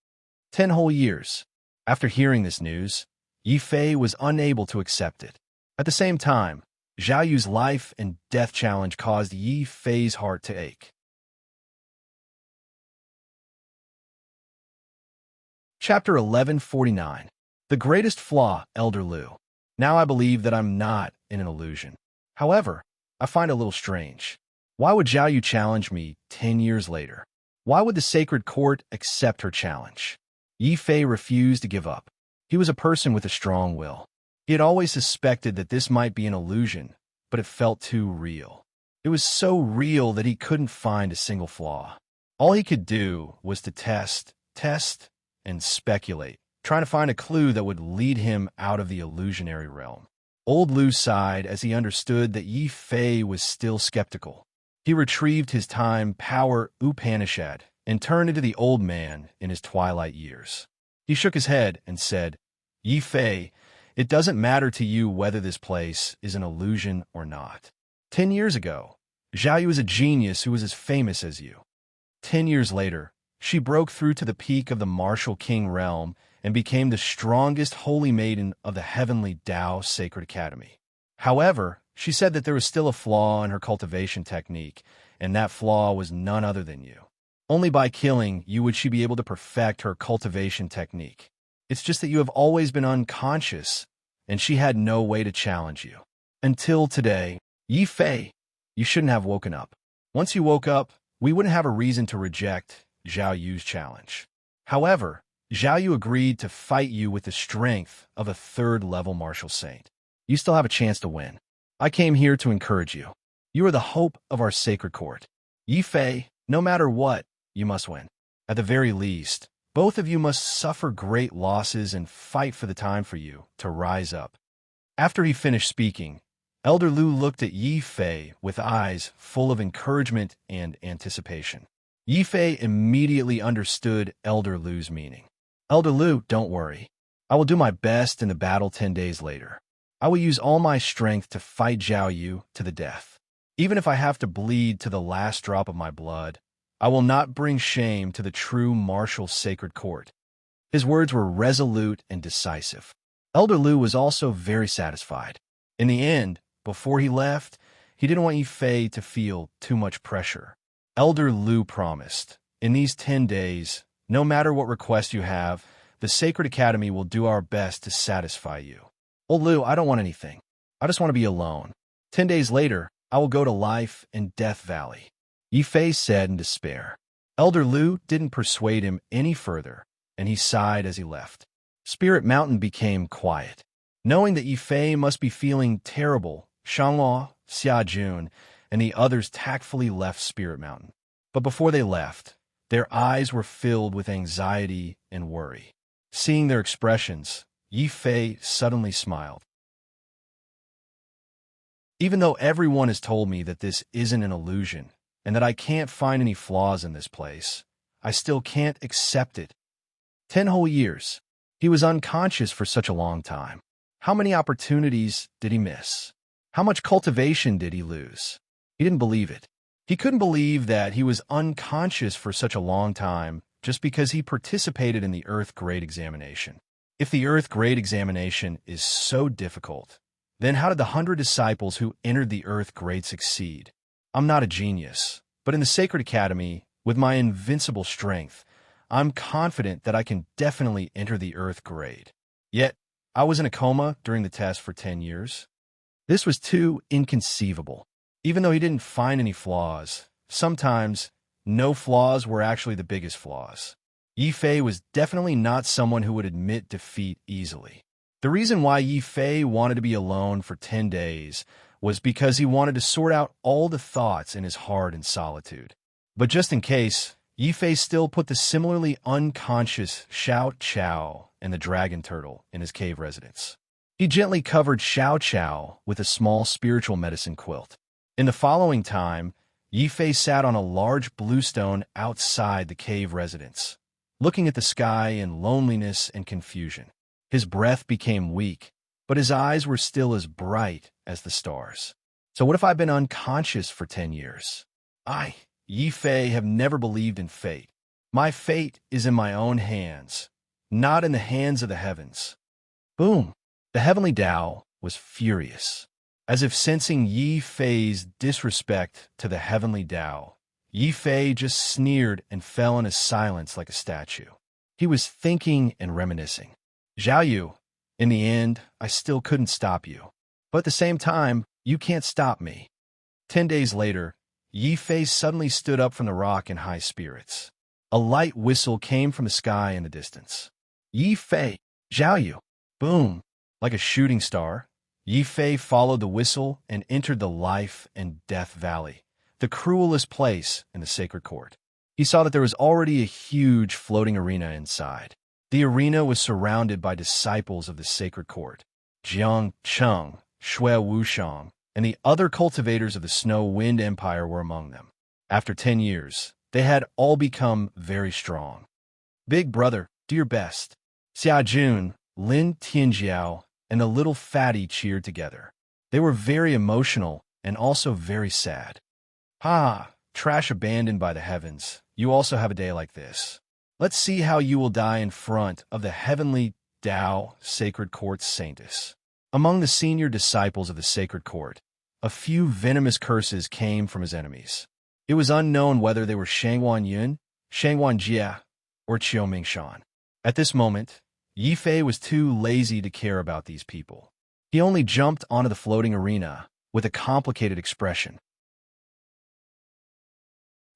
10 whole years. After hearing this news, Yifei was unable to accept it. At the same time, Zhao Yu's life and death challenge caused Yifei's heart to ache. Chapter 1149. The Greatest Flaw, Elder Lu. Now I believe that I'm not in an illusion. However, I find it a little strange. Why would Zhao Yu challenge me 10 years later? Why would the sacred court accept her challenge? Yifei refused to give up. He was a person with a strong will. He had always suspected that this might be an illusion, but it felt too real. It was so real that he couldn't find a single flaw. All he could do was to test, and speculate, trying to find a clue that would lead him out of the illusionary realm. Old Lu sighed as he understood that Yifei was still skeptical. He retrieved his time power Upanishad and turned into the old man in his twilight years. He shook his head and said, Yifei, it doesn't matter to you whether this place is an illusion or not. 10 years ago, Zhao Yu was a genius who was as famous as you. 10 years later, she broke through to the peak of the martial king realm and became the strongest holy maiden of the heavenly Tao Sacred Academy. However, she said that there was still a flaw in her cultivation technique, and that flaw was none other than you. Only by killing you would she be able to perfect her cultivation technique. It's just that you have always been unconscious, and she had no way to challenge you. Until today, Yifei, you shouldn't have woken up. Once you woke up, we wouldn't have a reason to reject Zhao Yu's challenge. However, Zhao Yu agreed to fight you with the strength of a third-level martial saint. You still have a chance to win. I came here to encourage you. You are the hope of our sacred court. Yifei, no matter what, you must win. At the very least, both of you must suffer great losses and fight for the time for you to rise up. After he finished speaking, Elder Lu looked at Yifei with eyes full of encouragement and anticipation. Yifei immediately understood Elder Lu's meaning. Elder Lu, don't worry. I will do my best in the battle 10 days later. I will use all my strength to fight Zhao Yu to the death. Even if I have to bleed to the last drop of my blood, I will not bring shame to the true martial sacred court. His words were resolute and decisive. Elder Lu was also very satisfied. In the end, before he left, he didn't want Yifei to feel too much pressure. Elder Lu promised, in these 10 days, no matter what request you have, the Sacred Academy will do our best to satisfy you. Old Lu, I don't want anything. I just want to be alone. 10 days later, I will go to Life and Death Valley. Yifei said in despair. Elder Lu didn't persuade him any further, and he sighed as he left. Spirit Mountain became quiet. Knowing that Yifei must be feeling terrible, Shangluo, Xia Jun, and the others tactfully left Spirit Mountain. But before they left, their eyes were filled with anxiety and worry. Seeing their expressions, Yifei suddenly smiled. Even though everyone has told me that this isn't an illusion, and that I can't find any flaws in this place, I still can't accept it. 10 whole years. He was unconscious for such a long time. How many opportunities did he miss? How much cultivation did he lose? He didn't believe it. He couldn't believe that he was unconscious for such a long time just because he participated in the Earth Grade Examination. If the Earth Grade Examination is so difficult, Then how did the 100 disciples who entered the earth grade succeed? I'm not a genius, but in the Sacred Academy, with my invincible strength, I'm confident that I can definitely enter the earth grade. Yet, I was in a coma during the test for 10 years. This was too inconceivable. Even though he didn't find any flaws, sometimes no flaws were actually the biggest flaws. Yi Fei was definitely not someone who would admit defeat easily. The reason why Yi Fei wanted to be alone for 10 days was because he wanted to sort out all the thoughts in his heart in solitude. But just in case, Yi Fei still put the similarly unconscious Xiao Chao and the dragon turtle in his cave residence. He gently covered Xiao Chao with a small spiritual medicine quilt. In the following time, Yi Fei sat on a large blue stone outside the cave residence, looking at the sky in loneliness and confusion. His breath became weak, but his eyes were still as bright as the stars. So what if I've been unconscious for 10 years? I, Yi Fei, have never believed in fate. My fate is in my own hands, not in the hands of the heavens. Boom! The heavenly Tao was furious. As if sensing Yi Fei's disrespect to the heavenly Tao, Yi Fei just sneered and fell in a silence like a statue. He was thinking and reminiscing. Zhao Yu, in the end, I still couldn't stop you. But at the same time, you can't stop me. 10 days later, Yi Fei suddenly stood up from the rock in high spirits. A light whistle came from the sky in the distance. Yi Fei, Zhao Yu. Boom! Like a shooting star, Yi Fei followed the whistle and entered the life and death valley, the cruelest place in the sacred court. He saw that there was already a huge floating arena inside. The arena was surrounded by disciples of the sacred court. Jiang Cheng, Shui Wushang, and the other cultivators of the Snow Wind Empire were among them. After 10 years, they had all become very strong. Big brother, do your best. Xia Jun, Lin Tianjiao, and the little fatty cheered together. They were very emotional and also very sad. Ha! Trash abandoned by the heavens. You also have a day like this. Let's see how you will die in front of the heavenly Tao Sacred Court Saintess. Among the senior disciples of the Sacred Court, a few venomous curses came from his enemies. It was unknown whether they were Shangwan Yun, Shangwan Jia, or Qiu Mingshan. At this moment, Yi Fei was too lazy to care about these people. He only jumped onto the floating arena with a complicated expression.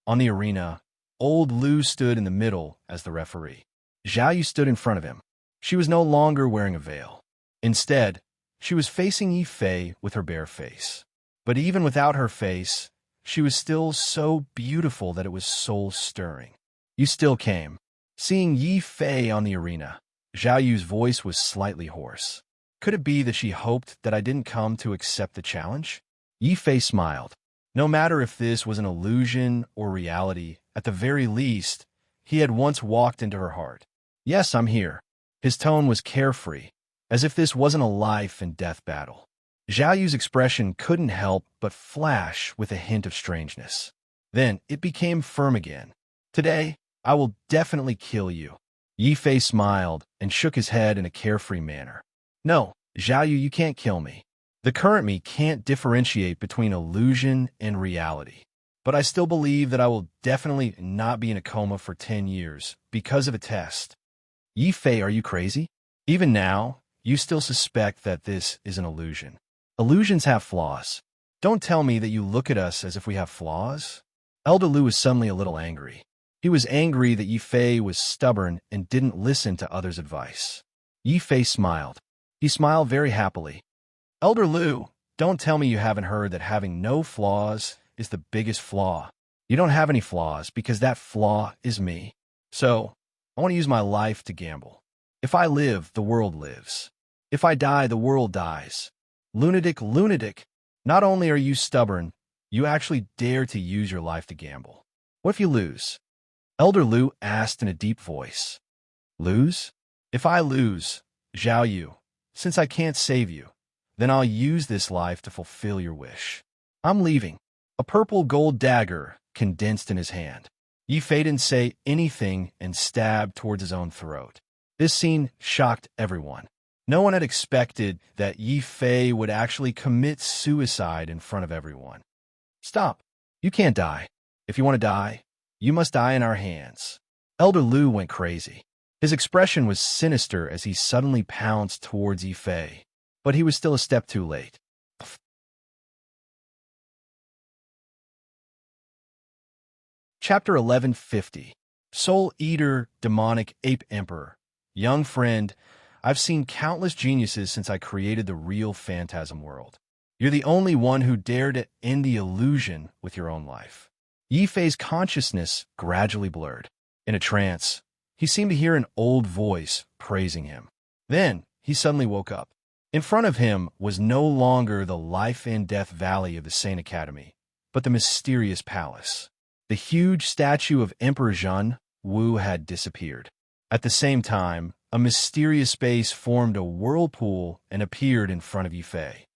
On the arena, old Lu stood in the middle as the referee. Zhao Yu stood in front of him. She was no longer wearing a veil. Instead, she was facing Yi Fei with her bare face. But even without her face, she was still so beautiful that it was soul-stirring. You still came. Seeing Yi Fei on the arena, Zhao Yu's voice was slightly hoarse. Could it be that she hoped that I didn't come to accept the challenge? Yi Fei smiled. No matter if this was an illusion or reality, at the very least, he had once walked into her heart. Yes, I'm here. His tone was carefree, as if this wasn't a life-and-death battle. Zhao Yu's expression couldn't help but flash with a hint of strangeness. Then it became firm again. Today, I will definitely kill you. Yi Fei smiled and shook his head in a carefree manner. No, Zhao Yu, you can't kill me. The current me can't differentiate between illusion and reality. But I still believe that I will definitely not be in a coma for 10 years because of a test. Yi Fei, are you crazy? Even now, you still suspect that this is an illusion. Illusions have flaws. Don't tell me that you look at us as if we have flaws. Elder Lu was suddenly a little angry. He was angry that Yi Fei was stubborn and didn't listen to others' advice. Yi Fei smiled. He smiled very happily. Elder Lu, don't tell me you haven't heard that having no flaws is the biggest flaw. You don't have any flaws because that flaw is me. So, I want to use my life to gamble. If I live, the world lives. If I die, the world dies. Lunatic, lunatic. Not only are you stubborn, you actually dare to use your life to gamble. What if you lose? Elder Lu asked in a deep voice. Lose? If I lose, Zhao Yu, since I can't save you, then I'll use this life to fulfill your wish. I'm leaving. A purple gold dagger condensed in his hand. Yi Fei didn't say anything and stabbed towards his own throat. This scene shocked everyone. No one had expected that Yi Fei would actually commit suicide in front of everyone. Stop. You can't die. If you want to die, you must die in our hands. Elder Lu went crazy. His expression was sinister as he suddenly pounced towards Yi Fei, but he was still a step too late. Chapter 1150. Soul Eater, Demonic Ape Emperor. Young friend, I've seen countless geniuses since I created the real phantasm world. You're the only one who dared to end the illusion with your own life. Yi Fei's consciousness gradually blurred. In a trance, he seemed to hear an old voice praising him. Then, he suddenly woke up. In front of him was no longer the life and death valley of the Saint Academy, but the mysterious palace. The huge statue of Emperor Zhen Wu had disappeared. At the same time, a mysterious space formed a whirlpool and appeared in front of Yi Fei.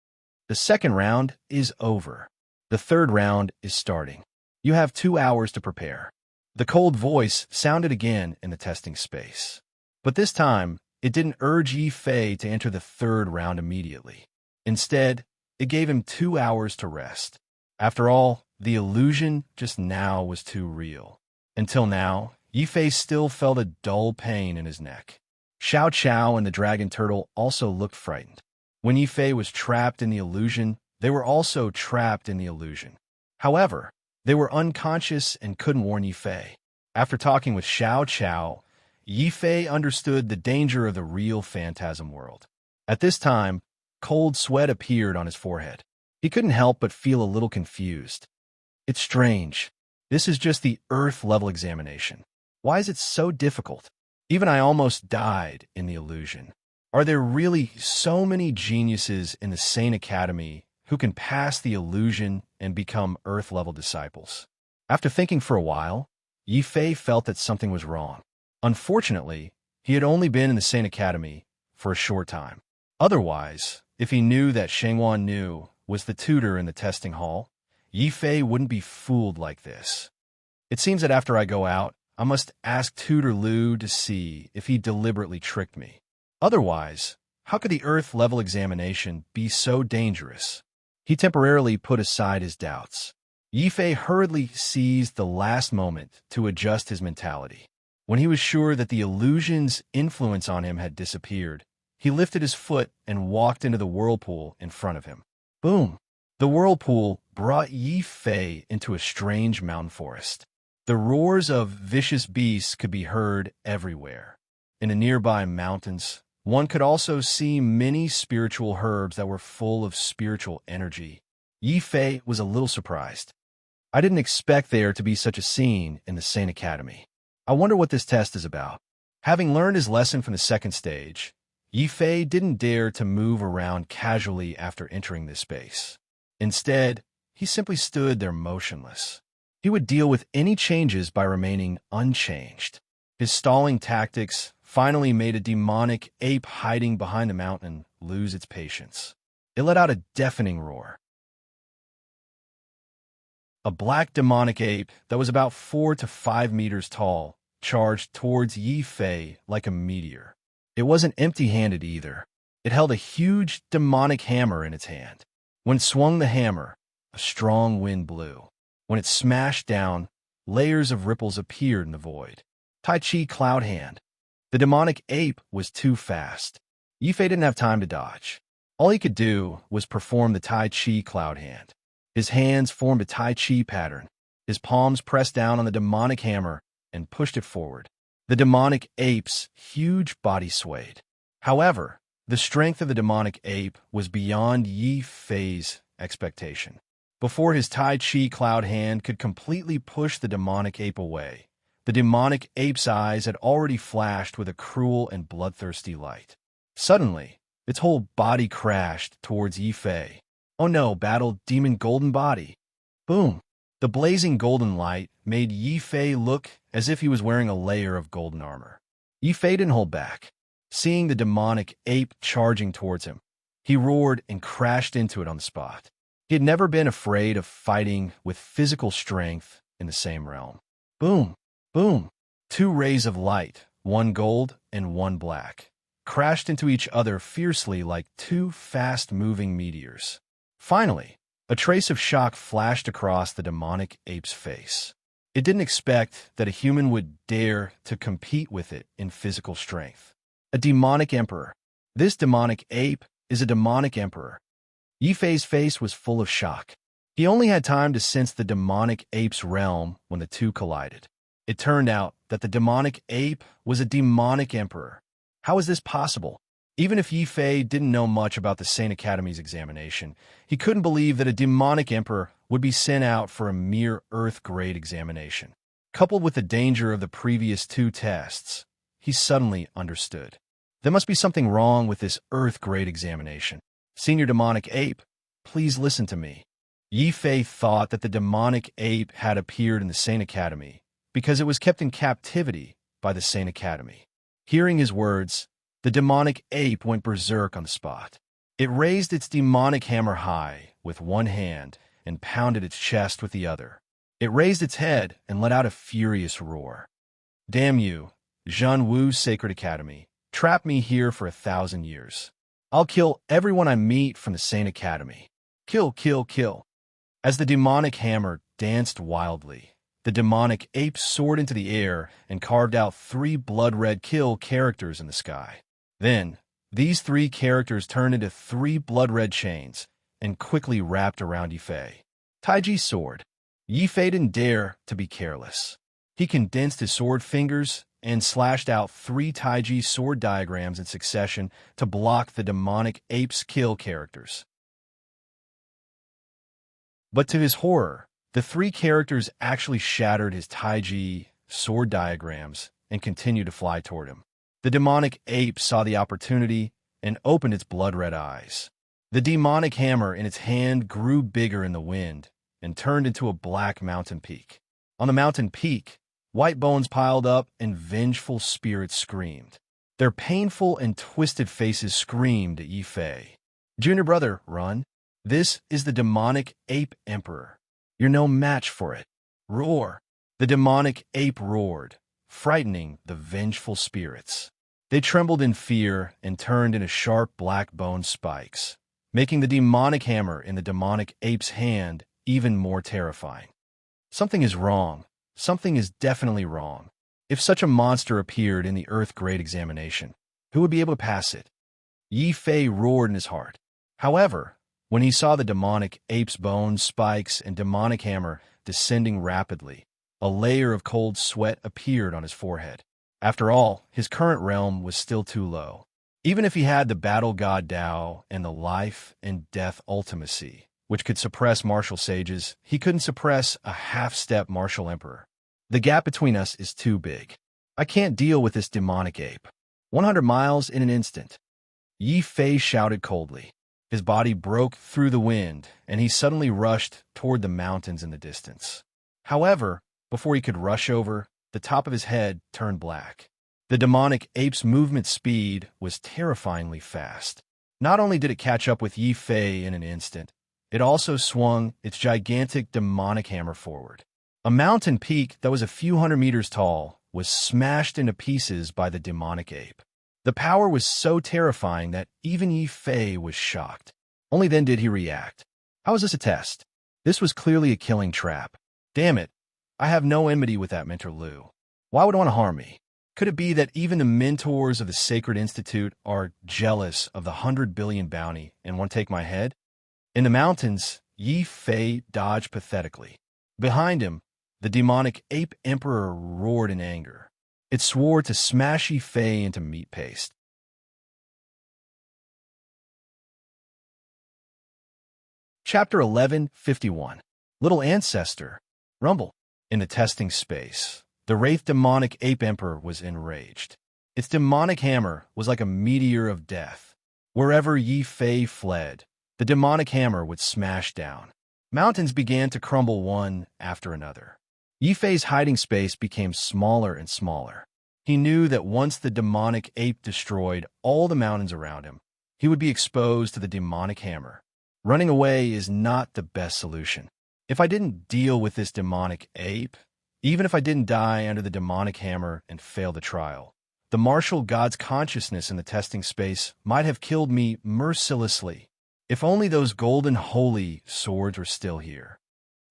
The second round is over. The third round is starting. You have 2 hours to prepare. The cold voice sounded again in the testing space. But this time, it didn't urge Yi Fei to enter the third round immediately. Instead, it gave him 2 hours to rest. After all, the illusion just now was too real. Until now, Yi Fei still felt a dull pain in his neck. Xiao Qiao and the dragon turtle also looked frightened. When Yi Fei was trapped in the illusion, they were also trapped in the illusion. However, they were unconscious and couldn't warn Yi Fei. After talking with Xiao Qiao, Yi Fei understood the danger of the real phantasm world. At this time, cold sweat appeared on his forehead. He couldn't help but feel a little confused. It's strange. This is just the Earth-level examination. Why is it so difficult? Even I almost died in the illusion. Are there really so many geniuses in the Saint Academy who can pass the illusion and become Earth-level disciples? After thinking for a while, Yi Fei felt that something was wrong. Unfortunately, he had only been in the Saint Academy for a short time. Otherwise, if he knew that Shengwan Nu was the tutor in the testing hall, Yi Fei wouldn't be fooled like this. It seems that after I go out, I must ask Tutor Lu to see if he deliberately tricked me. Otherwise, how could the Earth-level examination be so dangerous? He temporarily put aside his doubts. Yi Fei hurriedly seized the last moment to adjust his mentality. When he was sure that the illusion's influence on him had disappeared, he lifted his foot and walked into the whirlpool in front of him. Boom! The whirlpool brought Yi Fei into a strange mountain forest. The roars of vicious beasts could be heard everywhere. In the nearby mountains, one could also see many spiritual herbs that were full of spiritual energy. Yi Fei was a little surprised. I didn't expect there to be such a scene in the Saint Academy. I wonder what this test is about. Having learned his lesson from the second stage, Yi Fei didn't dare to move around casually after entering this space. Instead, he simply stood there motionless. He would deal with any changes by remaining unchanged. His stalling tactics finally made a demonic ape hiding behind the mountain lose its patience. It let out a deafening roar. A black demonic ape that was about 4 to 5 meters tall charged towards Yi Fei like a meteor. It wasn't empty-handed either. It held a huge demonic hammer in its hand. When it swung the hammer, a strong wind blew. When it smashed down, layers of ripples appeared in the void. Tai Chi Cloud Hand. The demonic ape was too fast. Yi Fei didn't have time to dodge. All he could do was perform the Tai Chi Cloud Hand. His hands formed a Tai Chi pattern. His palms pressed down on the demonic hammer and pushed it forward. The demonic ape's huge body swayed. However, the strength of the demonic ape was beyond Yi Fei's expectation. Before his Tai Chi Cloud Hand could completely push the demonic ape away, the demonic ape's eyes had already flashed with a cruel and bloodthirsty light. Suddenly, its whole body crashed towards Yi Fei. Oh no, battled demon golden body. Boom! The blazing golden light made Yi Fei look as if he was wearing a layer of golden armor. Yi Fei didn't hold back. Seeing the demonic ape charging towards him, he roared and crashed into it on the spot. He had never been afraid of fighting with physical strength in the same realm. Boom! Boom! 2 rays of light, one gold and one black, crashed into each other fiercely like two fast-moving meteors. Finally, a trace of shock flashed across the demonic ape's face. It didn't expect that a human would dare to compete with it in physical strength. A demonic emperor. This demonic ape is a demonic emperor. Yifei's face was full of shock. He only had time to sense the demonic ape's realm when the two collided. It turned out that the demonic ape was a demonic emperor. How is this possible? Even if Yifei didn't know much about the Saint Academy's examination, he couldn't believe that a demonic emperor would be sent out for a mere Earth-grade examination. Coupled with the danger of the previous two tests, he suddenly understood. There must be something wrong with this Earth-grade examination. Senior demonic ape, please listen to me. Yifei thought that the demonic ape had appeared in the Saint Academy because it was kept in captivity by the Saint Academy. Hearing his words, the demonic ape went berserk on the spot. It raised its demonic hammer high with one hand and pounded its chest with the other. It raised its head and let out a furious roar. Damn you, Zhan Wu's Sacred Academy. Trap me here for 1,000 years. I'll kill everyone I meet from the Saint Academy. Kill, kill, kill. As the demonic hammer danced wildly, the demonic ape soared into the air and carved out 3 blood-red kill characters in the sky. Then, these 3 characters turned into 3 blood-red chains and quickly wrapped around Yifei. Taiji's sword. Yifei didn't dare to be careless. He condensed his sword fingers and slashed out 3 Taiji sword diagrams in succession to block the demonic ape's kill characters. But to his horror, the 3 characters actually shattered his Taiji sword diagrams and continued to fly toward him. The demonic ape saw the opportunity and opened its blood-red eyes. The demonic hammer in its hand grew bigger in the wind and turned into a black mountain peak. On the mountain peak, white bones piled up and vengeful spirits screamed. Their painful and twisted faces screamed at Yifei. Junior brother, run. This is the demonic ape emperor. You're no match for it. Roar. The demonic ape roared, frightening the vengeful spirits. They trembled in fear and turned into sharp black bone spikes, making the demonic hammer in the demonic ape's hand even more terrifying. Something is wrong. Something is definitely wrong. If such a monster appeared in the Earth-grade examination, who would be able to pass it? Yifei roared in his heart. However, when he saw the demonic ape's bones, spikes, and demonic hammer descending rapidly, a layer of cold sweat appeared on his forehead. After all, his current realm was still too low. Even if he had the battle god Dao and the life and death ultimacy, which could suppress martial sages, he couldn't suppress a half-step martial emperor. The gap between us is too big. I can't deal with this demonic ape. 100 miles in an instant. Yifei shouted coldly. His body broke through the wind, and he suddenly rushed toward the mountains in the distance. However, before he could rush over, the top of his head turned black. The demonic ape's movement speed was terrifyingly fast. Not only did it catch up with Yifei in an instant, it also swung its gigantic demonic hammer forward. A mountain peak that was a few hundred meters tall was smashed into pieces by the demonic ape. The power was so terrifying that even Yifei was shocked. Only then did he react. How is this a test? This was clearly a killing trap. Damn it, I have no enmity with that mentor Lu. Why would he want to harm me? Could it be that even the mentors of the Sacred Institute are jealous of the 100 billion bounty and want to take my head? In the mountains, Yifei dodged pathetically. Behind him, the demonic ape emperor roared in anger. It swore to smash Yifei into meat paste. Chapter 11:51. Little Ancestor. Rumble. In the testing space, the wraith demonic ape emperor was enraged. Its demonic hammer was like a meteor of death. Wherever Yifei fled, the demonic hammer would smash down. Mountains began to crumble one after another. Yifei's hiding space became smaller and smaller. He knew that once the demonic ape destroyed all the mountains around him, he would be exposed to the demonic hammer. Running away is not the best solution. If I didn't deal with this demonic ape, even if I didn't die under the demonic hammer and fail the trial, The martial god's consciousness in the testing space might have killed me mercilessly. If only those golden holy swords were still here.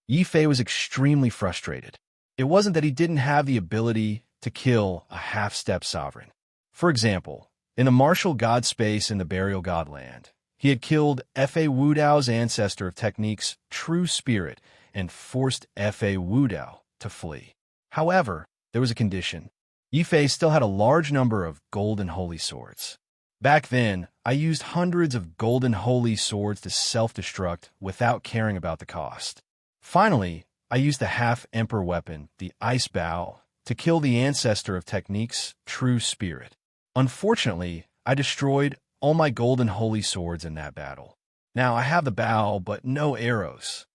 Yi Fei was extremely frustrated. It wasn't that he didn't have the ability to kill a half-step sovereign. For example, in the martial god space in the burial god land, he had killed Fa Wudao's ancestor of techniques, True Spirit, and forced Fa Wudao to flee. However, there was a condition. Yi Fei still had a large number of golden holy swords. Back then, I used hundreds of golden holy swords to self-destruct without caring about the cost. Finally, I used the half-emperor weapon, the Ice Bow, to kill the ancestor of techniques, True Spirit. Unfortunately, I destroyed all my golden holy swords in that battle. Now I have the bow, but no arrows.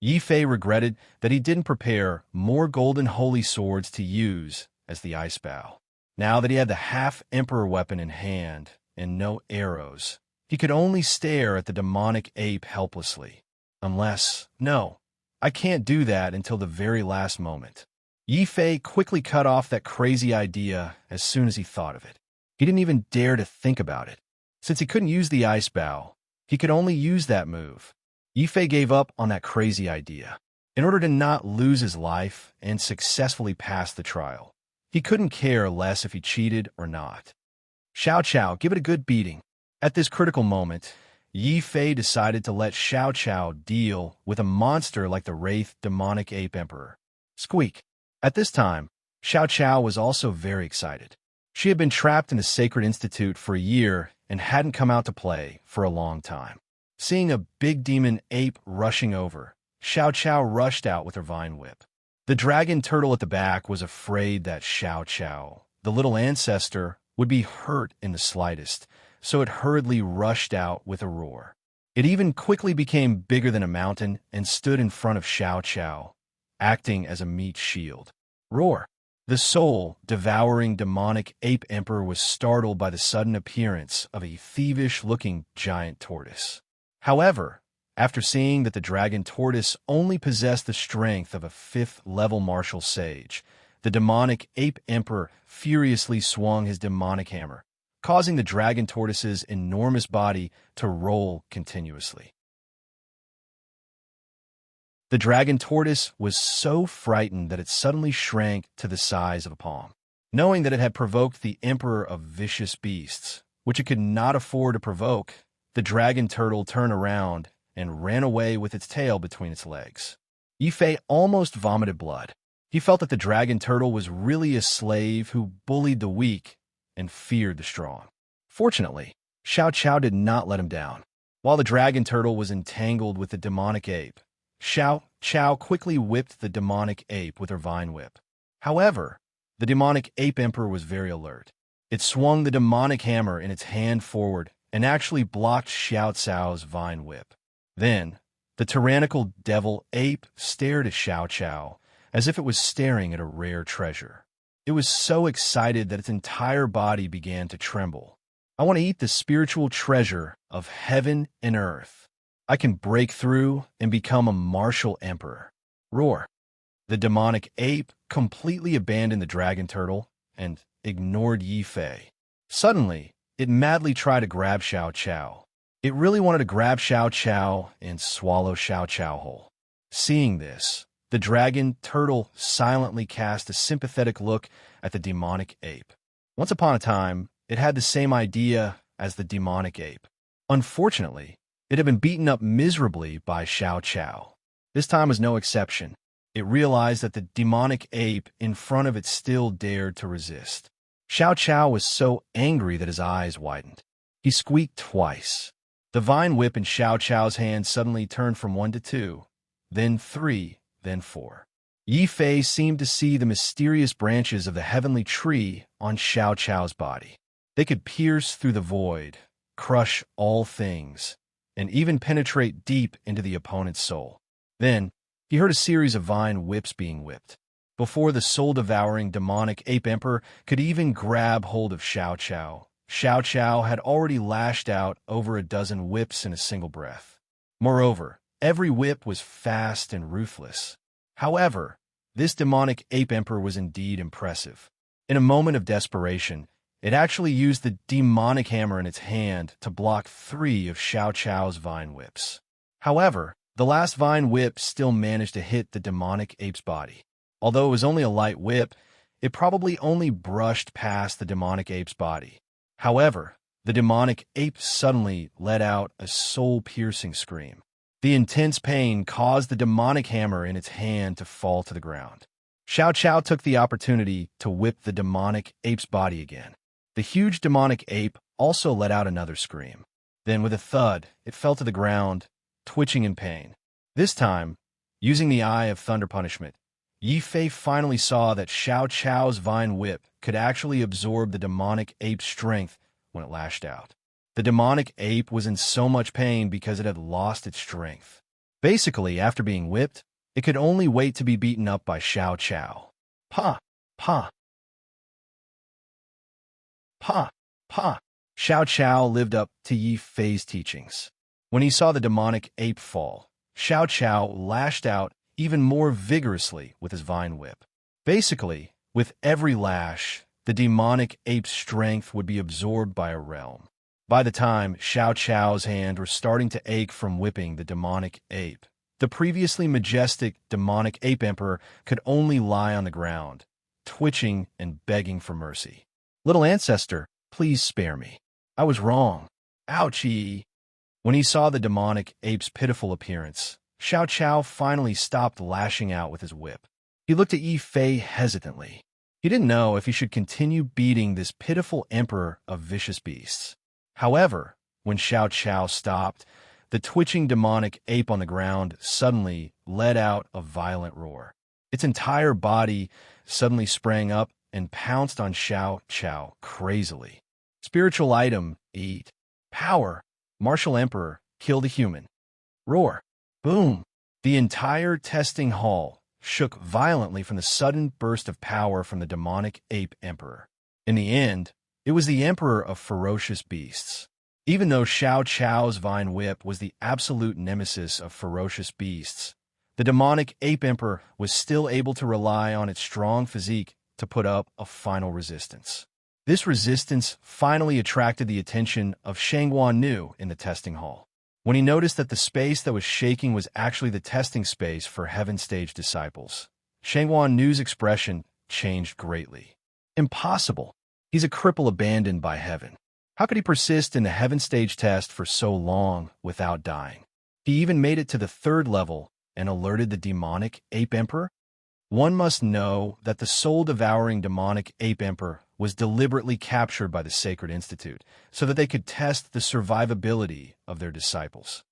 Yi Fei regretted that he didn't prepare more golden holy swords to use as the Ice Bow. Now that he had the half-emperor weapon in hand and no arrows, he could only stare at the demonic ape helplessly. No, I can't do that until the very last moment. Yi Fei quickly cut off that crazy idea as soon as he thought of it. He didn't even dare to think about it. Since he couldn't use the Ice Bow, he could only use that move. Yi Fei gave up on that crazy idea. In order to not lose his life and successfully pass the trial, he couldn't care less if he cheated or not. Xiao Qiao, give it a good beating. At this critical moment, Yi Fei decided to let Xiao Qiao deal with a monster like the Wraith Demonic Ape Emperor. Squeak. At this time, Xiao Qiao was also very excited. She had been trapped in the Sacred Institute for a year and hadn't come out to play for a long time. Seeing a big demon ape rushing over, Xiao Qiao rushed out with her vine whip. The dragon turtle at the back was afraid that Xiao Qiao, the little ancestor, would be hurt in the slightest, so it hurriedly rushed out with a roar. It even quickly became bigger than a mountain and stood in front of Xiao Qiao, acting as a meat shield. Roar! The soul-devouring demonic ape emperor was startled by the sudden appearance of a thievish-looking giant tortoise. However, after seeing that the dragon tortoise only possessed the strength of a 5th-level martial sage, the demonic ape emperor furiously swung his demonic hammer, causing the dragon tortoise's enormous body to roll continuously. The dragon tortoise was so frightened that it suddenly shrank to the size of a palm. Knowing that it had provoked the emperor of vicious beasts, which it could not afford to provoke, the dragon turtle turned around and ran away with its tail between its legs. Yi Fei almost vomited blood. He felt that the dragon turtle was really a slave who bullied the weak and feared the strong. Fortunately, Xiao Qiao did not let him down. While the dragon turtle was entangled with the demonic ape, Xiao Qiao quickly whipped the demonic ape with her vine whip. However, the demonic ape emperor was very alert. It swung the demonic hammer in its hand forward and actually blocked Xiao Cao's vine whip. Then, the tyrannical devil ape stared at Xiao Qiao as if it was staring at a rare treasure. It was so excited that its entire body began to tremble. I want to eat the spiritual treasure of heaven and earth. I can break through and become a martial emperor. Roar. The demonic ape completely abandoned the dragon turtle and ignored Yi Fei. Suddenly, it madly tried to grab Xiao Qiao. It really wanted to grab Xiao Qiao and swallow Xiao Qiao whole. Seeing this, the dragon turtle silently cast a sympathetic look at the demonic ape. Once upon a time, it had the same idea as the demonic ape. Unfortunately, it had been beaten up miserably by Xiao Qiao. This time was no exception. It realized that the demonic ape in front of it still dared to resist. Xiao Qiao was so angry that his eyes widened. He squeaked twice. The vine whip in Xiao Qiao's hand suddenly turned from 1 to 2, then 3, then 4. Yi Fei seemed to see the mysterious branches of the heavenly tree on Xiao Qiao's body. They could pierce through the void, crush all things, and even penetrate deep into the opponent's soul. Then, he heard a series of vine whips being whipped. Before the soul-devouring demonic ape emperor could even grab hold of Xiao Qiao, Xiao Qiao had already lashed out over a dozen whips in a single breath. Moreover, every whip was fast and ruthless. However, this demonic ape emperor was indeed impressive. In a moment of desperation, It actually used the demonic hammer in its hand to block 3 of Xiao Chao's vine whips. However, the last vine whip still managed to hit the demonic ape's body. Although it was only a light whip, it probably only brushed past the demonic ape's body. However, the demonic ape suddenly let out a soul-piercing scream. The intense pain caused the demonic hammer in its hand to fall to the ground. Xiao Chao took the opportunity to whip the demonic ape's body again. The huge demonic ape also let out another scream. Then, with a thud, it fell to the ground, twitching in pain. This time, using the Eye of Thunder punishment, Yi Fei finally saw that Xiao Chao's vine whip could actually absorb the demonic ape's strength when it lashed out. The demonic ape was in so much pain because it had lost its strength. Basically, after being whipped, it could only wait to be beaten up by Xiao Chao. Pa! Pa! Pa! Pa! Xiao Chao lived up to Yi Fei's teachings. When he saw the demonic ape fall, Xiao Chao lashed out even more vigorously with his vine whip. Basically, with every lash, the demonic ape's strength would be absorbed by a realm. By the time Xiao Chao's hand was starting to ache from whipping the demonic ape, the previously majestic demonic ape emperor could only lie on the ground, twitching and begging for mercy. "Little ancestor, please spare me. I was wrong. Ouchie." When he saw the demonic ape's pitiful appearance, Xiao Chao finally stopped lashing out with his whip. He looked at Yi Fei hesitantly. He didn't know if he should continue beating this pitiful emperor of vicious beasts. However, when Xiao Chao stopped, the twitching demonic ape on the ground suddenly let out a violent roar. Its entire body suddenly sprang up and pounced on Xiao Chao crazily. Spiritual item, eat. Power, martial emperor, kill the human. Roar. Boom. The entire testing hall shook violently from the sudden burst of power from the demonic ape emperor. In the end, it was the emperor of ferocious beasts. Even though Xiao Chao's vine whip was the absolute nemesis of ferocious beasts, the demonic ape emperor was still able to rely on its strong physique to put up a final resistance. This resistance finally attracted the attention of Shangguan Nu in the testing hall. When he noticed that the space that was shaking was actually the testing space for Heaven Stage disciples, Shangguan Nu's expression changed greatly. Impossible. He's a cripple abandoned by heaven. How could he persist in the Heaven Stage test for so long without dying? He even made it to the 3rd level and alerted the demonic ape emperor? One must know that the soul-devouring demonic ape emperor was deliberately captured by the Sacred Institute so that they could test the survivability of their disciples.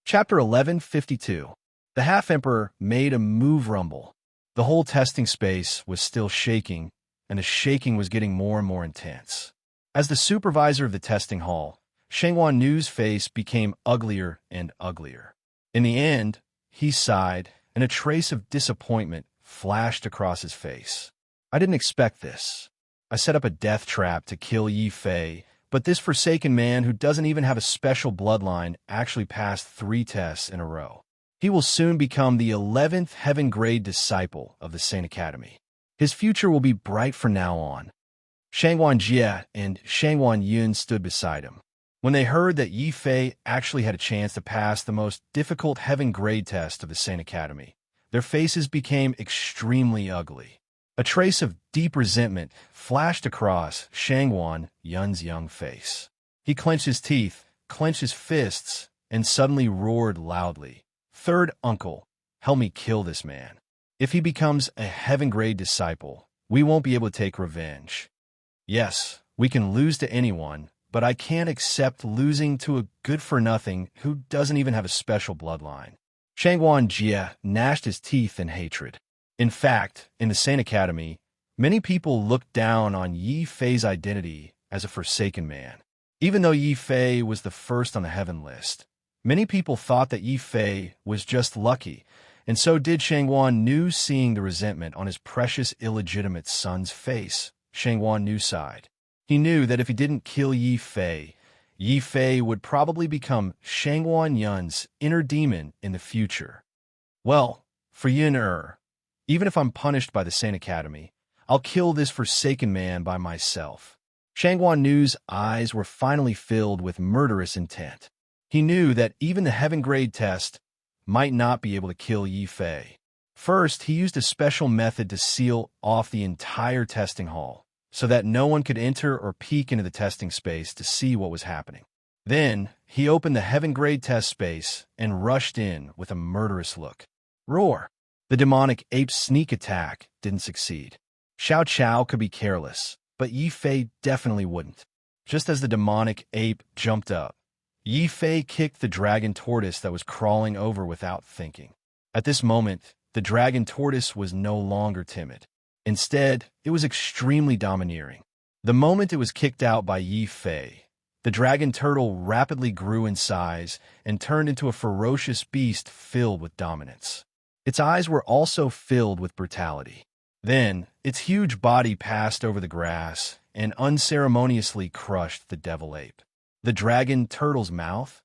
Chapter 1152. The Half-Emperor made a move rumble. The whole testing space was still shaking, and the shaking was getting more and more intense. As the supervisor of the testing hall, Shangguan Nu's face became uglier and uglier. In the end, he sighed, and a trace of disappointment flashed across his face. "I didn't expect this. I set up a death trap to kill Yi Fei, but this forsaken man who doesn't even have a special bloodline actually passed 3 tests in a row. He will soon become the 11th heaven-grade disciple of the Saint Academy. His future will be bright from now on." Shangguan Jie and Shangguan Yun stood beside him. When they heard that Yi Fei actually had a chance to pass the most difficult heaven-grade test of the Saint Academy, their faces became extremely ugly. A trace of deep resentment flashed across Shangguan Yun's young face. He clenched his teeth, clenched his fists, and suddenly roared loudly, "Third uncle, help me kill this man. If he becomes a heaven-grade disciple, we won't be able to take revenge. Yes, we can lose to anyone, but I can't accept losing to a good-for-nothing who doesn't even have a special bloodline." Shangguan Jie gnashed his teeth in hatred. In fact, in the Saint Academy, many people looked down on Yi Fei's identity as a forsaken man. Even though Yi Fei was the first on the heaven list, many people thought that Yi Fei was just lucky, and so did Shangguan Nu. Seeing the resentment on his precious illegitimate son's face, Shangguan Nu sighed. He knew that if he didn't kill Yi Fei would probably become Shangguan Yun's inner demon in the future. Well, for Yun, Even if I'm punished by the Sane Academy, I'll kill this forsaken man by myself. Shangguan Nu's eyes were finally filled with murderous intent. He knew that even the heaven-grade test might not be able to kill Yi Fei. First, he used a special method to seal off the entire testing hall, so that no one could enter or peek into the testing space to see what was happening. Then, he opened the heaven-grade test space and rushed in with a murderous look. Roar! The demonic ape's sneak attack didn't succeed. Xiao Chao could be careless, but Yi Fei definitely wouldn't. Just as the demonic ape jumped up, Yi Fei kicked the dragon tortoise that was crawling over without thinking. At this moment, the dragon tortoise was no longer timid. Instead, it was extremely domineering. The moment it was kicked out by Yi Fei, the dragon turtle rapidly grew in size and turned into a ferocious beast filled with dominance. Its eyes were also filled with brutality. Then, its huge body passed over the grass and unceremoniously crushed the devil ape. The dragon turtle's mouth?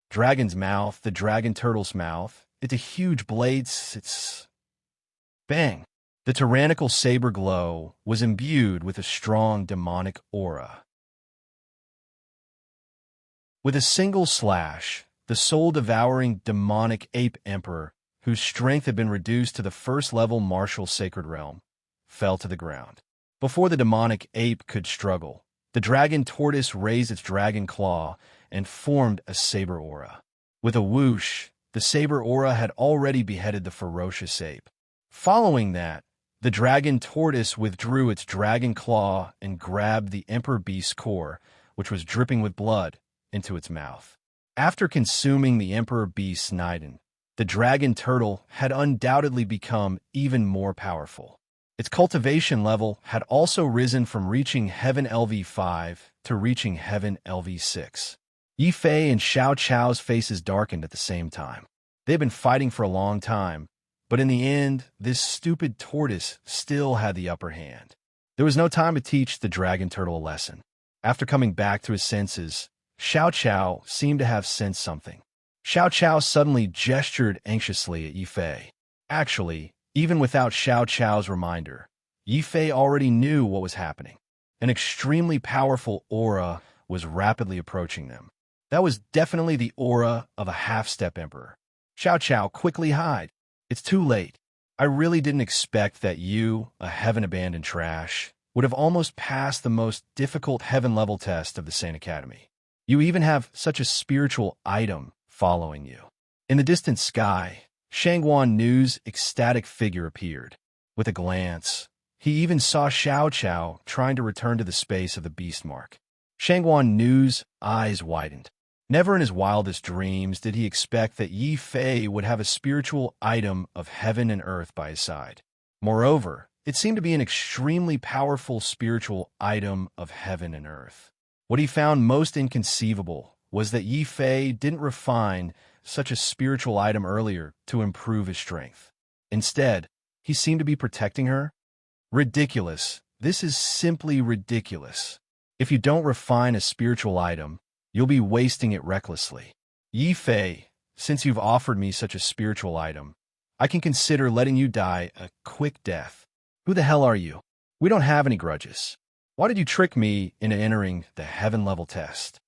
Dragon's mouth, the dragon turtle's mouth. It's a huge blade. It's... Bang! The tyrannical saber glow was imbued with a strong demonic aura. With a single slash, the soul-devouring demonic ape emperor, whose strength had been reduced to the first-level martial sacred realm, fell to the ground. Before the demonic ape could struggle, the dragon tortoise raised its dragon claw and formed a saber aura. With a whoosh, the saber aura had already beheaded the ferocious ape. Following that, the dragon tortoise withdrew its dragon claw and grabbed the emperor beast's core, which was dripping with blood, into its mouth. After consuming the emperor beast's Niden, the dragon turtle had undoubtedly become even more powerful. Its cultivation level had also risen from reaching Heaven LV5 to reaching Heaven LV6. Yi Fei and Xiao Chao's faces darkened at the same time. They had been fighting for a long time, but in the end, this stupid tortoise still had the upper hand. There was no time to teach the dragon turtle a lesson. After coming back to his senses, Xiao Chao seemed to have sensed something. Xiao Chao suddenly gestured anxiously at Yi Fei. Actually, even without Xiao Chao's reminder, Yi Fei already knew what was happening. An extremely powerful aura was rapidly approaching them. That was definitely the aura of a half-step emperor. Xiao Chao, quickly hide. It's too late. I really didn't expect that you, a heaven-abandoned trash, would have almost passed the most difficult heaven-level test of the Sane Academy. You even have such a spiritual item following you. In the distant sky, Shangguan Nu's ecstatic figure appeared. With a glance, he even saw Xiao Chao trying to return to the space of the beast mark. Shangguan Nu's eyes widened. Never in his wildest dreams did he expect that Yi Fei would have a spiritual item of heaven and earth by his side. Moreover, it seemed to be an extremely powerful spiritual item of heaven and earth. What he found most inconceivable was that Yi Fei didn't refine such a spiritual item earlier to improve his strength. Instead, he seemed to be protecting her. Ridiculous. This is simply ridiculous. If you don't refine a spiritual item, you'll be wasting it recklessly. Yi Fei, since you've offered me such a spiritual item, I can consider letting you die a quick death. Who the hell are you? We don't have any grudges. Why did you trick me into entering the heaven-level test?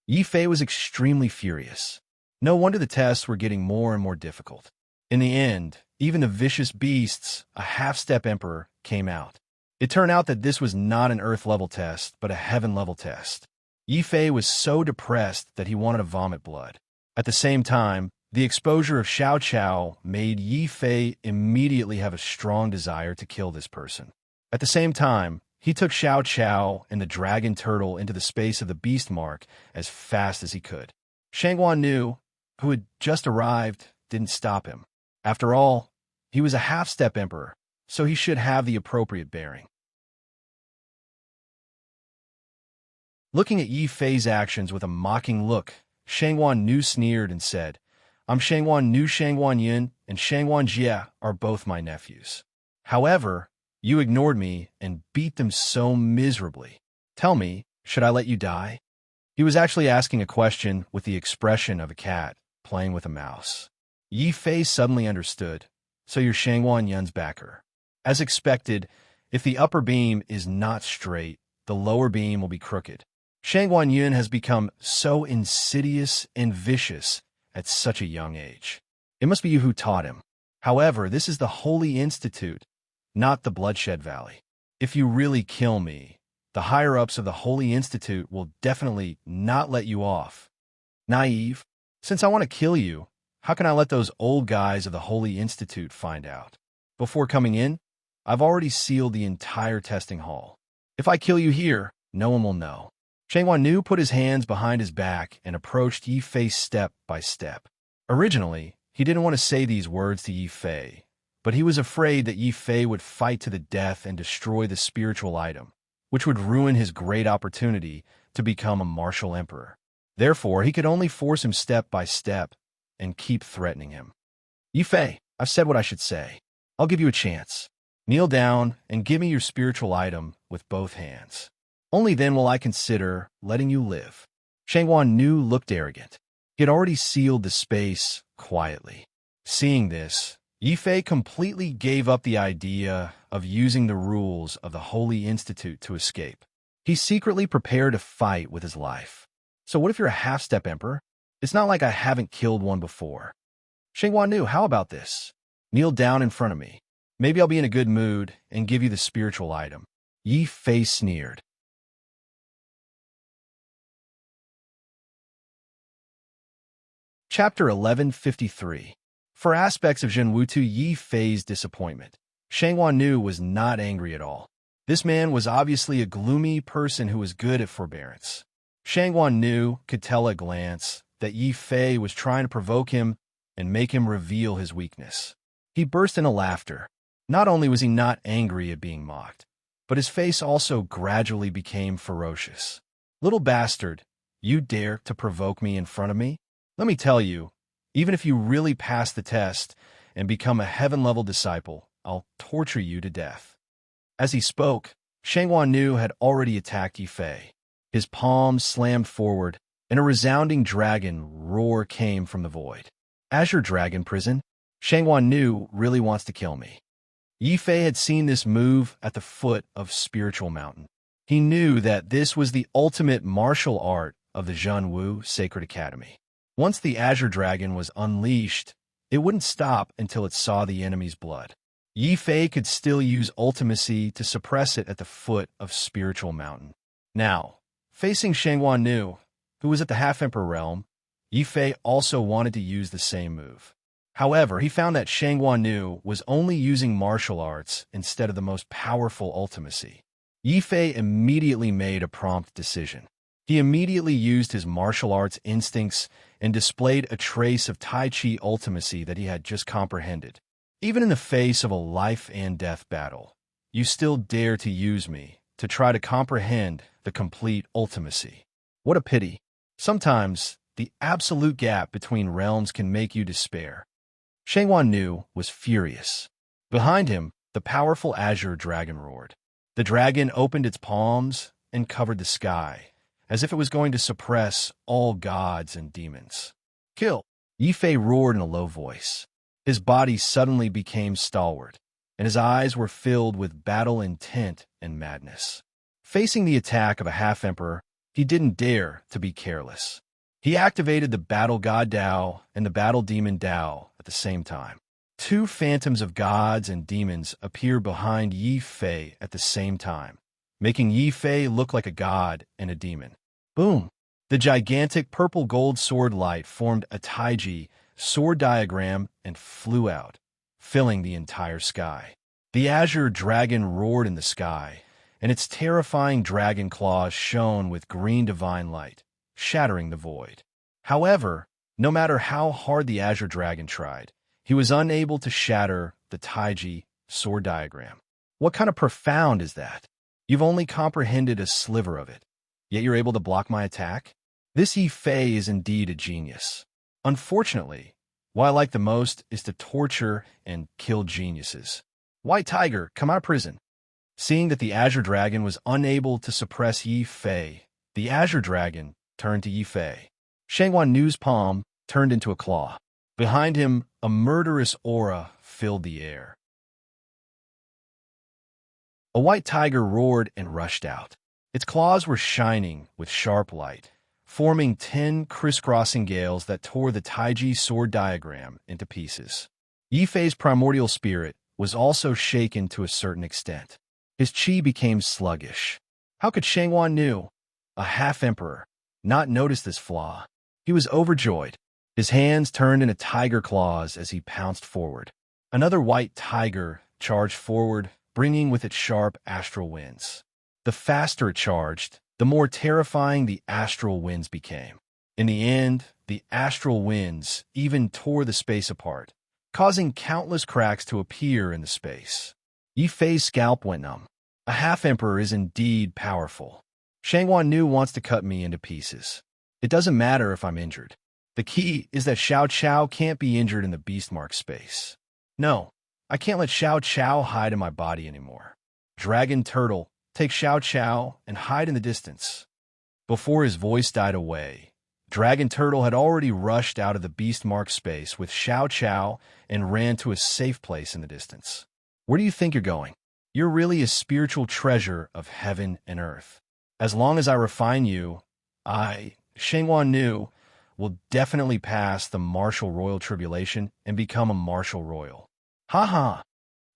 Yi Fei was extremely furious. No wonder the tests were getting more and more difficult. In the end, even the vicious beasts, a half-step emperor, came out. It turned out that this was not an earth-level test, but a heaven-level test. Yi Fei was so depressed that he wanted to vomit blood. At the same time, the exposure of Xiao Chao made Yi Fei immediately have a strong desire to kill this person. At the same time, he took Xiao Chao and the dragon turtle into the space of the beast mark as fast as he could. Shangguan Nu, who had just arrived, didn't stop him. After all, he was a half-step emperor, so he should have the appropriate bearing. Looking at Yi Fei's actions with a mocking look, Shangguan Nu sneered and said, "I'm Shangguan Nu. Shangguan Yin and Shangguan Jie are both my nephews. However, you ignored me and beat them so miserably. Tell me, should I let you die?" He was actually asking a question with the expression of a cat playing with a mouse. Yi Fei suddenly understood. so you're Shangguan Yun's backer. As expected, if the upper beam is not straight, the lower beam will be crooked. Shangguan Yun has become so insidious and vicious at such a young age. It must be you who taught him. However, this is the Holy Institute, not the Bloodshed Valley. If you really kill me, the higher-ups of the Holy Institute will definitely not let you off. Naive. Since I want to kill you, how can I let those old guys of the Holy Institute find out? Before coming in, I've already sealed the entire testing hall. If I kill you here, no one will know. Shangguan Nu put his hands behind his back and approached Yi Fei step by step. Originally, he didn't want to say these words to Yi Fei, but he was afraid that Yi Fei would fight to the death and destroy the spiritual item, which would ruin his great opportunity to become a martial emperor. Therefore, he could only force him step by step and keep threatening him. Yi Fei, I've said what I should say. I'll give you a chance. Kneel down and give me your spiritual item with both hands. Only then will I consider letting you live. Shangguan Nu looked arrogant. He had already sealed the space quietly. Seeing this, Yi Fei completely gave up the idea of using the rules of the Holy Institute to escape. He secretly prepared to fight with his life. So what if you're a half-step emperor? It's not like I haven't killed one before. Shangguan Nu, how about this? Kneel down in front of me. Maybe I'll be in a good mood and give you the spiritual item. Yi Fei sneered. Chapter 1153. For aspects of Zhen Wutu Yi Fei's disappointment, Shangguan Nu was not angry at all. This man was obviously a gloomy person who was good at forbearance. Shangguan Nu could tell at a glance that Yi Fei was trying to provoke him and make him reveal his weakness. He burst into laughter. Not only was he not angry at being mocked, but his face also gradually became ferocious. Little bastard, you dare to provoke me in front of me? Let me tell you, even if you really pass the test and become a heaven-level disciple, I'll torture you to death. As he spoke, Shangguan Nu had already attacked Yi Fei. His palms slammed forward, and a resounding dragon roar came from the void. Azure Dragon Prison, Shangguan Nu really wants to kill me. Yi Fei had seen this move at the foot of Spiritual Mountain. He knew that this was the ultimate martial art of the Zhenwu Sacred Academy. Once the Azure Dragon was unleashed, it wouldn't stop until it saw the enemy's blood. Yi Fei could still use ultimacy to suppress it at the foot of Spiritual Mountain. Now, facing Shangguan Nu, who was at the Half-Emperor realm, Yi Fei also wanted to use the same move. However, he found that Shangguan Nu was only using martial arts instead of the most powerful ultimacy. Yi Fei immediately made a prompt decision. He immediately used his martial arts instincts and displayed a trace of Tai Chi ultimacy that he had just comprehended. Even in the face of a life-and-death battle, you still dare to use me to try to comprehend the complete ultimacy. What a pity. Sometimes, the absolute gap between realms can make you despair. Shangguan Nu was furious. Behind him, the powerful Azure Dragon roared. The dragon opened its palms and covered the sky, as if it was going to suppress all gods and demons. Kill! Yi Fei roared in a low voice. His body suddenly became stalwart, and his eyes were filled with battle intent and madness. Facing the attack of a half-emperor, he didn't dare to be careless. He activated the Battle God Dao and the Battle Demon Dao at the same time. Two phantoms of gods and demons appeared behind Yi Fei at the same time, making Yi Fei look like a god and a demon. Boom! The gigantic purple-gold sword light formed a taiji sword diagram and flew out, filling the entire sky. The Azure Dragon roared in the sky, and its terrifying dragon claws shone with green divine light, shattering the void. However, no matter how hard the Azure Dragon tried, he was unable to shatter the taiji sword diagram. What kind of profound is that? You've only comprehended a sliver of it, yet you're able to block my attack? This Yi Fei is indeed a genius. Unfortunately, what I like the most is to torture and kill geniuses. White Tiger, come out of prison. Seeing that the Azure Dragon was unable to suppress Yi Fei, the Azure Dragon turned to Yi Fei. Shangguan Nu's palm turned into a claw. Behind him, a murderous aura filled the air. A white tiger roared and rushed out. Its claws were shining with sharp light, forming 10 crisscrossing gales that tore the Taiji sword diagram into pieces. Yifei's primordial spirit was also shaken to a certain extent. His chi became sluggish. How could Shangwan Nu, a half-emperor, not notice this flaw? He was overjoyed. His hands turned into tiger claws as he pounced forward. Another white tiger charged forward, bringing with it sharp astral winds. The faster it charged, the more terrifying the astral winds became. In the end, the astral winds even tore the space apart, causing countless cracks to appear in the space. Yifei's scalp went numb. A half-emperor is indeed powerful. Shangwan Nu wants to cut me into pieces. It doesn't matter if I'm injured. The key is that Xiao Chao can't be injured in the beastmark space. No, I can't let Xiao Chao hide in my body anymore. Dragon Turtle, take Xiao Chao and hide in the distance. Before his voice died away, Dragon Turtle had already rushed out of the beastmark space with Xiao Chao and ran to a safe place in the distance. Where do you think you're going? You're really a spiritual treasure of heaven and earth. As long as I refine you, Shangwan Nu, will definitely pass the martial royal tribulation and become a martial royal. Ha ha!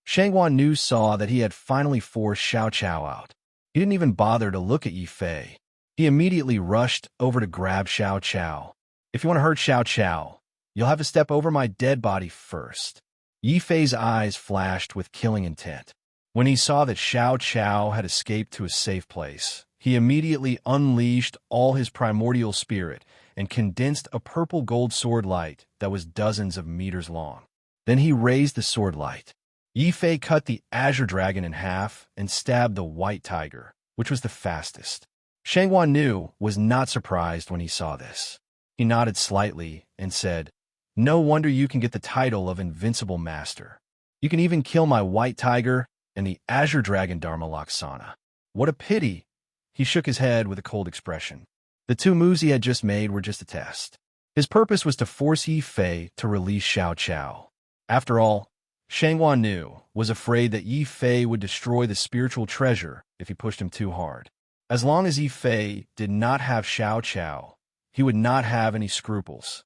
Shangwan Nu saw that he had finally forced Xiao Chao out. He didn't even bother to look at Yifei. He immediately rushed over to grab Xiao Chao. If you want to hurt Xiao Chao, you'll have to step over my dead body first. Yifei's eyes flashed with killing intent. When he saw that Xiao Chao had escaped to a safe place, he immediately unleashed all his primordial spirit and condensed a purple gold sword light that was dozens of meters long. Then he raised the sword light. Yifei cut the azure dragon in half and stabbed the white tiger, which was the fastest. Shangwan Nu was not surprised when he saw this. He nodded slightly and said, "No wonder you can get the title of Invincible Master. You can even kill my white tiger and the azure dragon Dharma Laksana. What a pity." He shook his head with a cold expression. The 2 moves he had just made were just a test. His purpose was to force Yifei to release Xiao Chao. After all, Shangwan Nu was afraid that Yifei would destroy the spiritual treasure if he pushed him too hard. As long as Yifei did not have Xiao Chao, he would not have any scruples.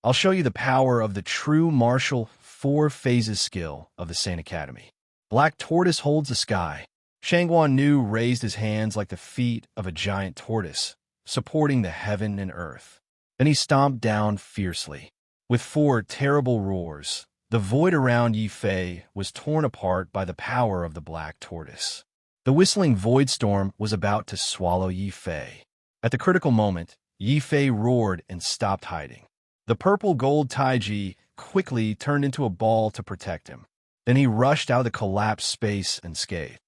I'll show you the power of the true martial 4 phases skill of the Saint Academy. Black Tortoise holds the sky. Shangwan Nu raised his hands like the feet of a giant tortoise, supporting the heaven and earth. Then he stomped down fiercely. With 4 terrible roars, the void around Yifei was torn apart by the power of the black tortoise. The whistling void storm was about to swallow Yifei. At the critical moment, Yifei roared and stopped hiding. The purple gold Taiji quickly turned into a ball to protect him. Then he rushed out of the collapsed space unscathed.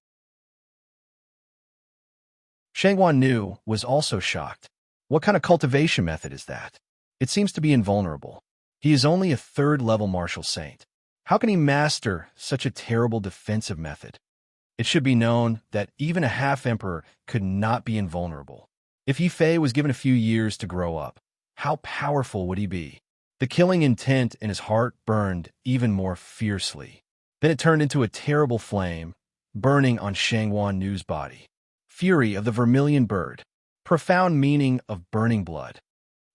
Shangwan Nu was also shocked. What kind of cultivation method is that? It seems to be invulnerable. He is only a 3rd-level martial saint. How can he master such a terrible defensive method? It should be known that even a half-emperor could not be invulnerable. If Yifei was given a few years to grow up, how powerful would he be? The killing intent in his heart burned even more fiercely. Then it turned into a terrible flame, burning on Shangwan Nu's body. Fury of the vermilion bird. Profound meaning of burning blood.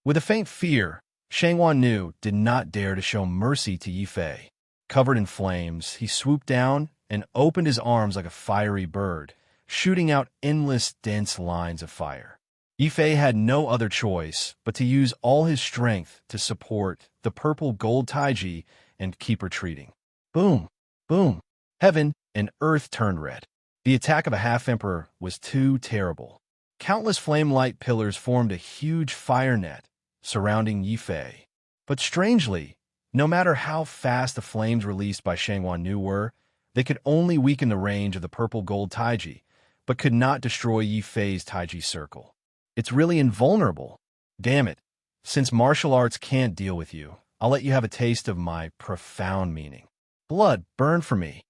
With a faint fear, Shangwan Nu did not dare to show mercy to Yifei. Covered in flames, he swooped down and opened his arms like a fiery bird, shooting out endless dense lines of fire. Yifei had no other choice but to use all his strength to support the purple gold Taiji and keep retreating. Boom! Boom! Heaven and earth turned red. The attack of a half-emperor was too terrible. Countless flame-light pillars formed a huge fire net surrounding Yifei. But strangely, no matter how fast the flames released by Shangwan Nu were, they could only weaken the range of the purple gold Taiji, but could not destroy Yifei's Taiji circle. It's really invulnerable. Damn it. Since martial arts can't deal with you, I'll let you have a taste of my profound meaning. Blood, burn for me.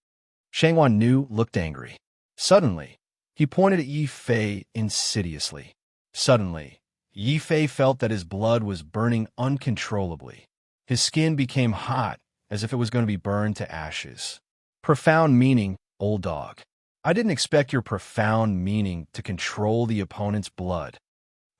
Shangwan Nu looked angry. Suddenly, he pointed at Yifei insidiously. Suddenly, Yifei felt that his blood was burning uncontrollably. His skin became hot, as if it was going to be burned to ashes. Profound meaning, old dog. I didn't expect your profound meaning to control the opponent's blood.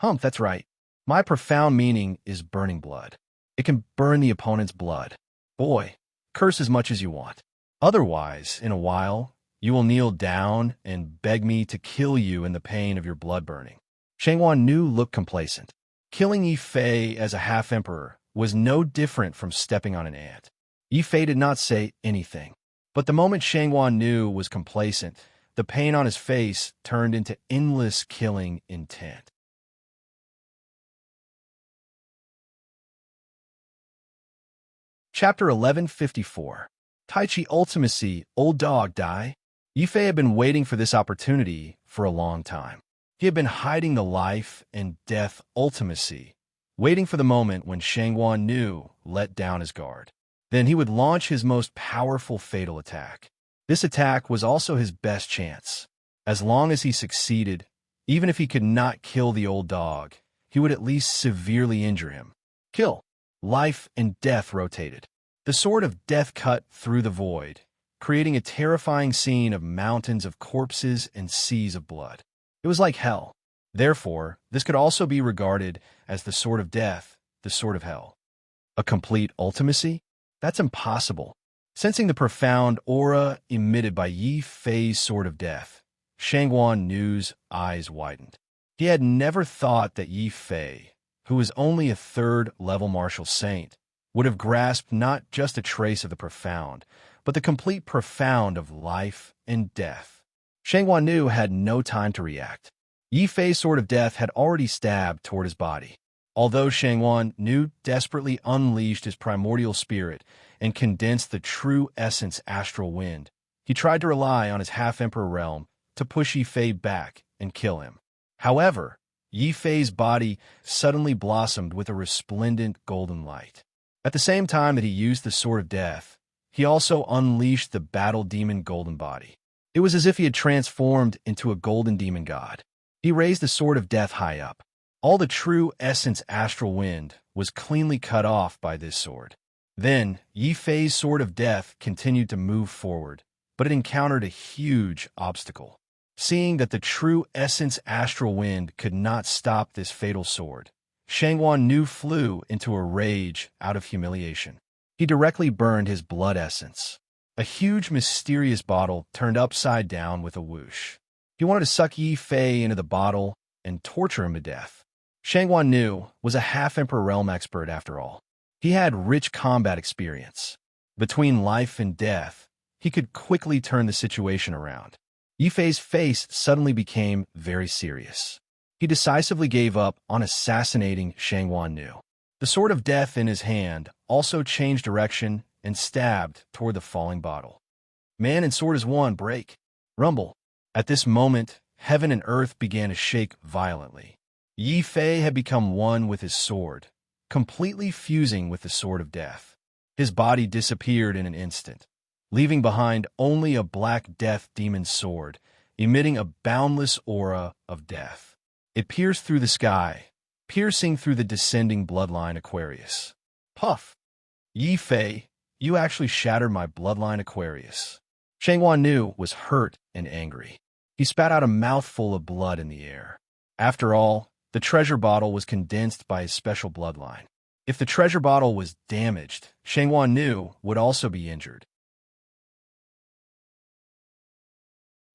Humph, that's right. My profound meaning is burning blood. It can burn the opponent's blood. Boy, curse as much as you want. Otherwise, in a while, you will kneel down and beg me to kill you in the pain of your blood burning. Shangguan Nu looked complacent. Killing Yi Fei as a half-emperor was no different from stepping on an ant. Yi Fei did not say anything. But the moment Shangguan Nu was complacent, the pain on his face turned into endless killing intent. Chapter 1154. Tai Chi Ultimacy, Old Dog Die. Yi Fei had been waiting for this opportunity for a long time. He had been hiding the life and death ultimacy, waiting for the moment when Shangguan Nu let down his guard. Then he would launch his most powerful fatal attack. This attack was also his best chance. As long as he succeeded, even if he could not kill the old dog, he would at least severely injure him. Kill. Life and death rotated. The sword of death cut through the void, creating a terrifying scene of mountains of corpses and seas of blood. It was like hell. Therefore, this could also be regarded as the sword of death, the sword of hell. A complete ultimacy? That's impossible. Sensing the profound aura emitted by Yi Fei's sword of death, Shangguan Nu's eyes widened. He had never thought that Yi Fei, who was only a third-level martial saint, would have grasped not just a trace of the profound, but the complete profound of life and death. Shangguan Nu had no time to react. Yi Fei's sword of death had already stabbed toward his body. Although Shangguan Nu desperately unleashed his primordial spirit and condensed the true essence astral wind, he tried to rely on his half-emperor realm to push Yi Fei back and kill him. However, Yi Fei's body suddenly blossomed with a resplendent golden light. At the same time that he used the sword of death, he also unleashed the battle demon golden body. It was as if he had transformed into a golden demon god. He raised the sword of death high up. All the true essence astral wind was cleanly cut off by this sword. Then, Yi Fei's sword of death continued to move forward, but it encountered a huge obstacle. Seeing that the true essence astral wind could not stop this fatal sword, Shangguan Nu flew into a rage out of humiliation. He directly burned his blood essence. A huge mysterious bottle turned upside down with a whoosh. He wanted to suck Yi Fei into the bottle and torture him to death. Shangguan Nu was a half-emperor realm expert after all. He had rich combat experience. Between life and death, he could quickly turn the situation around. Yi Fei's face suddenly became very serious. He decisively gave up on assassinating Shangguan Nu. The sword of death in his hand also changed direction and stabbed toward the falling bottle. Man and sword as one, break. Rumble. At this moment, heaven and earth began to shake violently. Yi Fei had become one with his sword, completely fusing with the sword of death. His body disappeared in an instant, leaving behind only a black death demon sword, emitting a boundless aura of death. It pierced through the sky, piercing through the descending bloodline Aquarius. Puff! Yi Fei, you actually shattered my bloodline Aquarius. Shangguan Nu was hurt and angry. He spat out a mouthful of blood in the air. After all, the treasure bottle was condensed by his special bloodline. If the treasure bottle was damaged, Shangguan Nu would also be injured.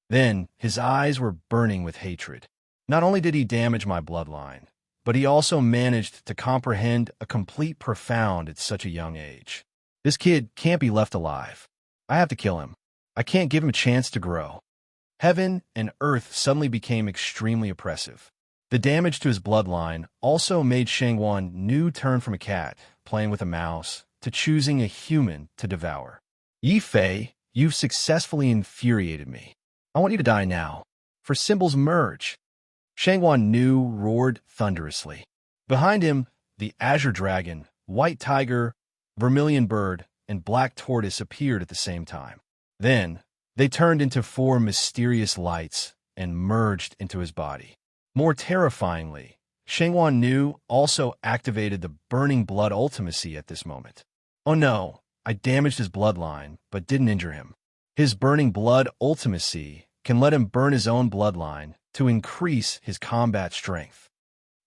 Then, his eyes were burning with hatred. Not only did he damage my bloodline, but he also managed to comprehend a complete profound at such a young age. This kid can't be left alive. I have to kill him. I can't give him a chance to grow. Heaven and earth suddenly became extremely oppressive. The damage to his bloodline also made Shangguan Nu turn from a cat, playing with a mouse, to choosing a human to devour. Yi Fei, you've successfully infuriated me. I want you to die now. For symbols merge. Shangguan Nu roared thunderously. Behind him, the azure dragon, white tiger, vermilion bird, and black tortoise appeared at the same time. Then, they turned into four mysterious lights and merged into his body. More terrifyingly, Shangguan Nu also activated the burning blood ultimacy at this moment. Oh no, I damaged his bloodline, but didn't injure him. His burning blood ultimacy can let him burn his own bloodline to increase his combat strength.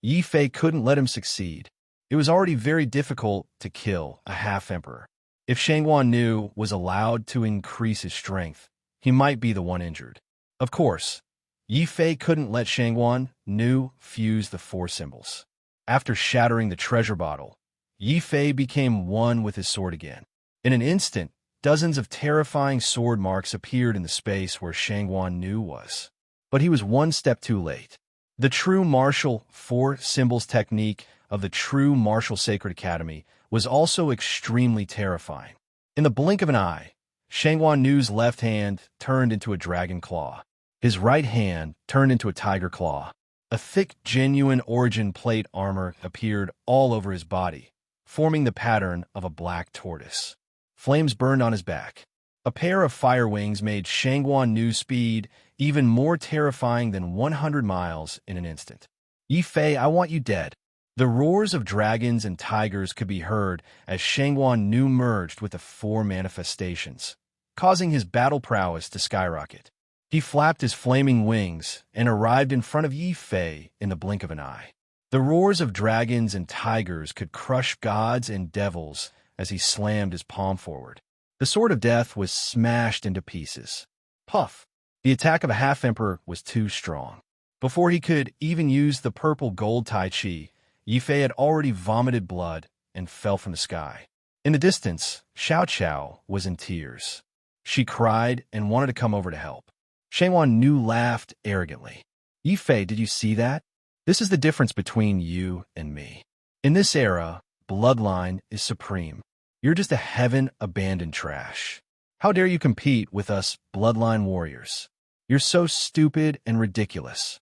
Yi Fei couldn't let him succeed. It was already very difficult to kill a half-emperor. If Shangguan Nu was allowed to increase his strength, he might be the one injured. Of course, Yi Fei couldn't let Shangguan Nu fuse the four symbols. After shattering the treasure bottle, Yi Fei became one with his sword again. In an instant, dozens of terrifying sword marks appeared in the space where Shangguan Nu was. But he was one step too late. The true martial four symbols technique of the true martial sacred academy was also extremely terrifying. In the blink of an eye, Shangguan Nu's left hand turned into a dragon claw. His right hand turned into a tiger claw. A thick, genuine origin plate armor appeared all over his body, forming the pattern of a black tortoise. Flames burned on his back. A pair of fire wings made Shangguan Nu's speed even more terrifying than 100 miles in an instant. Yi Fei, I want you dead. The roars of dragons and tigers could be heard as Shangguan Nu merged with the four manifestations, causing his battle prowess to skyrocket. He flapped his flaming wings and arrived in front of Yi Fei in the blink of an eye. The roars of dragons and tigers could crush gods and devils as he slammed his palm forward. The sword of death was smashed into pieces. Puff! The attack of a half-emperor was too strong. Before he could even use the purple gold Tai Chi, Yi Fei had already vomited blood and fell from the sky. In the distance, Xiao Qiao was in tears. She cried and wanted to come over to help. Shangguan Nu laughed arrogantly. Yi Fei, did you see that? This is the difference between you and me. In this era, bloodline is supreme. You're just a heaven-abandoned trash. How dare you compete with us bloodline warriors? You're so stupid and ridiculous.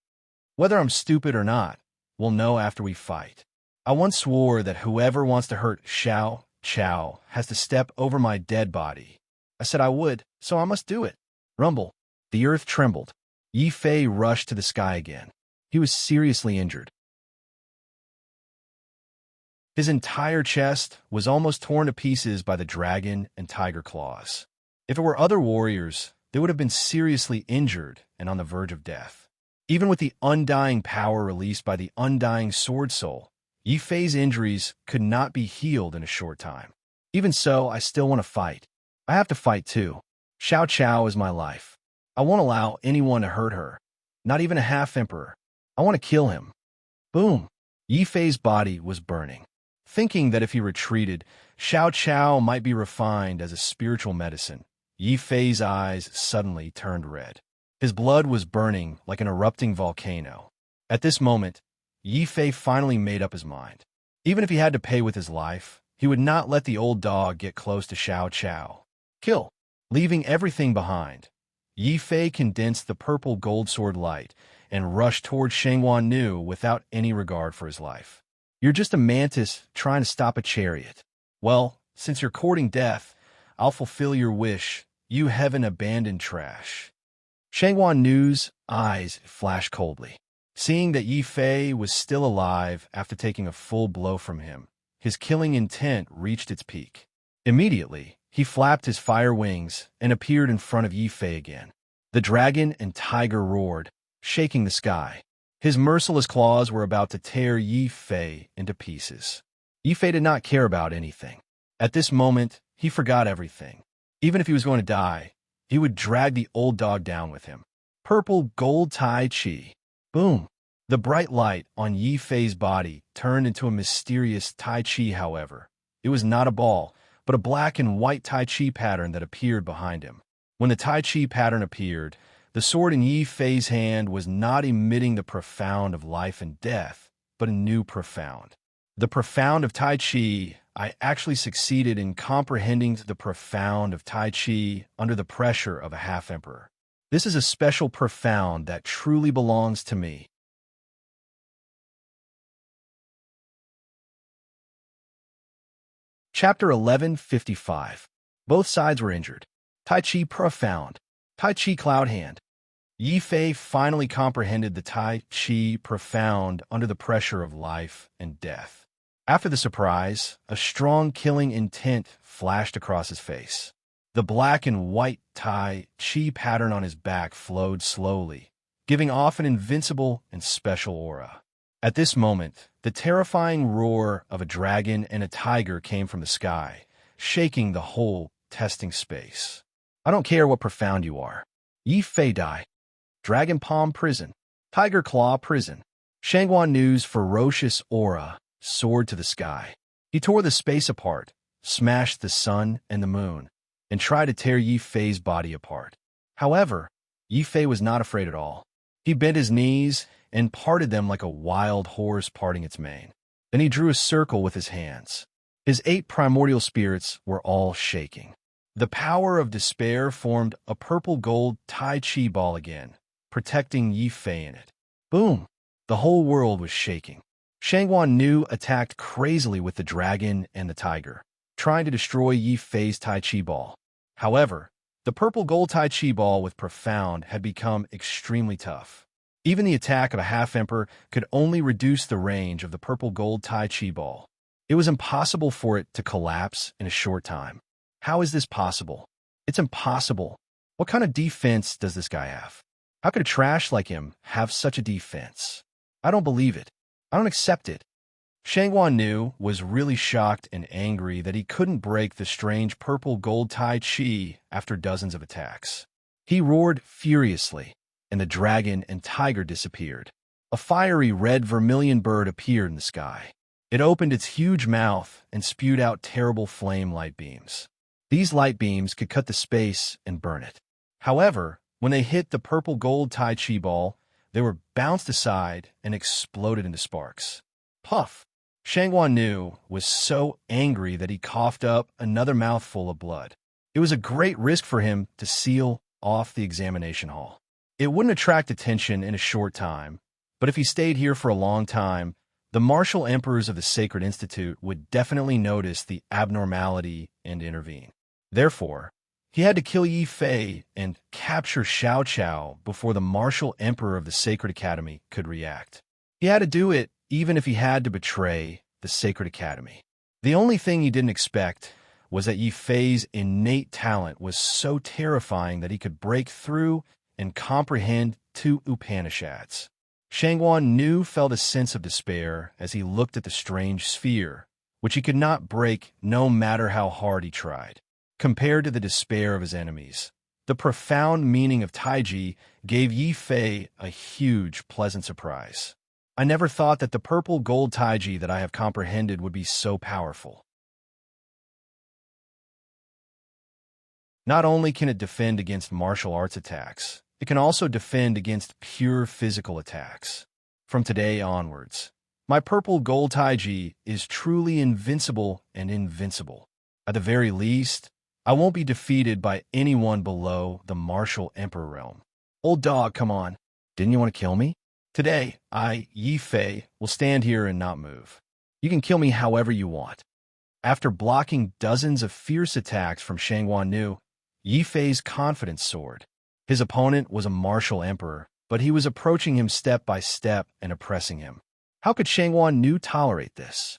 Whether I'm stupid or not, we'll know after we fight. I once swore that whoever wants to hurt Xiao Qiao has to step over my dead body. I said I would, so I must do it. Rumble. The earth trembled. Yi Fei rushed to the sky again. He was seriously injured. His entire chest was almost torn to pieces by the dragon and tiger claws. If it were other warriors, they would have been seriously injured and on the verge of death. Even with the undying power released by the undying sword soul, Yi Fei's injuries could not be healed in a short time. Even so, I still want to fight. I have to fight too. Xiao Qiao is my life. I won't allow anyone to hurt her, not even a half-emperor. I want to kill him. Boom! Yi Fei's body was burning. Thinking that if he retreated, Xiao Qiao might be refined as a spiritual medicine, Yi Fei's eyes suddenly turned red. His blood was burning like an erupting volcano. At this moment, Yi Fei finally made up his mind. Even if he had to pay with his life, he would not let the old dog get close to Xiao Qiao. Kill! Leaving everything behind, Yi Fei condensed the purple gold sword light and rushed toward Shangguan Nu without any regard for his life. You're just a mantis trying to stop a chariot. Well, since you're courting death, I'll fulfill your wish, you heaven-abandoned trash. Shangguan Nu's eyes flashed coldly. Seeing that Yi Fei was still alive after taking a full blow from him, his killing intent reached its peak. Immediately, he flapped his fire wings and appeared in front of Yi Fei again. The dragon and tiger roared, shaking the sky. His merciless claws were about to tear Yi Fei into pieces. Yi Fei did not care about anything. At this moment, he forgot everything. Even if he was going to die, he would drag the old dog down with him. Purple gold Tai Chi. Boom! The bright light on Yi Fei's body turned into a mysterious Tai Chi, however. It was not a ball, but a black and white Tai Chi pattern that appeared behind him. When the Tai Chi pattern appeared, the sword in Yi Fei's hand was not emitting the profound of life and death, but a new profound. The profound of Tai Chi. I actually succeeded in comprehending the profound of Tai Chi under the pressure of a half-emperor. This is a special profound that truly belongs to me. Chapter 1155. Both sides were injured. Tai Chi profound. Tai Chi cloud hand. Yi Fei finally comprehended the Tai Chi profound under the pressure of life and death. After the surprise, a strong killing intent flashed across his face. The black and white Tai Chi pattern on his back flowed slowly, giving off an invincible and special aura. At this moment, the terrifying roar of a dragon and a tiger came from the sky, shaking the whole testing space. I don't care what profound you are. Yi Fei Dai. Dragon Palm Prison. Tiger Claw Prison. Shangguan Nu's ferocious aura soared to the sky. He tore the space apart, smashed the sun and the moon, and tried to tear Yi Fei's body apart. However, Yi Fei was not afraid at all. He bent his knees and parted them like a wild horse parting its mane. Then he drew a circle with his hands. His 8 primordial spirits were all shaking. The power of despair formed a purple-gold Tai Chi ball again, protecting Yi Fei in it. Boom! The whole world was shaking. Shangguan Nu attacked crazily with the dragon and the tiger, trying to destroy Yi Fei's Tai Chi ball. However, the purple-gold Tai Chi ball with Profound had become extremely tough. Even the attack of a half-emperor could only reduce the range of the purple-gold Tai Chi ball. It was impossible for it to collapse in a short time. How is this possible? It's impossible. What kind of defense does this guy have? How could a trash like him have such a defense? I don't believe it. I don't accept it. Shangguan Nu was really shocked and angry that he couldn't break the strange purple-gold Tai Chi after dozens of attacks. He roared furiously, and the dragon and tiger disappeared. A fiery red vermilion bird appeared in the sky. It opened its huge mouth and spewed out terrible flame light beams. These light beams could cut the space and burn it. However, when they hit the purple-gold Tai Chi ball, they were bounced aside and exploded into sparks. Puff! Shangguan Nu was so angry that he coughed up another mouthful of blood. It was a great risk for him to seal off the examination hall. It wouldn't attract attention in a short time, but if he stayed here for a long time, the martial emperors of the Sacred Institute would definitely notice the abnormality and intervene. Therefore, he had to kill Yi Fei and capture Xiao Chao before the martial emperor of the Sacred Academy could react. He had to do it even if he had to betray the Sacred Academy. The only thing he didn't expect was that Yi Fei's innate talent was so terrifying that he could break through and comprehend 2 Upanishads. Shangguan Nu felt a sense of despair as he looked at the strange sphere, which he could not break no matter how hard he tried. Compared to the despair of his enemies, the profound meaning of Taiji gave Yi Fei a huge, pleasant surprise. I never thought that the purple-gold Taiji that I have comprehended would be so powerful. Not only can it defend against martial arts attacks, it can also defend against pure physical attacks. From today onwards, my purple-gold Taiji is truly invincible and invincible. At the very least, I won't be defeated by anyone below the martial emperor realm. Old dog, come on. Didn't you want to kill me? Today, I, Yi Fei, will stand here and not move. You can kill me however you want. After blocking dozens of fierce attacks from Shangguan Nu, Yi Fei's confidence soared. His opponent was a martial emperor, but he was approaching him step by step and oppressing him. How could Shangguan Nu tolerate this?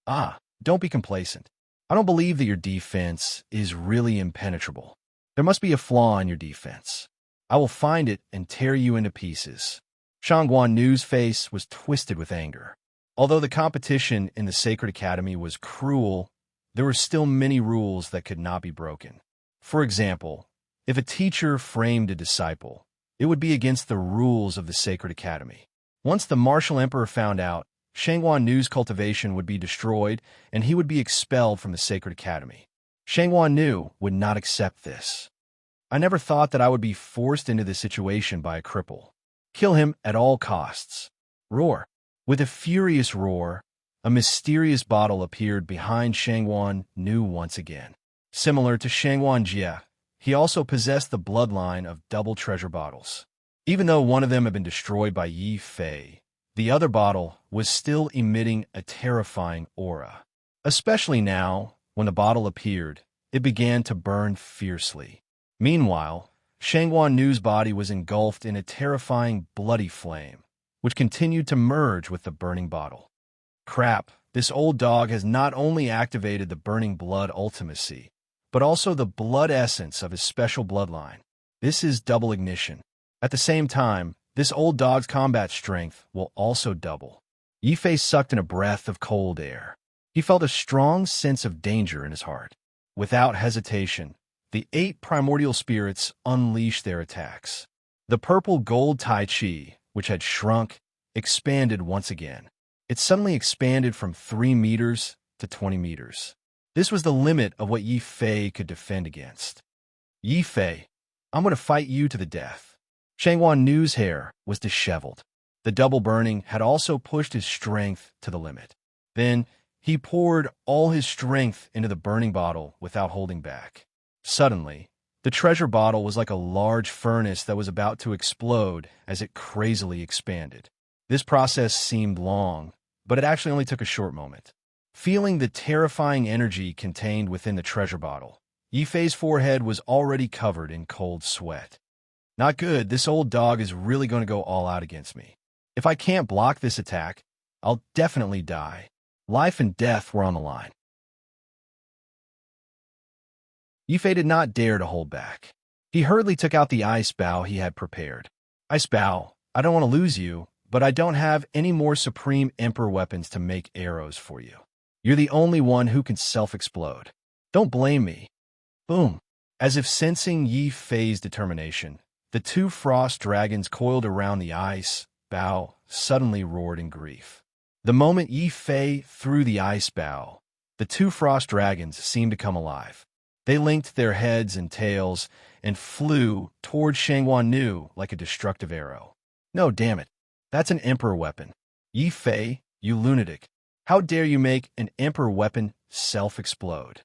Don't be complacent. I don't believe that your defense is really impenetrable. There must be a flaw in your defense. I will find it and tear you into pieces. Shangguan Nu's face was twisted with anger. Although the competition in the Sacred Academy was cruel, there were still many rules that could not be broken. For example, if a teacher framed a disciple, it would be against the rules of the Sacred Academy. Once the martial emperor found out, Shangguan Nu's cultivation would be destroyed and he would be expelled from the Sacred Academy. Shangguan Nu would not accept this. I never thought that I would be forced into this situation by a cripple. Kill him at all costs. Roar. With a furious roar, a mysterious bottle appeared behind Shangguan Nu once again. Similar to Shangguan Jie, he also possessed the bloodline of double treasure bottles. Even though one of them had been destroyed by Yi Fei, the other bottle was still emitting a terrifying aura. Especially now, when the bottle appeared, it began to burn fiercely. Meanwhile, Shangguan Nu's body was engulfed in a terrifying bloody flame, which continued to merge with the burning bottle. Crap, This old dog has not only activated the burning blood ultimacy, but also the blood essence of his special bloodline. This is double ignition. At the same time, this old dog's combat strength will also double. Yifei sucked in a breath of cold air. He felt a strong sense of danger in his heart. Without hesitation, the 8 primordial spirits unleashed their attacks. The purple gold Tai Chi, which had shrunk, expanded once again. It suddenly expanded from 3 meters to 20 meters. This was the limit of what Yifei could defend against. Yifei, I'm going to fight you to the death. Shangguan Nu's hair was disheveled. The double burning had also pushed his strength to the limit. Then, he poured all his strength into the burning bottle without holding back. Suddenly, the treasure bottle was like a large furnace that was about to explode as it crazily expanded. This process seemed long, but it actually only took a short moment. Feeling the terrifying energy contained within the treasure bottle, Yifei's forehead was already covered in cold sweat. Not good, this old dog is really going to go all out against me. If I can't block this attack, I'll definitely die. Life and death were on the line. Yifei did not dare to hold back. He hurriedly took out the ice bow he had prepared. Ice bow, I don't want to lose you, but I don't have any more supreme emperor weapons to make arrows for you. You're the only one who can self-explode. Don't blame me. Boom. As if sensing Yifei's determination, the 2 frost dragons coiled around the ice bow suddenly roared in grief. The moment Yifei threw the ice bow, the 2 frost dragons seemed to come alive. They linked their heads and tails and flew toward Shangguan Nu like a destructive arrow. No, damn it. That's an emperor weapon. Yifei, you lunatic. How dare you make an emperor weapon self-explode?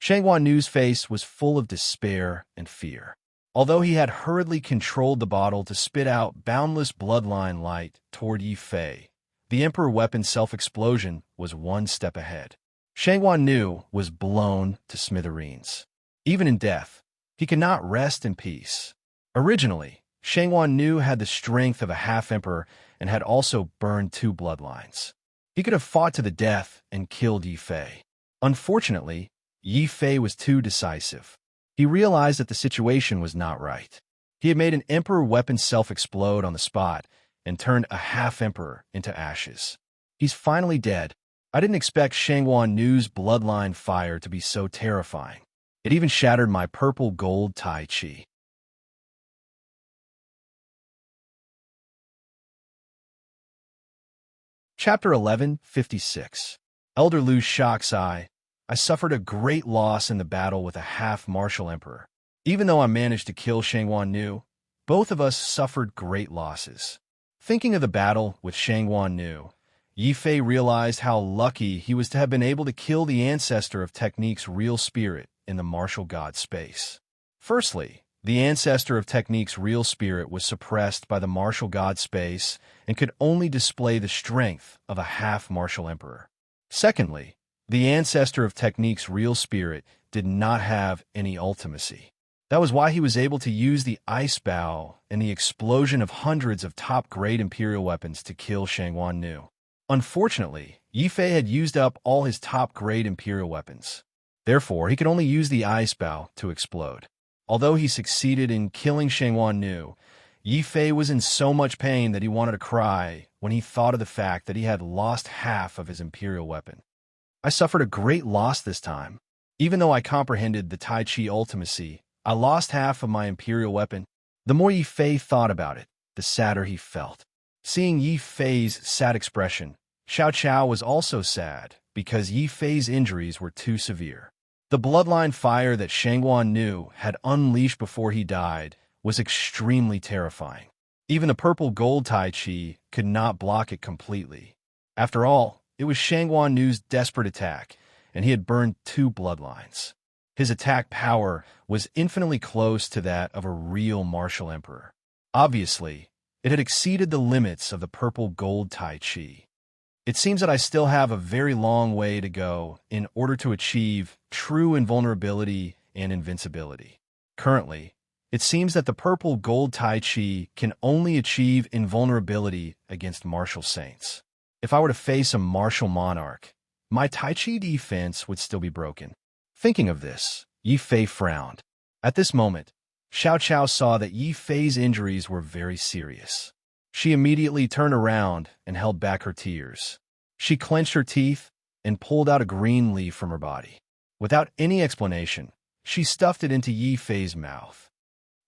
Shangguan Nu's face was full of despair and fear. Although he had hurriedly controlled the bottle to spit out boundless bloodline light toward Yifei, the emperor weapon self-explosion was one step ahead. Shangguan Nu was blown to smithereens. Even in death, he could not rest in peace. Originally, Shangguan Nu had the strength of a half-emperor and had also burned 2 bloodlines. He could have fought to the death and killed Yifei. Unfortunately, Yifei was too decisive. He realized that the situation was not right. He had made an emperor weapon self-explode on the spot and turned a half-emperor into ashes. He's finally dead. I didn't expect Shangguan Nu's bloodline fire to be so terrifying. It even shattered my purple gold Tai Chi. Chapter 11:56. Elder Lu's shock's eye. I suffered a great loss in the battle with a half-martial emperor. Even though I managed to kill Shangguan Nu, both of us suffered great losses. Thinking of the battle with Shangguan Nu, Yifei realized how lucky he was to have been able to kill the ancestor of Technique's real spirit in the martial god space. Firstly, the ancestor of Technique's real spirit was suppressed by the martial god space and could only display the strength of a half-martial emperor. Secondly, the ancestor of Technique's real spirit did not have any ultimacy. That was why he was able to use the ice bow and the explosion of hundreds of top-grade imperial weapons to kill Shangguan Nu. Unfortunately, Yifei had used up all his top-grade imperial weapons. Therefore, he could only use the ice bow to explode. Although he succeeded in killing Shangguan Nu, Yifei was in so much pain that he wanted to cry when he thought of the fact that he had lost half of his imperial weapon. I suffered a great loss this time. Even though I comprehended the Tai Chi ultimacy, I lost half of my imperial weapon. The more Yifei thought about it, the sadder he felt. Seeing Yifei's sad expression, Xiao Qiao was also sad because Yifei's injuries were too severe. The bloodline fire that Shangguan Nu had unleashed before he died was extremely terrifying. Even the purple gold Tai Chi could not block it completely. After all, it was Shangguan Nu's desperate attack, and he had burned 2 bloodlines. His attack power was infinitely close to that of a real martial emperor. Obviously, it had exceeded the limits of the purple gold Tai Chi. It seems that I still have a very long way to go in order to achieve true invulnerability and invincibility. Currently, it seems that the purple gold Tai Chi can only achieve invulnerability against martial saints. If I were to face a martial monarch, my Tai Chi defense would still be broken. Thinking of this, Yi Fei frowned. At this moment, Xiao Chao saw that Yi Fei's injuries were very serious. She immediately turned around and held back her tears. She clenched her teeth and pulled out a green leaf from her body. Without any explanation, she stuffed it into Yi Fei's mouth.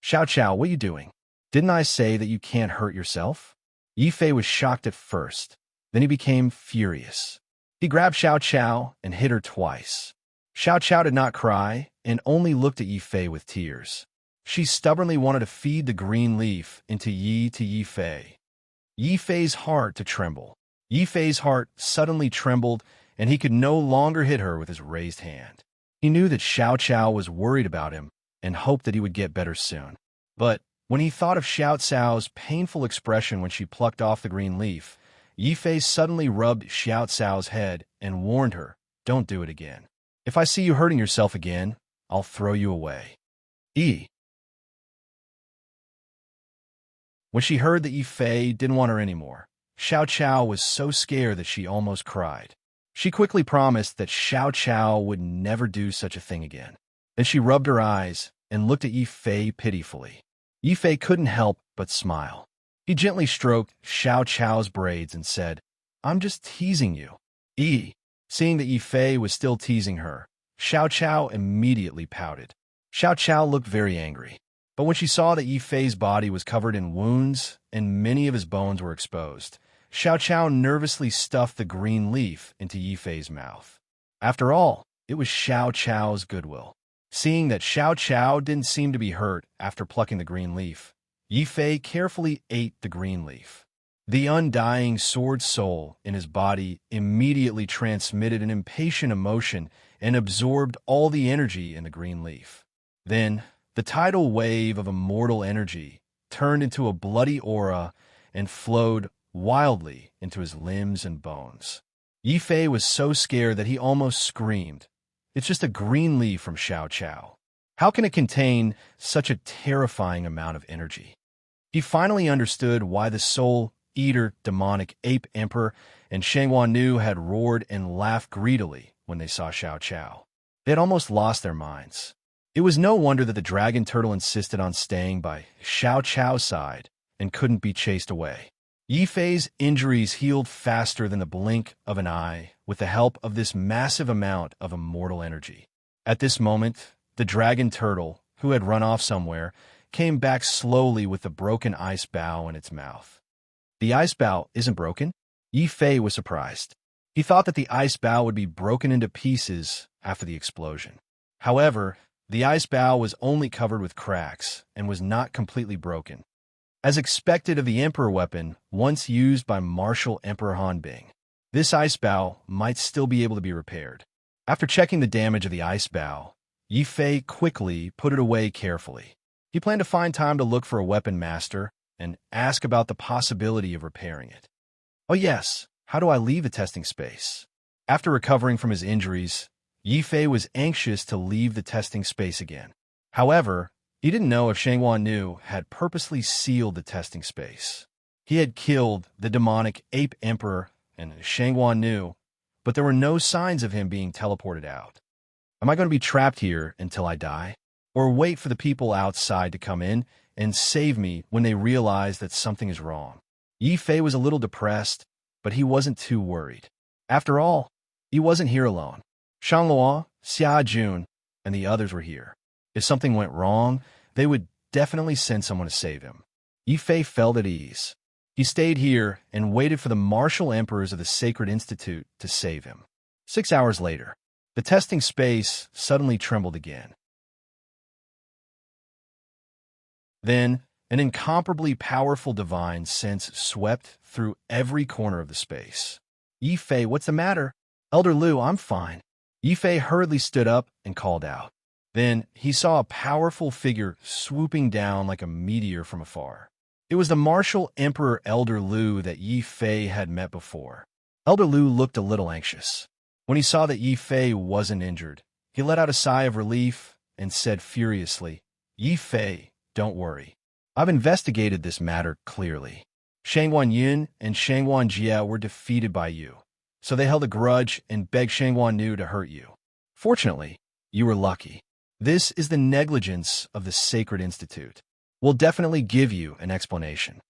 Xiao Chao, what are you doing? Didn't I say that you can't hurt yourself? Yi Fei was shocked at first. Then he became furious. He grabbed Xiao Chao and hit her twice. Xiao Chao did not cry and only looked at Yi Fei with tears. She stubbornly wanted to feed the green leaf into Yi Fei. Yi Fei's heart to tremble. Yi Fei's heart suddenly trembled, and he could no longer hit her with his raised hand. He knew that Xiao Chao was worried about him and hoped that he would get better soon. But when he thought of Xiao Cao's painful expression when she plucked off the green leaf, Yi Fei suddenly rubbed Xiao Cao's head and warned her, "Don't do it again. If I see you hurting yourself again, I'll throw you away." When she heard that Yi Fei didn't want her anymore, Xiao Chao was so scared that she almost cried. She quickly promised that Xiao Chao would never do such a thing again. Then she rubbed her eyes and looked at Yi Fei pitifully. Yi Fei couldn't help but smile. He gently stroked Xiao Chao's braids and said, "I'm just teasing you." Seeing that Yi Fei was still teasing her, Xiao Chao immediately pouted. Xiao Chao looked very angry. But when she saw that Yi Fei's body was covered in wounds and many of his bones were exposed, Xiao Chao nervously stuffed the green leaf into Yi Fei's mouth. After all, it was Xiao Chao's goodwill. Seeing that Xiao Chao didn't seem to be hurt after plucking the green leaf, Yi Fei carefully ate the green leaf. The undying sword soul in his body immediately transmitted an impatient emotion and absorbed all the energy in the green leaf. Then, the tidal wave of immortal energy turned into a bloody aura and flowed wildly into his limbs and bones. Yi Fei was so scared that he almost screamed. It's just a green leaf from Xiao Chao. How can it contain such a terrifying amount of energy? He finally understood why the soul-eater demonic ape emperor and Shangguan Nu had roared and laughed greedily when they saw Xiao Chao. They had almost lost their minds. It was no wonder that the dragon turtle insisted on staying by Xiao Chao's side and couldn't be chased away. Yi Fei's injuries healed faster than the blink of an eye with the help of this massive amount of immortal energy. At this moment, the dragon turtle, who had run off somewhere, came back slowly with the broken ice bow in its mouth. The ice bow isn't broken? Yi Fei was surprised. He thought that the ice bow would be broken into pieces after the explosion. However, the ice bow was only covered with cracks and was not completely broken. As expected of the Emperor weapon once used by Martial Emperor Han Bing, this ice bow might still be able to be repaired. After checking the damage of the ice bow, Yi Fei quickly put it away carefully. He planned to find time to look for a weapon master and ask about the possibility of repairing it. Oh yes, how do I leave the testing space? After recovering from his injuries, Yi Fei was anxious to leave the testing space again. However, he didn't know if Shangguan Nu had purposely sealed the testing space. He had killed the demonic ape emperor and Shangguan Nu, but there were no signs of him being teleported out. Am I going to be trapped here until I die? Or wait for the people outside to come in and save me when they realize that something is wrong? Yi Fei was a little depressed, but he wasn't too worried. After all, he wasn't here alone. Shang Luo, Xia Jun, and the others were here. If something went wrong, they would definitely send someone to save him. Yi Fei felt at ease. He stayed here and waited for the martial emperors of the Sacred Institute to save him. 6 hours later, the testing space suddenly trembled again. Then, an incomparably powerful divine sense swept through every corner of the space. Yi Fei, what's the matter? Elder Lu, I'm fine. Yi Fei hurriedly stood up and called out. Then he saw a powerful figure swooping down like a meteor from afar. It was the martial Emperor Elder Lu that Yi Fei had met before. Elder Lu looked a little anxious. When he saw that Yi Fei wasn't injured, he let out a sigh of relief and said furiously, "Yi Fei, don't worry. I've investigated this matter clearly. Shangguan Yin and Shangguan Jie were defeated by you. so they held a grudge and begged Shangguan Nu to hurt you. Fortunately, you were lucky. This is the negligence of the Sacred Institute. We'll definitely give you an explanation.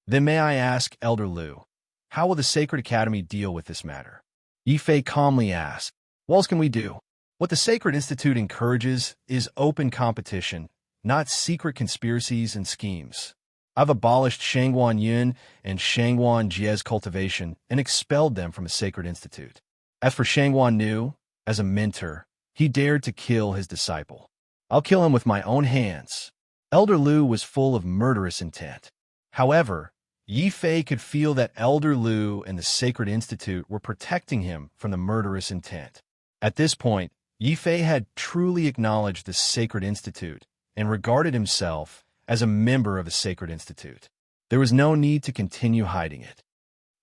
Then may I ask, Elder Lu, how will the Sacred Academy deal with this matter? Yi Fei calmly asked. What else can we do? What the Sacred Institute encourages is open competition, not secret conspiracies and schemes. I've abolished Shangguan Yun and Shangguan Jie's cultivation and expelled them from the Sacred Institute. As for Shangguan Nu, as a mentor, he dared to kill his disciple. I'll kill him with my own hands. Elder Lu was full of murderous intent. However, Yi Fei could feel that Elder Lu and the Sacred Institute were protecting him from the murderous intent. At this point, Yi Fei had truly acknowledged the Sacred Institute and regarded himself as a member of the Sacred Institute. There was no need to continue hiding it.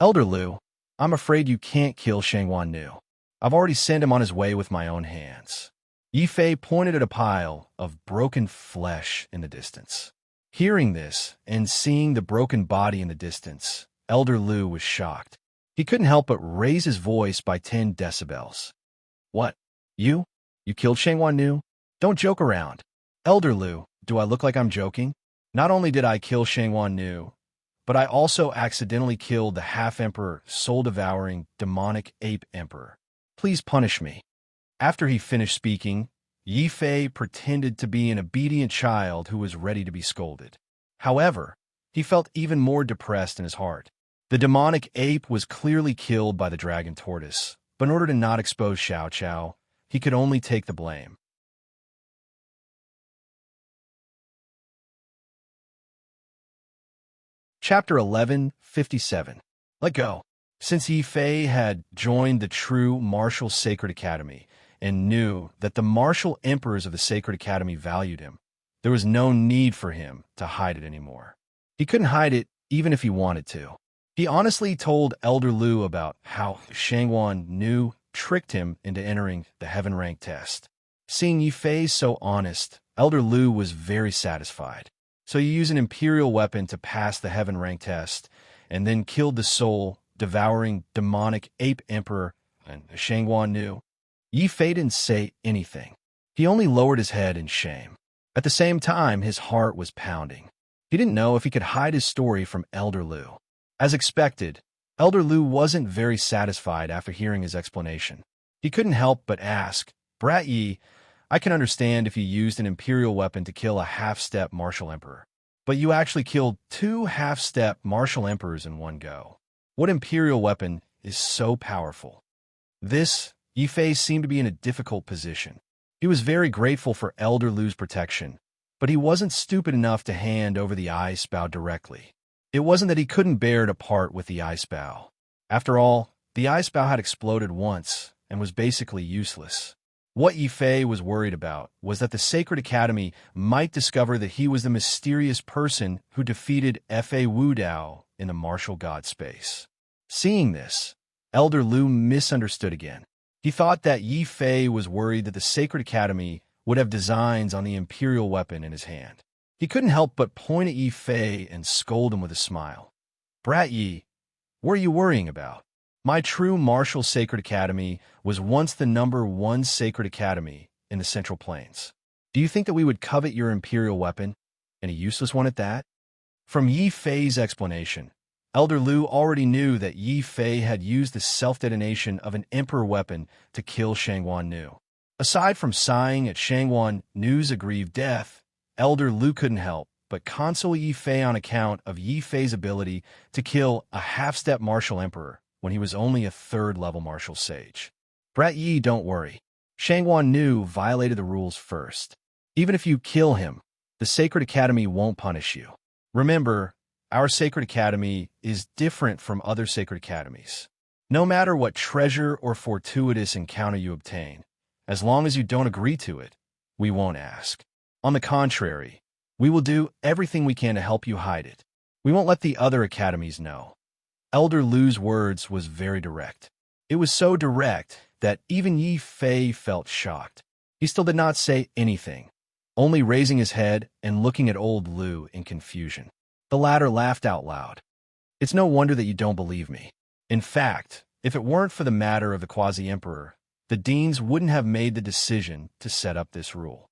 Elder Lu, I'm afraid you can't kill Shangguan Nu. I've already sent him on his way with my own hands. Yi Fei pointed at a pile of broken flesh in the distance. Hearing this and seeing the broken body in the distance, Elder Lu was shocked. He couldn't help but raise his voice by 10 decibels. What? You? You killed Shangguan Nu? Don't joke around. Elder Lu, do I look like I'm joking? Not only did I kill Shangguan Nu, but I also accidentally killed the half-emperor, soul-devouring, demonic ape emperor. Please punish me. After he finished speaking, Yi Fei pretended to be an obedient child who was ready to be scolded. However, he felt even more depressed in his heart. The demonic ape was clearly killed by the dragon tortoise, but in order to not expose Xiao Qiao, he could only take the blame. Chapter 11:57. Let go. Since Yi Fei had joined the true martial Sacred Academy and knew that the martial emperors of the Sacred Academy valued him, there was no need for him to hide it anymore. He couldn't hide it even if he wanted to. He honestly told Elder Lu about how Shangguan Nu tricked him into entering the heaven rank test. Seeing Yi Fei so honest, Elder Lu was very satisfied. So he used an imperial weapon to pass the heaven rank test and then killed the soul-devouring demonic ape emperor and Shangguan Nu. Yi Fei didn't say anything. He only lowered his head in shame. At the same time, his heart was pounding. He didn't know if he could hide his story from Elder Lu. As expected, Elder Lu wasn't very satisfied after hearing his explanation. He couldn't help but ask, Brat Yi, I can understand if you used an imperial weapon to kill a half-step martial emperor. But you actually killed 2 half-step martial emperors in one go. What imperial weapon is so powerful? Yi Fei seemed to be in a difficult position. He was very grateful for Elder Lu's protection, but he wasn't stupid enough to hand over the ice bow directly. It wasn't that he couldn't bear to part with the ice bow. After all, the ice bow had exploded once and was basically useless. What Yi Fei was worried about was that the Sacred Academy might discover that he was the mysterious person who defeated Fa Wu Dao in the martial god space. Seeing this, Elder Lu misunderstood again. He thought that Yi Fei was worried that the Sacred Academy would have designs on the imperial weapon in his hand. He couldn't help but point at Yi Fei and scold him with a smile. Brat Yi, what are you worrying about? My true martial Sacred Academy was once the #1 Sacred Academy in the Central Plains. Do you think that we would covet your imperial weapon, and a useless one at that? From Yi Fei's explanation, Elder Lu already knew that Yi Fei had used the self-detonation of an emperor weapon to kill Shangguan Nu. Aside from sighing at Shangguan Nu's aggrieved death, Elder Lu couldn't help but console Yi Fei on account of Yi Fei's ability to kill a half-step martial emperor when he was only a 3rd-level martial sage. Brat Yi, don't worry. Shangguan Nu violated the rules first. Even if you kill him, the Sacred Academy won't punish you. Remember, our Sacred Academy is different from other Sacred Academies. No matter what treasure or fortuitous encounter you obtain, as long as you don't agree to it, we won't ask. On the contrary, we will do everything we can to help you hide it. We won't let the other academies know. Elder Lu's words was very direct. It was so direct that even Yi Fei felt shocked. He still did not say anything, only raising his head and looking at old Lu in confusion. The latter laughed out loud. It's no wonder that you don't believe me. In fact, If it weren't for the matter of the quasi-emperor, the deans wouldn't have made the decision to set up this rule.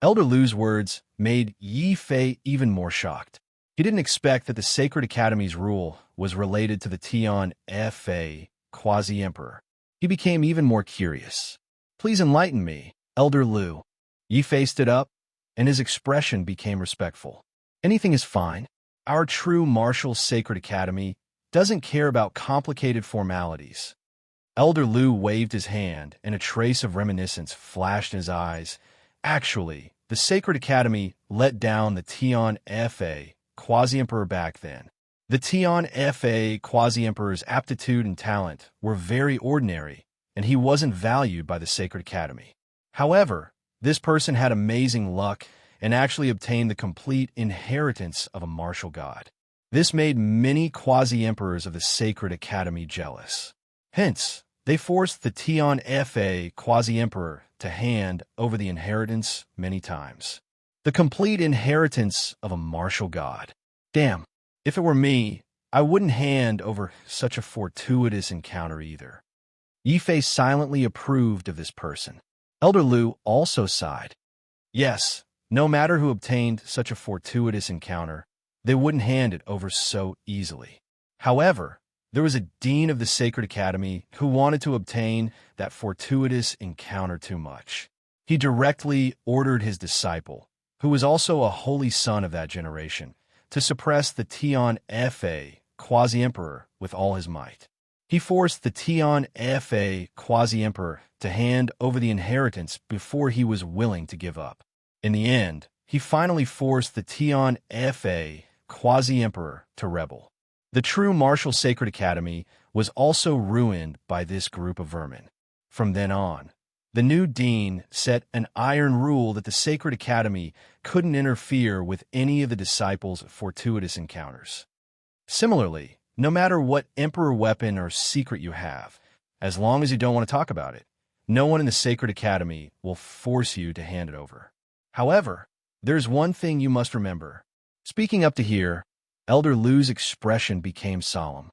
Elder Lu's words made Yi Fei even more shocked. He didn't expect that the Sacred Academy's rule was related to the Tian Fa quasi-emperor. He became even more curious. Please enlighten me, Elder Lu. Yi Fei stood up, and his expression became respectful. Anything is fine. Our true martial Sacred Academy doesn't care about complicated formalities. Elder Lu waved his hand, and a trace of reminiscence flashed in his eyes. Actually, the Sacred Academy let down the Tian Fa quasi-emperor back then. The Tian Fa quasi-emperor's aptitude and talent were very ordinary, and he wasn't valued by the Sacred Academy. However, this person had amazing luck and actually obtained the complete inheritance of a martial god. This made many quasi-emperors of the Sacred Academy jealous. Hence, they forced the Tian Fa quasi-emperor to hand over the inheritance many times. The complete inheritance of a martial god. Damn, if it were me, I wouldn't hand over such a fortuitous encounter either. Yi Fei silently approved of this person. Elder Lu also sighed. Yes, no matter who obtained such a fortuitous encounter, they wouldn't hand it over so easily. However, there was a dean of the Sacred Academy who wanted to obtain that fortuitous encounter too much. He directly ordered his disciple, who was also a holy son of that generation, to suppress the Tian Fa quasi-emperor with all his might. He forced the Tian Fa quasi-emperor to hand over the inheritance before he was willing to give up. In the end, he finally forced the Tian Fa quasi-emperor to rebel. The true martial Sacred Academy was also ruined by this group of vermin. From then on, the new dean set an iron rule that the Sacred Academy couldn't interfere with any of the disciples' fortuitous encounters. Similarly, no matter what emperor weapon or secret you have, as long as you don't want to talk about it, no one in the Sacred Academy will force you to hand it over. However, there's one thing you must remember. Speaking up to here, Elder Lu's expression became solemn.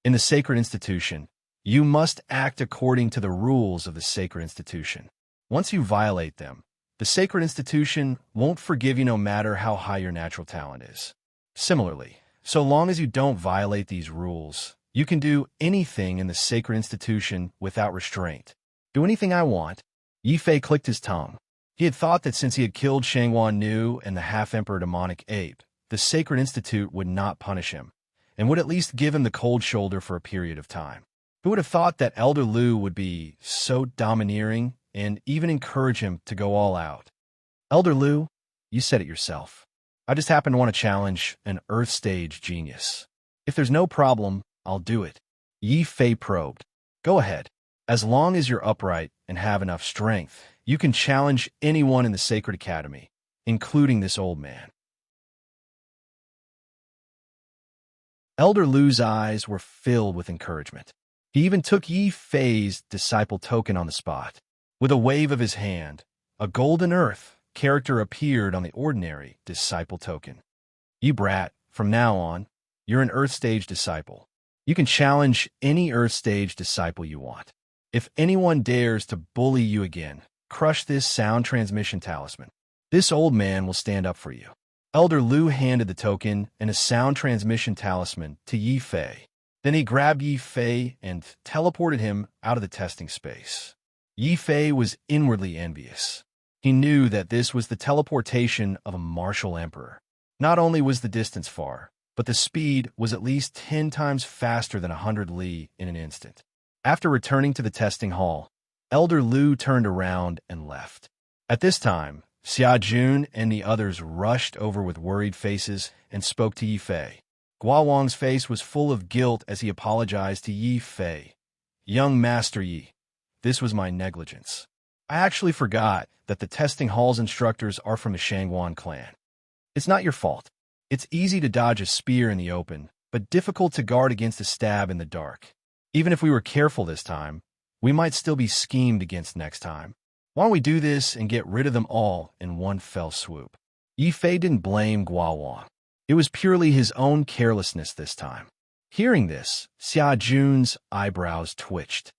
In the sacred institution, you must act according to the rules of the sacred institution. Once you violate them, the sacred institution won't forgive you no matter how high your natural talent is. Similarly, so long as you don't violate these rules, you can do anything in the sacred institution without restraint. Do anything I want. Yi Fei clicked his tongue. He had thought that since he had killed Shangguan Nu and the half-emperor demonic ape, the Sacred Institute would not punish him, and would at least give him the cold shoulder for a period of time. Who would have thought that Elder Lu would be so domineering and even encourage him to go all out? Elder Lu, you said it yourself. I just happen to want to challenge an Earth stage genius. If there's no problem, I'll do it. Yi Fei probed. Go ahead. As long as you're upright and have enough strength, you can challenge anyone in the Sacred Academy, including this old man. Elder Lu's eyes were filled with encouragement. He even took Yi Fei's disciple token on the spot. With a wave of his hand, a golden earth character appeared on the ordinary disciple token. You brat, from now on, you're an Earth Stage disciple. You can challenge any Earth Stage disciple you want. If anyone dares to bully you again, crush this sound transmission talisman. This old man will stand up for you. Elder Lu handed the token and a sound transmission talisman to Yi Fei. Then he grabbed Yi Fei and teleported him out of the testing space. Yi Fei was inwardly envious. He knew that this was the teleportation of a martial emperor. Not only was the distance far, but the speed was at least 10 times faster than 100 li in an instant. After returning to the testing hall, Elder Lu turned around and left. At this time, Xia Jun and the others rushed over with worried faces and spoke to Yi Fei. Gua Wang's face was full of guilt as he apologized to Yi Fei. Young Master Yi, this was my negligence. I actually forgot that the testing hall's instructors are from the Shangguan clan. It's not your fault. It's easy to dodge a spear in the open, but difficult to guard against a stab in the dark. Even if we were careful this time, we might still be schemed against next time. Why don't we do this and get rid of them all in one fell swoop? Yi Fei didn't blame Gua Wang. It was purely his own carelessness this time. Hearing this, Xia Jun's eyebrows twitched.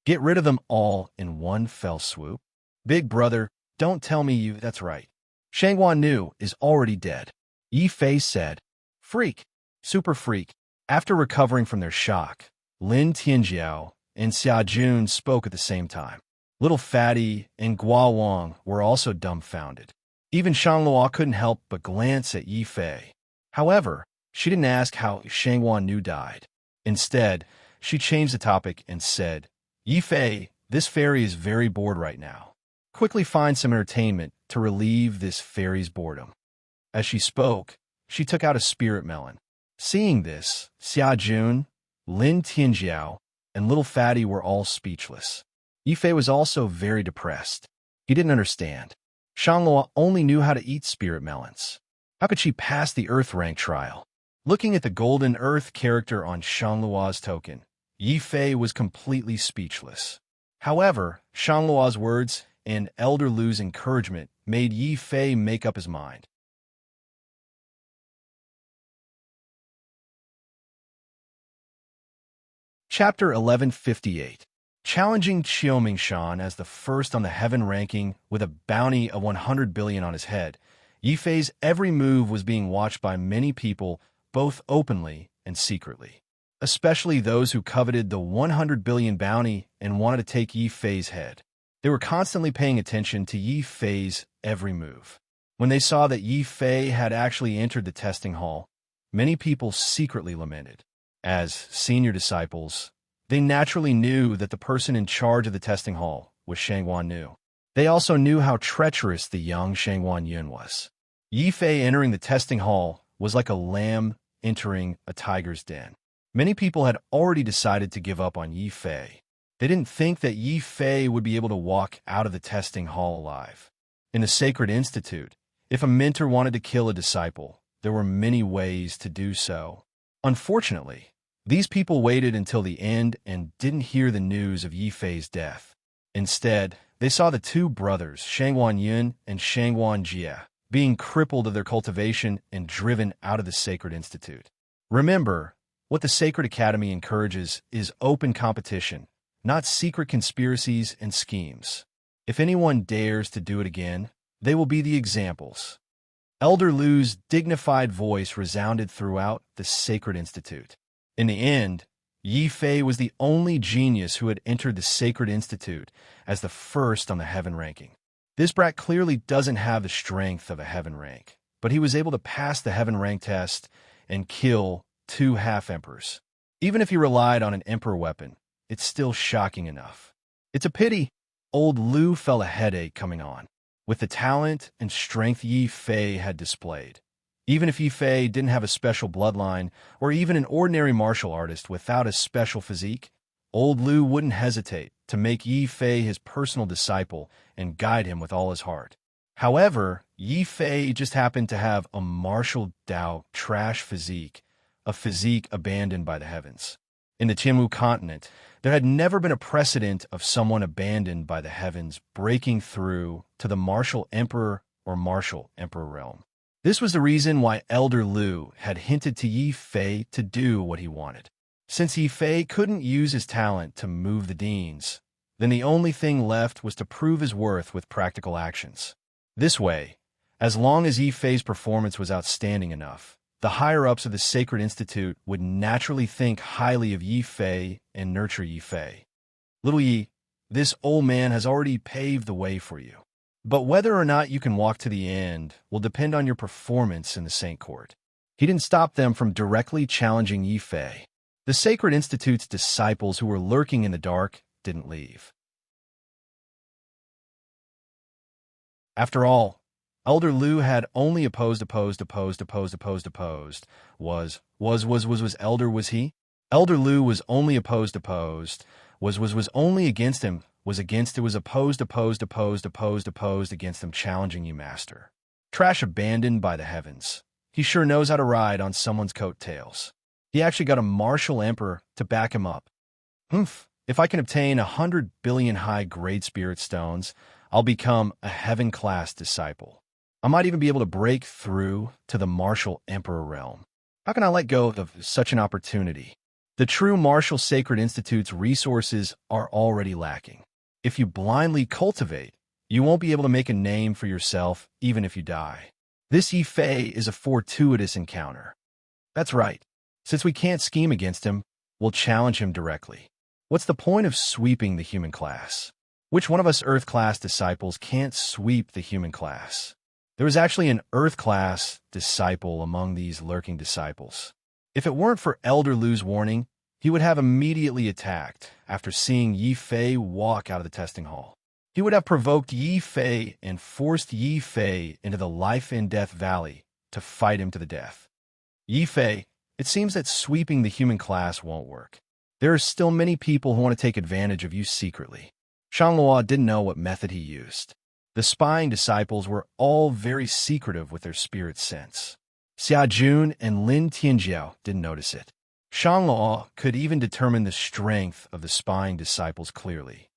Get rid of them all in one fell swoop? Big brother, don't tell me you— That's right. Shangguan Nu is already dead. Yi Fei said. Freak. Super freak. After recovering from their shock, Lin Tianjiao and Xia Jun spoke at the same time. Little Fatty and Gua Wang were also dumbfounded. Even Shanglua couldn't help but glance at Yi Fei. However, she didn't ask how Shangguan Nu died. Instead, she changed the topic and said, Yi Fei, this fairy is very bored right now. Quickly find some entertainment to relieve this fairy's boredom. As she spoke, she took out a spirit melon. Seeing this, Xia Jun, Lin Tianjiao, and Little Fatty were all speechless. Yi Fei was also very depressed. He didn't understand. Shanglua only knew how to eat spirit melons. How could she pass the Earth rank trial? Looking at the golden Earth character on Shanglua's token, Yi Fei was completely speechless. However, Shanglua's words and Elder Lu's encouragement made Yi Fei make up his mind. Chapter 1158. Challenging Qiumingshan as the first on the heaven ranking with a bounty of 100 billion on his head, Yi Fei's every move was being watched by many people, both openly and secretly. Especially those who coveted the 100 billion bounty and wanted to take Yi Fei's head. They were constantly paying attention to Yi Fei's every move. When they saw that Yi Fei had actually entered the testing hall, many people secretly lamented. As senior disciples, they naturally knew that the person in charge of the testing hall was Shangguan Nu. They also knew how treacherous the young Shangguan Yun was. Yi Fei entering the testing hall was like a lamb entering a tiger's den. Many people had already decided to give up on Yi Fei. They didn't think that Yi Fei would be able to walk out of the testing hall alive. In the Sacred Institute, if a mentor wanted to kill a disciple, there were many ways to do so. Unfortunately, these people waited until the end and didn't hear the news of Yi Fei's death. Instead, they saw the two brothers, Shangguan Yun and Shangguan Jie, being crippled of their cultivation and driven out of the Sacred Institute. Remember, what the Sacred Academy encourages is open competition, not secret conspiracies and schemes. If anyone dares to do it again, they will be the examples. Elder Lu's dignified voice resounded throughout the Sacred Institute. In the end, Yi Fei was the only genius who had entered the Sacred Institute as the first on the heaven ranking. This brat clearly doesn't have the strength of a heaven rank, but he was able to pass the heaven rank test and kill 2 half-emperors. Even if he relied on an emperor weapon, it's still shocking enough. It's a pity old Lu felt a headache coming on. With the talent and strength Yi Fei had displayed, even if Yi Fei didn't have a special bloodline or even an ordinary martial artist without a special physique, old Lu wouldn't hesitate to make Yi Fei his personal disciple and guide him with all his heart. However, Yi Fei just happened to have a martial Dao trash physique, a physique abandoned by the heavens. In the Qianwu continent, there had never been a precedent of someone abandoned by the heavens breaking through to the martial emperor or martial emperor realm. This was the reason why Elder Lu had hinted to Yi Fei to do what he wanted. Since Yi Fei couldn't use his talent to move the deans, then the only thing left was to prove his worth with practical actions. This way, as long as Yi Fei's performance was outstanding enough, the higher-ups of the Sacred Institute would naturally think highly of Yi Fei and nurture Yi Fei. Little Yi, this old man has already paved the way for you. But whether or not you can walk to the end will depend on your performance in the Saint Court. He didn't stop them from directly challenging Yi Fei. The Sacred Institute's disciples who were lurking in the dark didn't leave. After all, Elder Lu had only opposed. Was he? Elder Lu was only opposed. Was only against him. Was against it was opposed against him, challenging you, master. Trash abandoned by the heavens. He sure knows how to ride on someone's coattails. He actually got a martial emperor to back him up. If I can obtain 100 billion high-grade spirit stones, I'll become a heaven-class disciple. I might even be able to break through to the martial emperor realm. How can I let go of such an opportunity? The true Martial Sacred Institute's resources are already lacking. If you blindly cultivate, you won't be able to make a name for yourself even if you die. This Yifei is a fortuitous encounter. That's right. Since we can't scheme against him, we'll challenge him directly. What's the point of sweeping the human class? Which one of us Earth class disciples can't sweep the human class? There was actually an Earth class disciple among these lurking disciples. If it weren't for Elder Lu's warning, he would have immediately attacked after seeing Yi Fei walk out of the testing hall. He would have provoked Yi Fei and forced Yi Fei into the life and death valley to fight him to the death. Yi Fei, it seems that sweeping the human class won't work. There are still many people who want to take advantage of you secretly. Shanglua didn't know what method he used. The spying disciples were all very secretive with their spirit sense. Xia Jun and Lin Tianjiao didn't notice it. Shanglua could even determine the strength of the spying disciples clearly.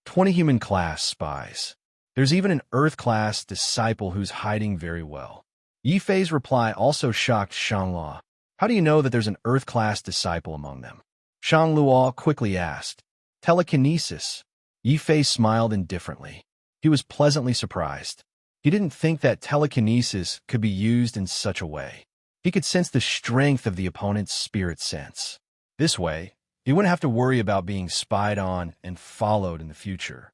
20 human class spies. There's even an Earth class disciple who's hiding very well. Yi Fei's reply also shocked Shanglua. How do you know that there's an Earth class disciple among them? Shanglua quickly asked. Telekinesis. Yi Fei smiled indifferently. He was pleasantly surprised. He didn't think that telekinesis could be used in such a way. He could sense the strength of the opponent's spirit sense. This way, he wouldn't have to worry about being spied on and followed in the future.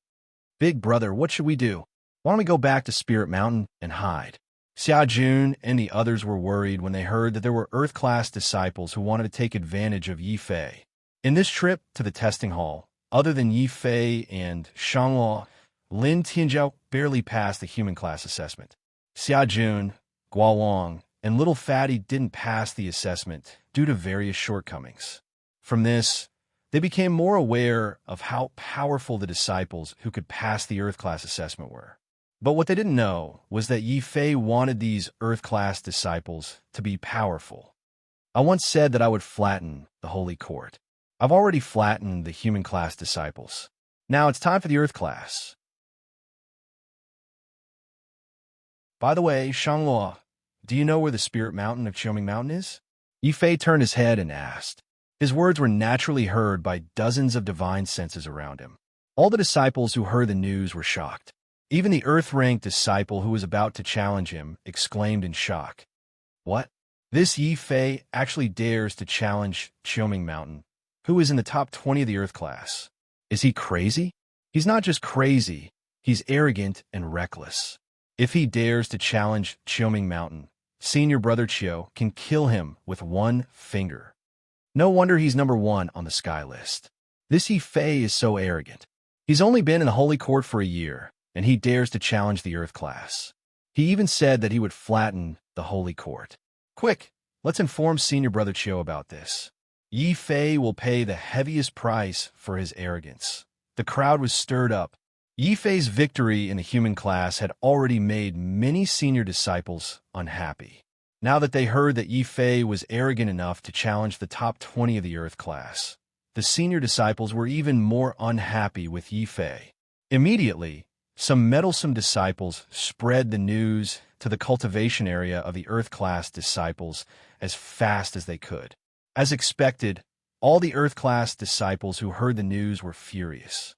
Big brother, what should we do? Why don't we go back to Spirit Mountain and hide? Xia Jun and the others were worried when they heard that there were Earth-class disciples who wanted to take advantage of Yi Fei. In this trip to the testing hall, other than Yi Fei and Shanglua, Lin Tianjiao barely passed the human class assessment. Xia Jun, Guo Wang, and Little Fatty didn't pass the assessment due to various shortcomings. From this, they became more aware of how powerful the disciples who could pass the Earth class assessment were. But what they didn't know was that Yi Fei wanted these Earth class disciples to be powerful. I once said that I would flatten the Holy Court. I've already flattened the human class disciples. Now it's time for the Earth class. By the way, Shanglua, do you know where the Spirit Mountain of Qiuming Mountain is? Yi Fei turned his head and asked. His words were naturally heard by dozens of divine senses around him. All the disciples who heard the news were shocked. Even the Earth-ranked disciple who was about to challenge him exclaimed in shock. What? This Yi Fei actually dares to challenge Qiuming Mountain, who is in the top 20 of the Earth class. Is he crazy? He's not just crazy, he's arrogant and reckless. If he dares to challenge Qiuming Mountain, Senior Brother Qiu can kill him with one finger. No wonder he's number 1 on the sky list. This Yi Fei is so arrogant. He's only been in the Holy Court for a year, and he dares to challenge the Earth class. He even said that he would flatten the Holy Court. Quick, let's inform Senior Brother Qiu about this. Yi Fei will pay the heaviest price for his arrogance. The crowd was stirred up. Yi Fei's victory in the human class had already made many senior disciples unhappy. Now that they heard that Yi Fei was arrogant enough to challenge the top 20 of the Earth class, the senior disciples were even more unhappy with Yi Fei. Immediately, some meddlesome disciples spread the news to the cultivation area of the Earth class disciples as fast as they could. As expected, all the Earth class disciples who heard the news were furious.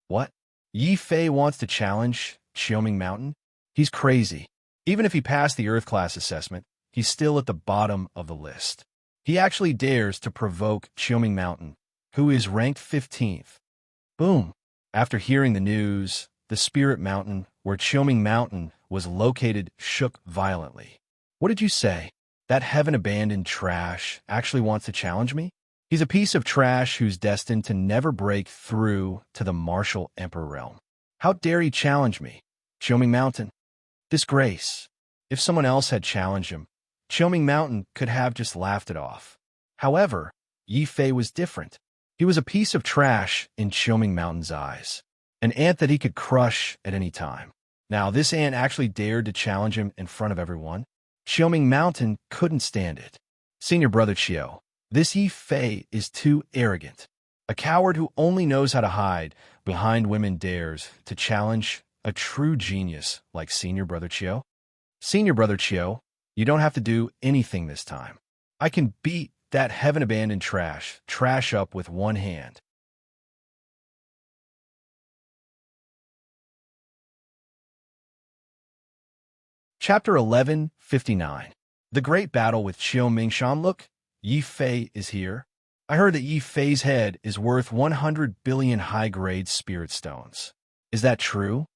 What? Yi Fei wants to challenge Qiuming Mountain? He's crazy. Even if he passed the Earth class assessment, he's still at the bottom of the list. He actually dares to provoke Qiuming Mountain, who is ranked 15th. Boom! After hearing the news, the Spirit Mountain, where Qiuming Mountain was located, shook violently. What did you say? That heaven-abandoned trash actually wants to challenge me? He's a piece of trash who's destined to never break through to the martial emperor realm. How dare he challenge me? Qiuming Mountain. Disgrace. If someone else had challenged him, Qiuming Mountain could have just laughed it off. However, Yi Fei was different. He was a piece of trash in Qiuming Mountain's eyes. An ant that he could crush at any time. Now, this ant actually dared to challenge him in front of everyone. Qiuming Mountain couldn't stand it. Senior Brother Qiu, this Yi Fei is too arrogant. A coward who only knows how to hide behind women dares to challenge a true genius like Senior Brother Qiu. Senior Brother Qiu, you don't have to do anything this time. I can beat that heaven-abandoned trash up with one hand. Chapter 11:59. The Great Battle with Qiu Mingshan. Look, Yi Fei is here. I heard that Yi Fei's head is worth 100 billion high-grade spirit stones. Is that true?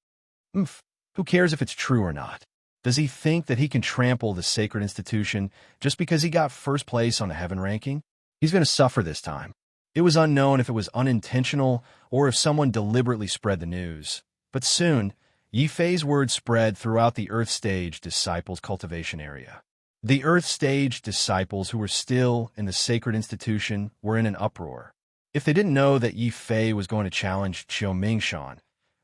Who cares if it's true or not? Does he think that he can trample the sacred institution just because he got first place on the heaven ranking? He's going to suffer this time. It was unknown if it was unintentional or if someone deliberately spread the news. But soon, Yi Fei's word spread throughout the Earth Stage Disciples cultivation area. The Earth Stage disciples who were still in the sacred institution were in an uproar. If they didn't know that Yi Fei was going to challenge Qiu Mingshan,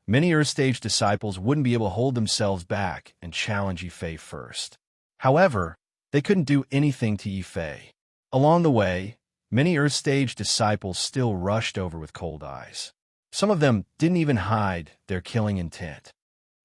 many Earth Stage disciples wouldn't be able to hold themselves back and challenge Yi Fei first. However, they couldn't do anything to Yi Fei. Along the way, many Earth Stage disciples still rushed over with cold eyes. Some of them didn't even hide their killing intent.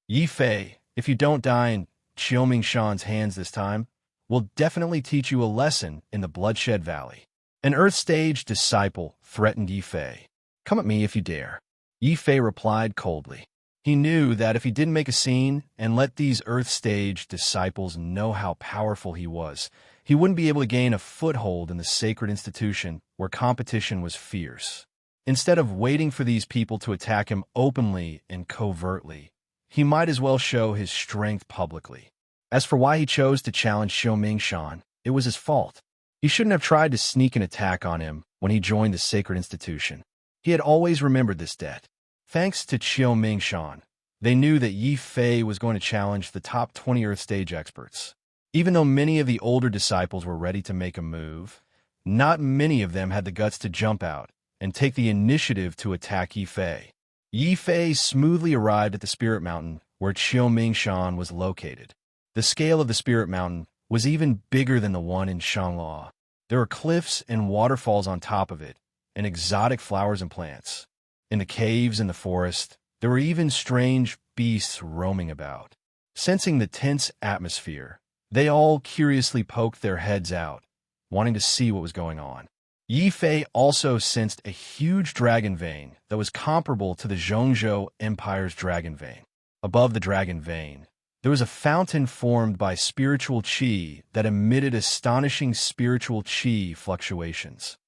Yi Fei, if you don't die in Qiu Mingshan's hands this time, will definitely teach you a lesson in the Bloodshed Valley. An Earth Stage disciple threatened Yi Fei. Come at me if you dare. Yi Fei replied coldly. He knew that if he didn't make a scene and let these Earth Stage disciples know how powerful he was, he wouldn't be able to gain a foothold in the sacred institution where competition was fierce. Instead of waiting for these people to attack him openly and covertly, he might as well show his strength publicly. As for why he chose to challenge Qiu Mingshan, it was his fault. He shouldn't have tried to sneak an attack on him when he joined the sacred institution. He had always remembered this debt. Thanks to Qiu Mingshan, they knew that Yi Fei was going to challenge the top 20 Earth Stage experts. Even though many of the older disciples were ready to make a move, not many of them had the guts to jump out and take the initiative to attack Yi Fei. Yi Fei smoothly arrived at the Spirit Mountain where Qiu Mingshan was located. The scale of the Spirit Mountain was even bigger than the one in Shangla. There were cliffs and waterfalls on top of it, and exotic flowers and plants. In the caves and the forest, there were even strange beasts roaming about. Sensing the tense atmosphere, they all curiously poked their heads out, wanting to see what was going on. Yi Fei also sensed a huge dragon vein that was comparable to the Zhongzhou Empire's dragon vein. Above the dragon vein, there was a fountain formed by spiritual qi that emitted astonishing spiritual qi fluctuations.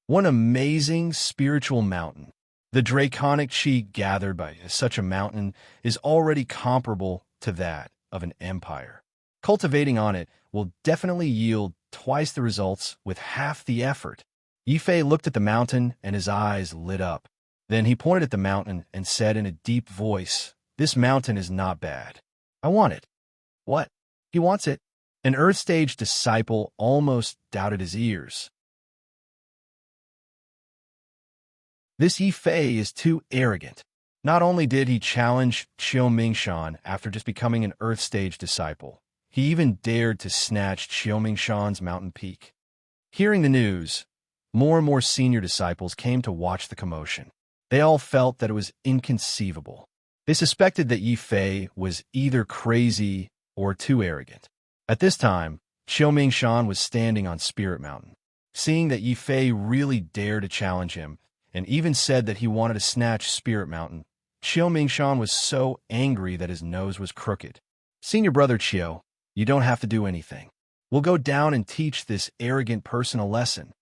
One amazing spiritual mountain. The draconic qi gathered by such a mountain is already comparable to that of an empire. Cultivating on it will definitely yield twice the results with half the effort. Yi Fei looked at the mountain and his eyes lit up. Then he pointed at the mountain and said in a deep voice, "This mountain is not bad. I want it." What? He wants it? An Earth Stage disciple almost doubted his ears. This Yi Fei is too arrogant. Not only did he challenge Qiu Mingshan after just becoming an Earth Stage disciple, he even dared to snatch Qiu Mingshan's mountain peak. Hearing the news, more and more senior disciples came to watch the commotion. They all felt that it was inconceivable. They suspected that Yi Fei was either crazy or too arrogant. At this time, Qiu Mingshan was standing on Spirit Mountain. Seeing that Yi Fei really dared to challenge him, and even said that he wanted to snatch Spirit Mountain, Qiu Mingshan was so angry that his nose was crooked. "Senior brother Qiu, you don't have to do anything. We'll go down and teach this arrogant person a lesson."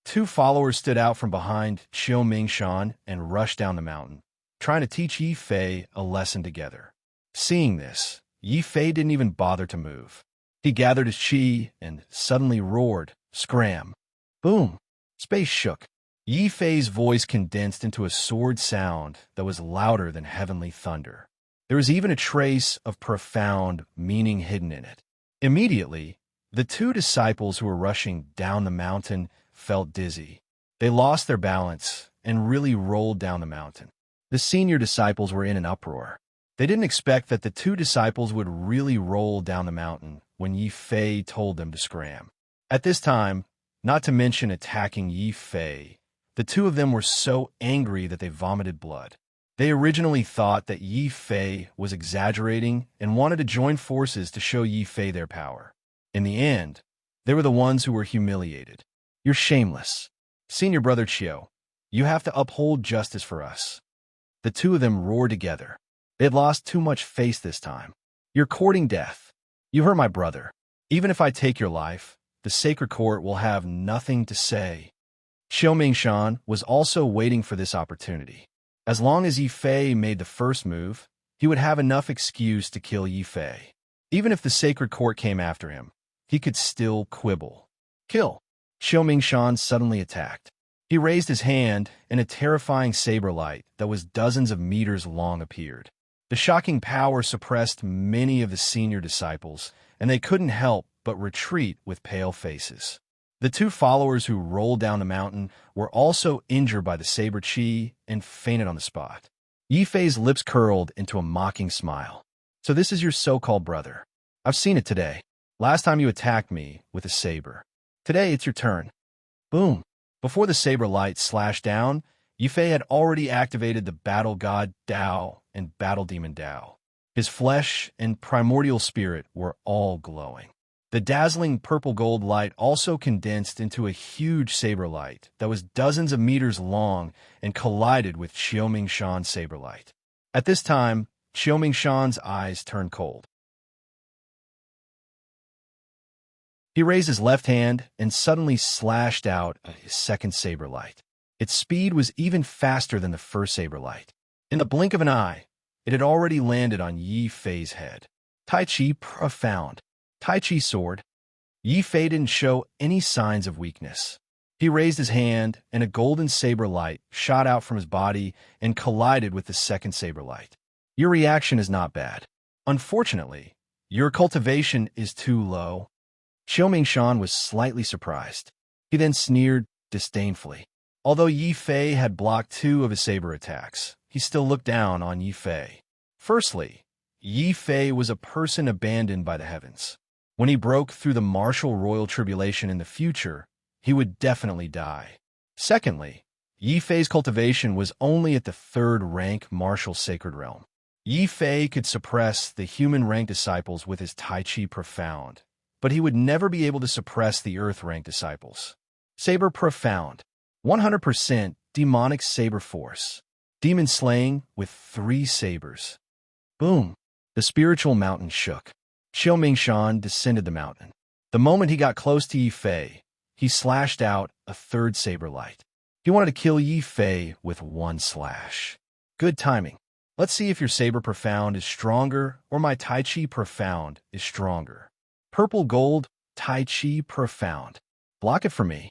Two followers stood out from behind Qiu Mingshan and rushed down the mountain, trying to teach Yi Fei a lesson together. Seeing this, Yi Fei didn't even bother to move. He gathered his qi and suddenly roared, "Scram!" Boom! Space shook. Yi Fei's voice condensed into a sword sound that was louder than heavenly thunder. There was even a trace of profound meaning hidden in it. Immediately, the two disciples who were rushing down the mountain felt dizzy. They lost their balance and really rolled down the mountain. The senior disciples were in an uproar. They didn't expect that the two disciples would really roll down the mountain when Yi Fei told them to scram. At this time, not to mention attacking Yi Fei, the two of them were so angry that they vomited blood. They originally thought that Yi Fei was exaggerating and wanted to join forces to show Yi Fei their power. In the end, They were the ones who were humiliated. You're shameless. Senior brother Chiyo, you have to uphold justice for us. The two of them roared together. They had lost too much face this time. You're courting death. You hurt my brother. Even if I take your life, the sacred court will have nothing to say. Xiao Mingshan was also waiting for this opportunity. As long as Yi Fei made the first move, he would have enough excuse to kill Yi Fei. Even if the sacred court came after him, he could still quibble. Kill! Xiao Mingshan suddenly attacked. He raised his hand, and a terrifying saber light that was dozens of meters long appeared. The shocking power suppressed many of the senior disciples, and they couldn't help but retreat with pale faces. The two followers who rolled down the mountain were also injured by the saber chi and fainted on the spot. Yi Fei's lips curled into a mocking smile. So this is your so-called brother. I've seen it today. Last time you attacked me with a saber. Today it's your turn. Boom. Before the saber light slashed down, Yi Fei had already activated the battle god Dao and battle demon Dao. His flesh and primordial spirit were all glowing. The dazzling purple-gold light also condensed into a huge saber light that was dozens of meters long and collided with Xiao Mingshan's saber light. At this time, Xiao Mingshan's eyes turned cold. He raised his left hand and suddenly slashed out his second saber light. Its speed was even faster than the first saber light. In the blink of an eye, it had already landed on Yi Fei's head. Tai Chi profound. Tai Chi sword. Yi Fei didn't show any signs of weakness. He raised his hand, and a golden saber light shot out from his body and collided with the second saber light. Your reaction is not bad. Unfortunately, your cultivation is too low. Xiao Mingshan was slightly surprised. He then sneered disdainfully. Although Yi Fei had blocked two of his saber attacks, he still looked down on Yi Fei. Firstly, Yi Fei was a person abandoned by the heavens. When he broke through the martial royal tribulation in the future, he would definitely die. Secondly, Yi Fei's cultivation was only at the third-rank martial sacred realm. Yi Fei could suppress the human-rank disciples with his Tai Chi profound, but he would never be able to suppress the earth-rank disciples. Saber profound. 100% demonic saber force. Demon slaying with 3 sabers. Boom! The spiritual mountain shook. Xiao Mingshan descended the mountain. The moment he got close to Yi Fei, he slashed out a third saber light. He wanted to kill Yi Fei with one slash. Good timing. Let's see if your saber profound is stronger or my Tai Chi profound is stronger. Purple gold, Tai Chi profound. Block it for me.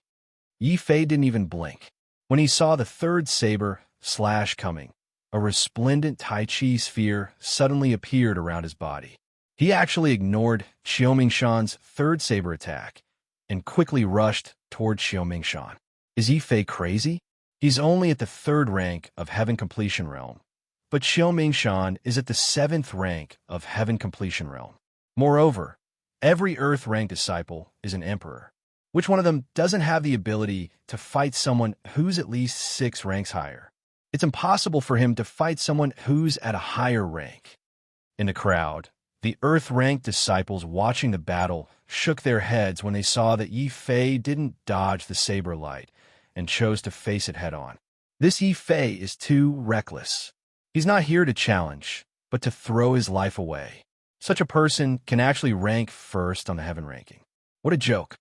Yi Fei didn't even blink. When he saw the third saber slash coming, a resplendent Tai Chi sphere suddenly appeared around his body. He actually ignored Xiao Mingshan's third saber attack and quickly rushed toward Xiao Mingshan. Is Yi Fei crazy? He's only at the 3rd rank of Heaven Completion Realm, but Xiao Mingshan is at the 7th rank of Heaven Completion Realm. Moreover, every Earth rank disciple is an emperor. Which one of them doesn't have the ability to fight someone who's at least 6 ranks higher? It's impossible for him to fight someone who's at a higher rank. In the crowd, the Earth-rank disciples watching the battle shook their heads when they saw that Yi Fei didn't dodge the saber light and chose to face it head-on. This Yi Fei is too reckless. He's not here to challenge, but to throw his life away. Such a person can actually rank first on the heaven ranking. What a joke.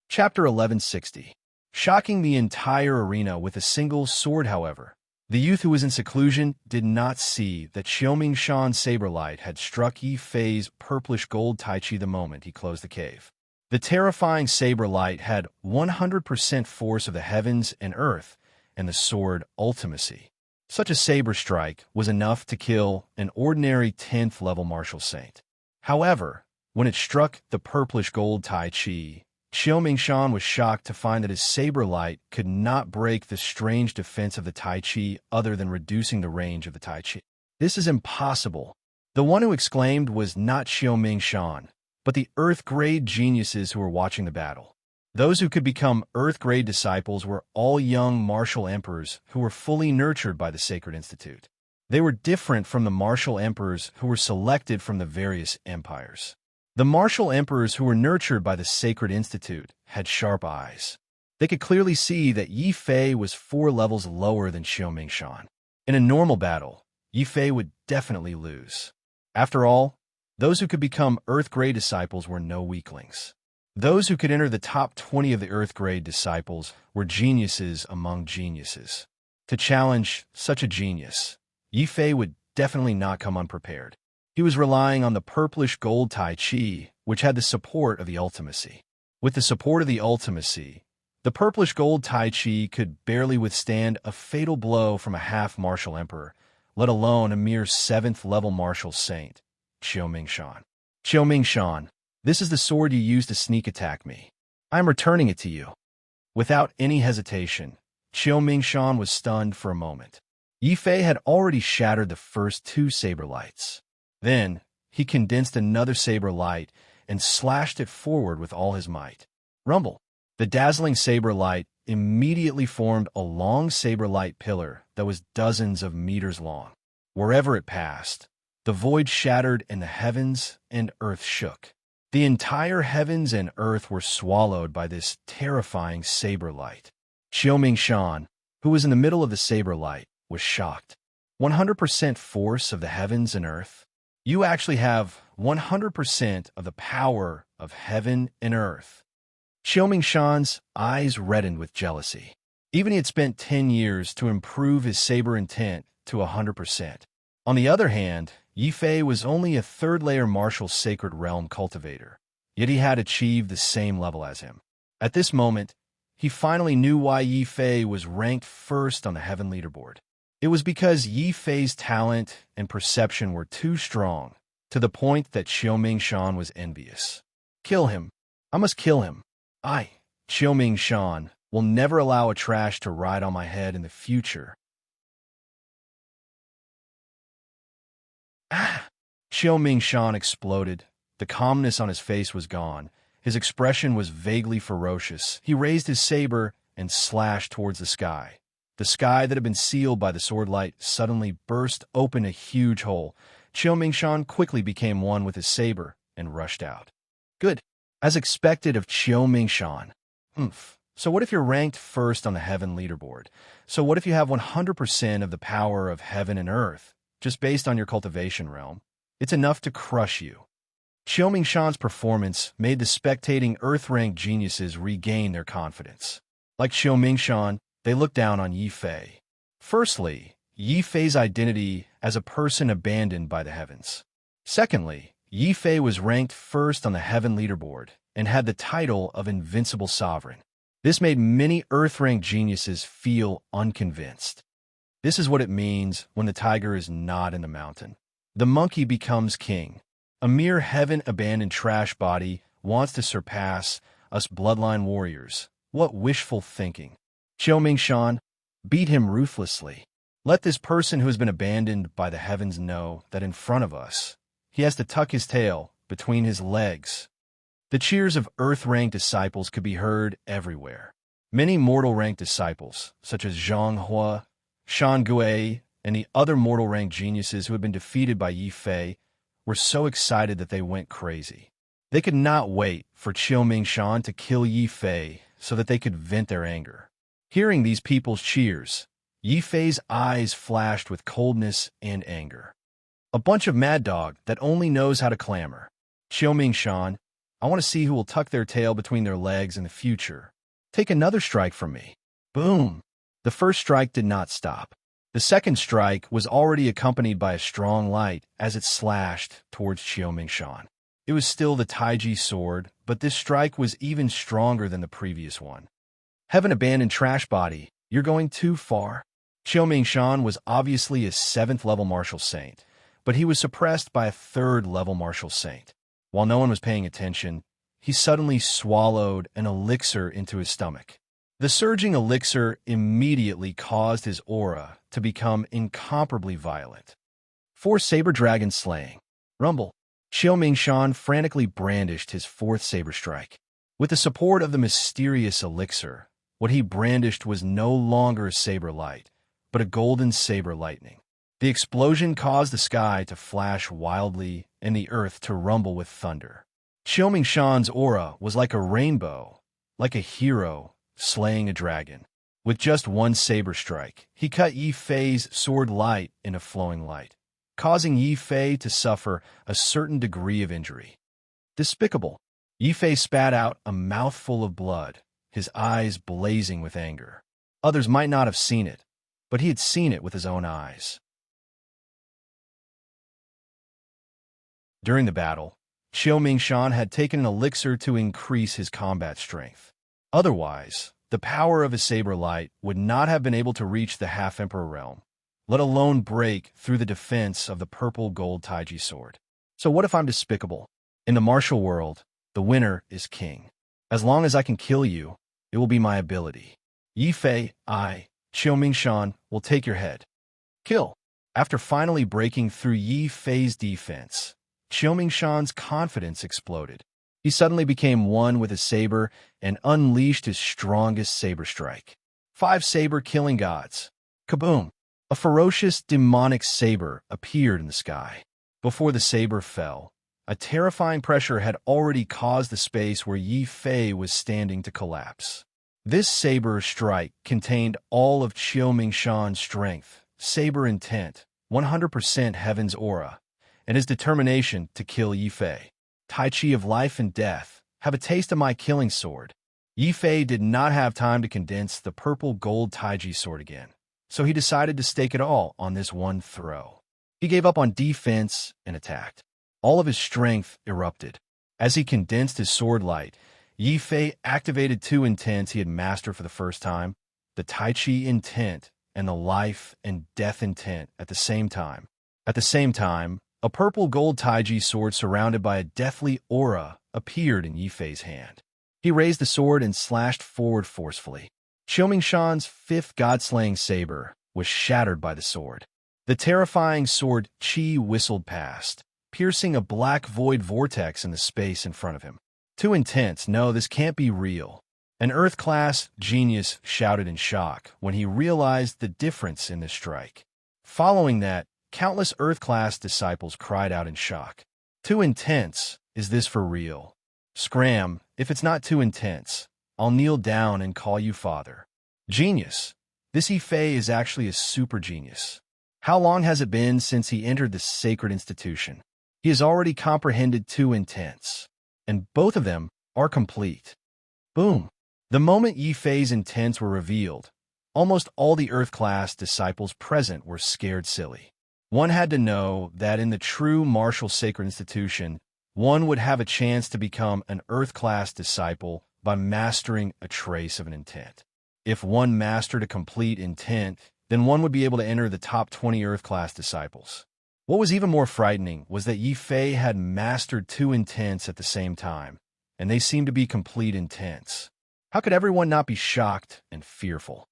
Chapter 1160. Shocking the entire arena with a single sword, however, the youth who was in seclusion did not see that Xiao Mingshan's saber light had struck Yi Fei's purplish gold Tai Chi the moment he closed the cave. The terrifying saber light had 100% force of the heavens and earth, and the sword ultimacy. Such a saber strike was enough to kill an ordinary 10th level martial saint. However, when it struck the purplish gold Tai Chi, Xiao Mingshan was shocked to find that his saber light could not break the strange defense of the Tai Chi other than reducing the range of the Tai Chi. This is impossible. The one who exclaimed was not Xiao Mingshan, but the Earth-grade geniuses who were watching the battle. Those who could become Earth-grade disciples were all young martial emperors who were fully nurtured by the Sacred Institute. They were different from the martial emperors who were selected from the various empires. The martial emperors who were nurtured by the Sacred Institute had sharp eyes. They could clearly see that Yi Fei was 4 levels lower than Xiao Mingshan. In a normal battle, Yi Fei would definitely lose. After all, those who could become Earth Grade disciples were no weaklings. Those who could enter the top 20 of the Earth Grade disciples were geniuses among geniuses. To challenge such a genius, Yi Fei would definitely not come unprepared. He was relying on the purplish gold Tai Chi, which had the support of the ultimacy. With the support of the ultimacy, the purplish gold Tai Chi could barely withstand a fatal blow from a half-martial emperor, let alone a mere 7th-level martial saint, Xiao Mingshan. Xiao Mingshan, this is the sword you used to sneak attack me. I am returning it to you. Without any hesitation, Xiao Mingshan was stunned for a moment. Yi Fei had already shattered the first 2 saber lights. Then, he condensed another saber light and slashed it forward with all his might. Rumble! The dazzling saber light immediately formed a long saber light pillar that was dozens of meters long. Wherever it passed, the void shattered and the heavens and earth shook. The entire heavens and earth were swallowed by this terrifying saber light. Xiao Mingshan, who was in the middle of the saber light, was shocked. 100% force of the heavens and earth? You actually have 100% of the power of heaven and earth. Xiao Mingshan's eyes reddened with jealousy. Even he had spent 10 years to improve his saber intent to 100%. On the other hand, Yi Fei was only a 3rd-layer martial sacred realm cultivator, yet he had achieved the same level as him. At this moment, he finally knew why Yi Fei was ranked 1st on the heaven leaderboard. It was because Yi Fei's talent and perception were too strong, to the point that Xiao Mingshan was envious. Kill him. I must kill him. I, Xiao Mingshan, will never allow a trash to ride on my head in the future. Ah! Xiao Mingshan exploded. The calmness on his face was gone. His expression was vaguely ferocious. He raised his saber and slashed towards the sky. The sky that had been sealed by the sword light suddenly burst open a huge hole. Xiao Mingshan quickly became one with his saber and rushed out. Good. As expected of Xiao Mingshan. So what if you're ranked 1st on the heaven leaderboard? So what if you have 100% of the power of heaven and earth, just based on your cultivation realm? It's enough to crush you. Xiao Mingshan's performance made the spectating earth-ranked geniuses regain their confidence. Like Xiao Mingshan, they looked down on Yi Fei. Firstly, Yi Fei's identity as a person abandoned by the heavens. Secondly, Yi Fei was ranked 1st on the heaven leaderboard and had the title of Invincible Sovereign. This made many earth-ranked geniuses feel unconvinced. This is what it means when the tiger is not in the mountain. The monkey becomes king. A mere heaven-abandoned trash body wants to surpass us bloodline warriors. What wishful thinking. Xiao Mingshan, beat him ruthlessly. Let this person who has been abandoned by the heavens know that in front of us, he has to tuck his tail between his legs. The cheers of earth-ranked disciples could be heard everywhere. Many mortal-ranked disciples, such as Zhang Hua, Shan Gui, and the other mortal-ranked geniuses who had been defeated by Yi Fei, were so excited that they went crazy. They could not wait for Xiao Mingshan to kill Yi Fei so that they could vent their anger. Hearing these people's cheers, Yi Fei's eyes flashed with coldness and anger. A bunch of mad dog that only knows how to clamor. Xiao Mingshan, I want to see who will tuck their tail between their legs in the future. Take another strike from me. Boom! The first strike did not stop. The second strike was already accompanied by a strong light as it slashed towards Xiao Mingshan. It was still the Taiji sword, but this strike was even stronger than the previous one. Heaven-abandoned trash body, you're going too far. Xiao Mingshan was obviously a 7th-level martial saint, but he was suppressed by a 3rd-level martial saint. While no one was paying attention, he suddenly swallowed an elixir into his stomach. The surging elixir immediately caused his aura to become incomparably violent. 4 saber dragon slaying. Rumble. Xiao Mingshan frantically brandished his 4th saber strike. With the support of the mysterious elixir, what he brandished was no longer a saber light, but a golden saber lightning. The explosion caused the sky to flash wildly and the earth to rumble with thunder. Xiaomingshan's aura was like a rainbow, like a hero slaying a dragon. With just one saber strike, he cut Yi Fei's sword light into flowing light, causing Yi Fei to suffer a certain degree of injury. Despicable. Yi Fei spat out a mouthful of blood, his eyes blazing with anger. Others might not have seen it, but he had seen it with his own eyes. During the battle, Xiaomingshan had taken an elixir to increase his combat strength. Otherwise, the power of his saber light would not have been able to reach the half-emperor realm, let alone break through the defense of the purple gold Taiji sword. So what if I'm despicable? In the martial world, the winner is king. As long as I can kill you, it will be my ability. Yi Fei, Xiaomingshan, will take your head. Kill. After finally breaking through Yi Fei's defense, Xiaomingshan's confidence exploded. He suddenly became one with his saber and unleashed his strongest saber strike. 5 saber-killing gods. Kaboom! A ferocious, demonic saber appeared in the sky. Before the saber fell, a terrifying pressure had already caused the space where Yi Fei was standing to collapse. This saber strike contained all of Xiaomingshan's strength, saber intent, 100% heaven's aura, and his determination to kill Yi Fei. Tai Chi of life and death, have a taste of my killing sword. Yi Fei did not have time to condense the purple gold Taiji sword again, so he decided to stake it all on this one throw. He gave up on defense and attacked. All of his strength erupted. As he condensed his sword light, Yi Fei activated 2 intents he had mastered for the first time, the Tai Chi intent and the life and death intent at the same time. At the same time, a purple gold Taiji sword surrounded by a deathly aura appeared in Yi Fei's hand. He raised the sword and slashed forward forcefully. Xiaomingshan's 5th god-slaying saber was shattered by the sword. The terrifying sword Qi whistled past, piercing a black void vortex in the space in front of him. Too intense, no, this can't be real. An Earth-class genius shouted in shock when he realized the difference in the strike. Following that, countless Earth-class disciples cried out in shock. Too intense, is this for real? Scram, if it's not too intense, I'll kneel down and call you father. Genius, this Yi Fei is actually a super genius. How long has it been since he entered this sacred institution? He has already comprehended 2 intents, and both of them are complete. Boom. The moment Yi Fei's intents were revealed, almost all the Earth-class disciples present were scared silly. One had to know that in the true martial sacred institution, one would have a chance to become an Earth-class disciple by mastering a trace of an intent. If one mastered a complete intent, then one would be able to enter the top 20 Earth-class disciples. What was even more frightening was that Yi Fei had mastered 2 intents at the same time, and they seemed to be complete intents. How could everyone not be shocked and fearful?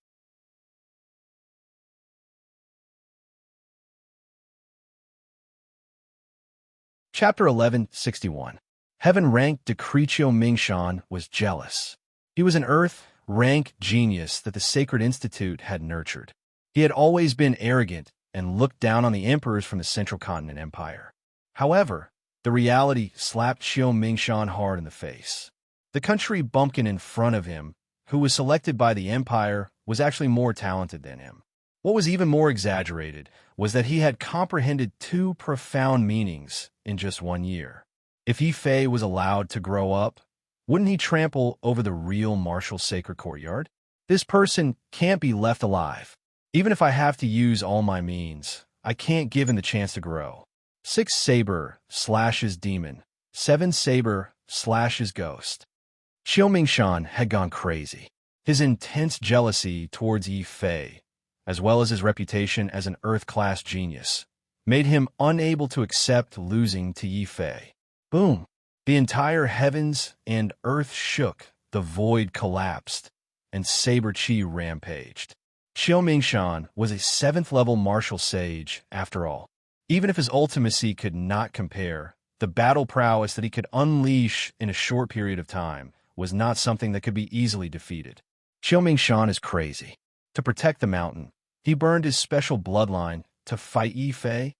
Chapter 1161. Heaven-ranked Decretio Mingshan was jealous. He was an Earth-rank genius that the Sacred Institute had nurtured. He had always been arrogant and looked down on the emperors from the Central Continent Empire. However, the reality slapped Xiao Mingshan hard in the face. The country bumpkin in front of him, who was selected by the empire, was actually more talented than him. What was even more exaggerated was that he had comprehended 2 profound meanings in just 1 year. If Yi Fei was allowed to grow up, wouldn't he trample over the real martial sacred courtyard? This person can't be left alive. Even if I have to use all my means, I can't give him the chance to grow. 6 saber slashes demon, 7 saber slashes ghost. Xiao Mingshan had gone crazy. His intense jealousy towards Yi Fei, as well as his reputation as an Earth-class genius, made him unable to accept losing to Yi Fei. Boom! The entire heavens and earth shook, the void collapsed, and saber chi rampaged. Xiao Mingshan was a 7th-level martial sage, after all. Even if his ultimacy could not compare, the battle prowess that he could unleash in a short period of time was not something that could be easily defeated. Xiao Mingshan is crazy. To protect the mountain, he burned his special bloodline to fight Yi Fei?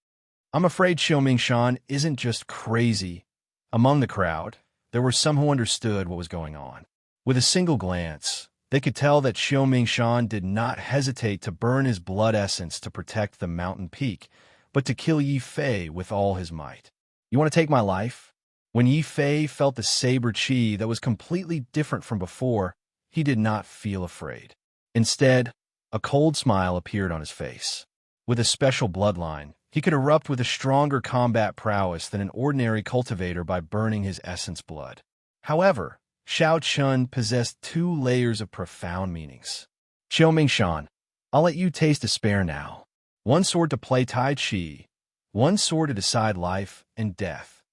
I'm afraid Xiao Mingshan isn't just crazy. Among the crowd, there were some who understood what was going on. With a single glance, they could tell that Xiao Mingshan did not hesitate to burn his blood essence to protect the mountain peak, but to kill Yi Fei with all his might. You want to take my life? When Yi Fei felt the saber chi that was completely different from before, he did not feel afraid. Instead, a cold smile appeared on his face. With a special bloodline, he could erupt with a stronger combat prowess than an ordinary cultivator by burning his essence blood. However, Xiao Chun possessed two layers of profound meanings. Xiao Mingshan, I'll let you taste despair now. One sword to play Tai Chi, one sword to decide life and death.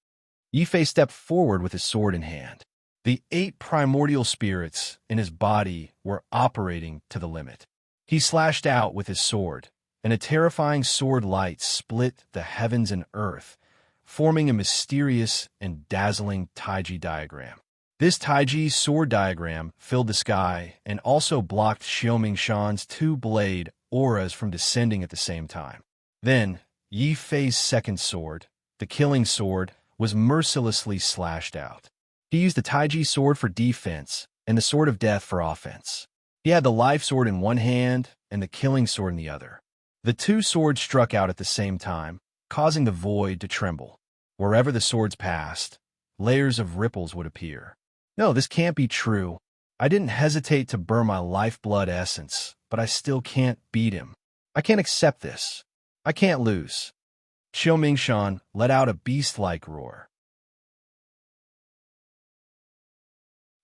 Yi Fei stepped forward with his sword in hand. The 8 primordial spirits in his body were operating to the limit. He slashed out with his sword, and a terrifying sword light split the heavens and earth, forming a mysterious and dazzling Taiji diagram. This Taiji sword diagram filled the sky and also blocked Xiao Mingshan's 2-blade auras from descending at the same time. Then, Yi Fei's second sword, the killing sword, was mercilessly slashed out. He used the Taiji sword for defense and the sword of death for offense. He had the life sword in one hand and the killing sword in the other. The two swords struck out at the same time, causing the void to tremble. Wherever the swords passed, layers of ripples would appear. No, this can't be true. I didn't hesitate to burn my lifeblood essence, but I still can't beat him. I can't accept this. I can't lose. Xiao Mingshan let out a beast-like roar.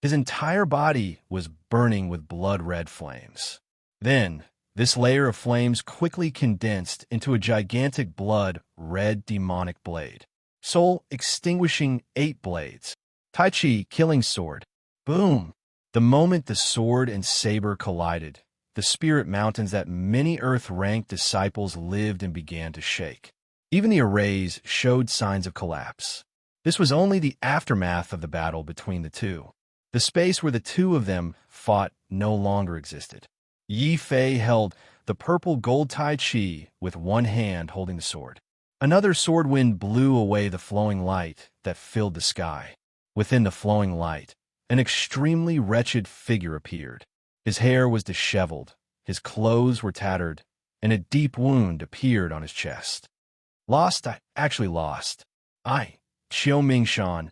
His entire body was burning with blood-red flames. Then, this layer of flames quickly condensed into a gigantic blood-red demonic blade. Soul extinguishing 8 blades. Tai Chi killing sword. Boom! The moment the sword and saber collided, the spirit mountains that many Earth-ranked disciples lived and began to shake. Even the arrays showed signs of collapse. This was only the aftermath of the battle between the two. The space where the two of them fought no longer existed. Yi Fei held the purple gold Tai Chi with one hand holding the sword. Another sword wind blew away the flowing light that filled the sky. Within the flowing light, an extremely wretched figure appeared. His hair was disheveled, his clothes were tattered, and a deep wound appeared on his chest. Lost? I, Xiao Mingshan,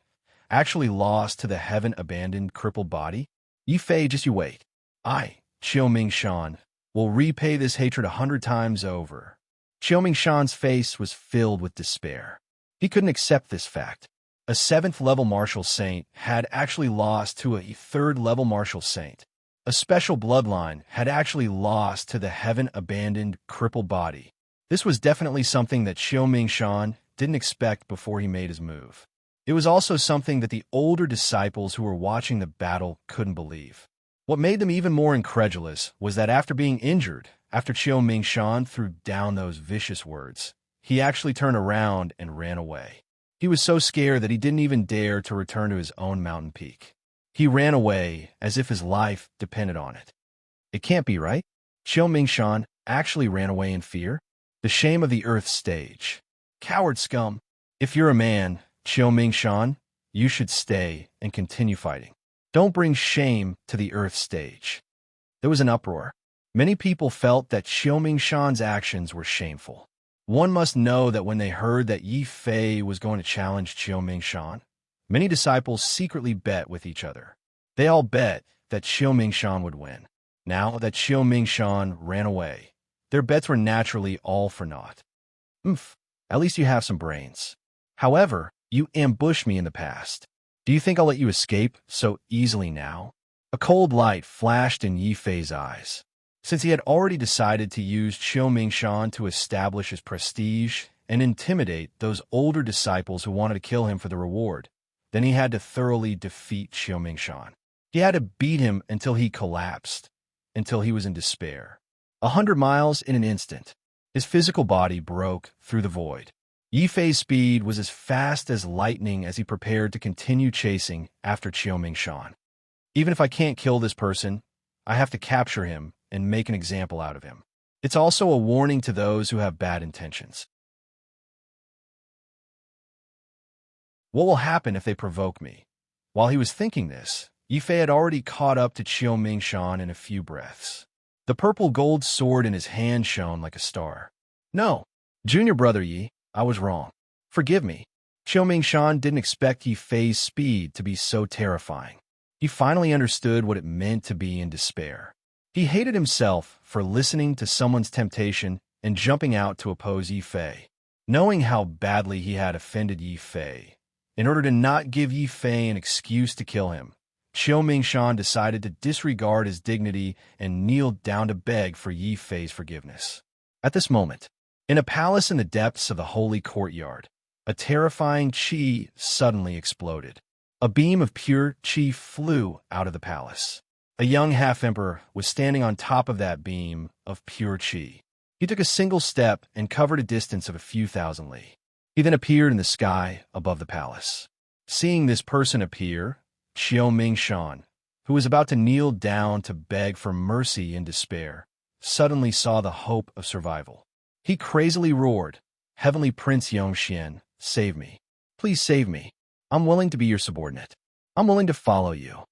actually lost to the heaven-abandoned crippled body? Yi Fei, just you wait. I, Xiao Mingshan, will repay this hatred 100 times over. Xiao Mingshan's face was filled with despair. He couldn't accept this fact. A 7th-level martial saint had actually lost to a 3rd-level martial saint. A special bloodline had actually lost to the heaven-abandoned crippled body. This was definitely something that Xiao Mingshan didn't expect before he made his move. It was also something that the older disciples who were watching the battle couldn't believe. What made them even more incredulous was that after being injured, after Xiao Mingshan threw down those vicious words, he actually turned around and ran away. He was so scared that he didn't even dare to return to his own mountain peak. He ran away as if his life depended on it. It can't be right. Xiao Mingshan actually ran away in fear. The shame of the Earth stage. Coward scum. If you're a man, Xiao Mingshan, you should stay and continue fighting. Don't bring shame to the Earth stage. There was an uproar. Many people felt that Xiao Mingshan's actions were shameful. One must know that when they heard that Yi Fei was going to challenge Xiao Mingshan, many disciples secretly bet with each other. They all bet that Xiao Mingshan would win. Now that Xiao Mingshan ran away, their bets were naturally all for naught. At least you have some brains. However, you ambushed me in the past. Do you think I'll let you escape so easily now? A cold light flashed in Yi Fei's eyes. Since he had already decided to use Xiao Mingshan to establish his prestige and intimidate those older disciples who wanted to kill him for the reward, then he had to thoroughly defeat Xiao Mingshan. He had to beat him until he collapsed, until he was in despair. 100 miles in an instant. His physical body broke through the void. Yi Fei's speed was as fast as lightning as he prepared to continue chasing after Xiao Mingshan. Even if I can't kill this person, I have to capture him and make an example out of him. It's also a warning to those who have bad intentions. What will happen if they provoke me? While he was thinking this, Yifei had already caught up to Qiu Mingshan in a few breaths. The purple gold sword in his hand shone like a star. No, junior brother Yi, I was wrong. Forgive me. Qiu Mingshan didn't expect Yifei's speed to be so terrifying. He finally understood what it meant to be in despair. He hated himself for listening to someone's temptation and jumping out to oppose Yifei. Knowing how badly he had offended Yifei, in order to not give Yifei an excuse to kill him, Qiu Mingshan decided to disregard his dignity and kneel down to beg for Yifei's forgiveness. At this moment, in a palace in the depths of the holy courtyard, a terrifying qi suddenly exploded. A beam of pure qi flew out of the palace. A young half-emperor was standing on top of that beam of pure qi. He took a single step and covered a distance of a few thousand li. He then appeared in the sky above the palace. Seeing this person appear, Qiu Mingshan, who was about to kneel down to beg for mercy in despair, suddenly saw the hope of survival. He crazily roared, "Heavenly Prince Yongxian, save me. Please save me. I'm willing to be your subordinate. I'm willing to follow you."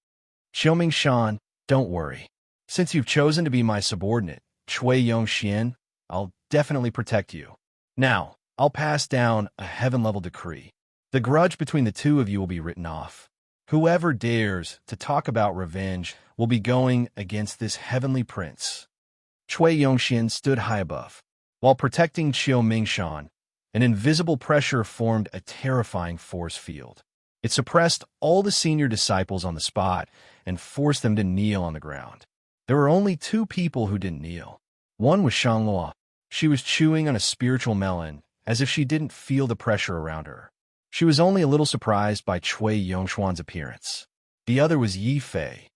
Qiu Mingshan, don't worry. Since you've chosen to be my subordinate, Cui Yongxian, I'll definitely protect you. Now, I'll pass down a heaven-level decree. The grudge between the two of you will be written off. Whoever dares to talk about revenge will be going against this heavenly prince. Cui Yongxian stood high above. While protecting Qiu Mingshan, an invisible pressure formed a terrifying force field. It suppressed all the senior disciples on the spot and forced them to kneel on the ground. There were only two people who didn't kneel. One was Shangluo. She was chewing on a spiritual melon, as if she didn't feel the pressure around her. She was only a little surprised by Cui Yongshuan's appearance. The other was Yifei.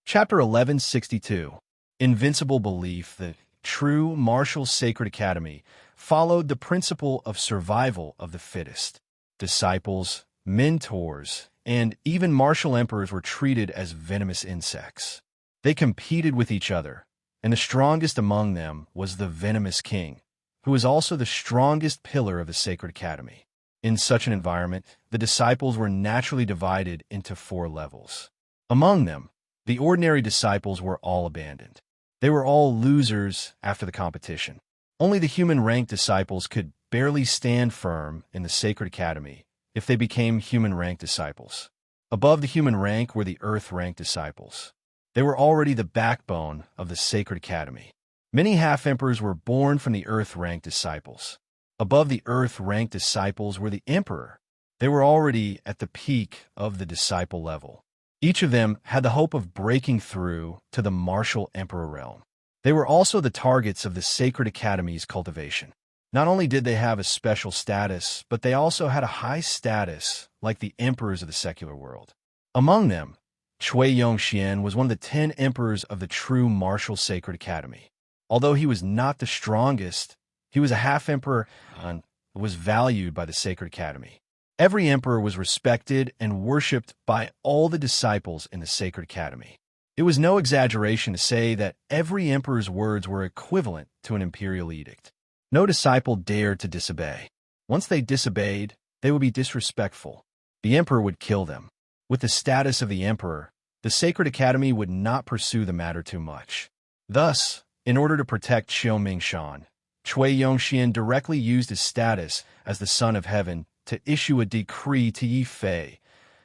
Chapter 1162. Invincible belief that true martial sacred academy followed the principle of survival of the fittest. Disciples, mentors, and even martial emperors were treated as venomous insects. They competed with each other, and the strongest among them was the venomous king, who was also the strongest pillar of the sacred academy. In such an environment, the disciples were naturally divided into 4 levels. Among them, the ordinary disciples were all abandoned. They were all losers after the competition. Only the human-ranked disciples could barely stand firm in the sacred academy if they became human-ranked disciples. Above the human rank were the earth-ranked disciples. They were already the backbone of the sacred academy. Many half-emperors were born from the earth-ranked disciples. Above the earth-ranked disciples were the emperor. They were already at the peak of the disciple level. Each of them had the hope of breaking through to the martial emperor realm. They were also the targets of the sacred academy's cultivation. Not only did they have a special status, but they also had a high status like the emperors of the secular world. Among them, Cui Yongxian was one of the 10 emperors of the true martial sacred academy. Although he was not the strongest, he was a half-emperor and was valued by the sacred academy. Every emperor was respected and worshipped by all the disciples in the sacred academy. It was no exaggeration to say that every emperor's words were equivalent to an imperial edict. No disciple dared to disobey. Once they disobeyed, they would be disrespectful. The emperor would kill them. With the status of the emperor, the sacred academy would not pursue the matter too much. Thus, in order to protect Qiu Mingshan, Cui Yongxian directly used his status as the son of heaven to issue a decree to Yifei,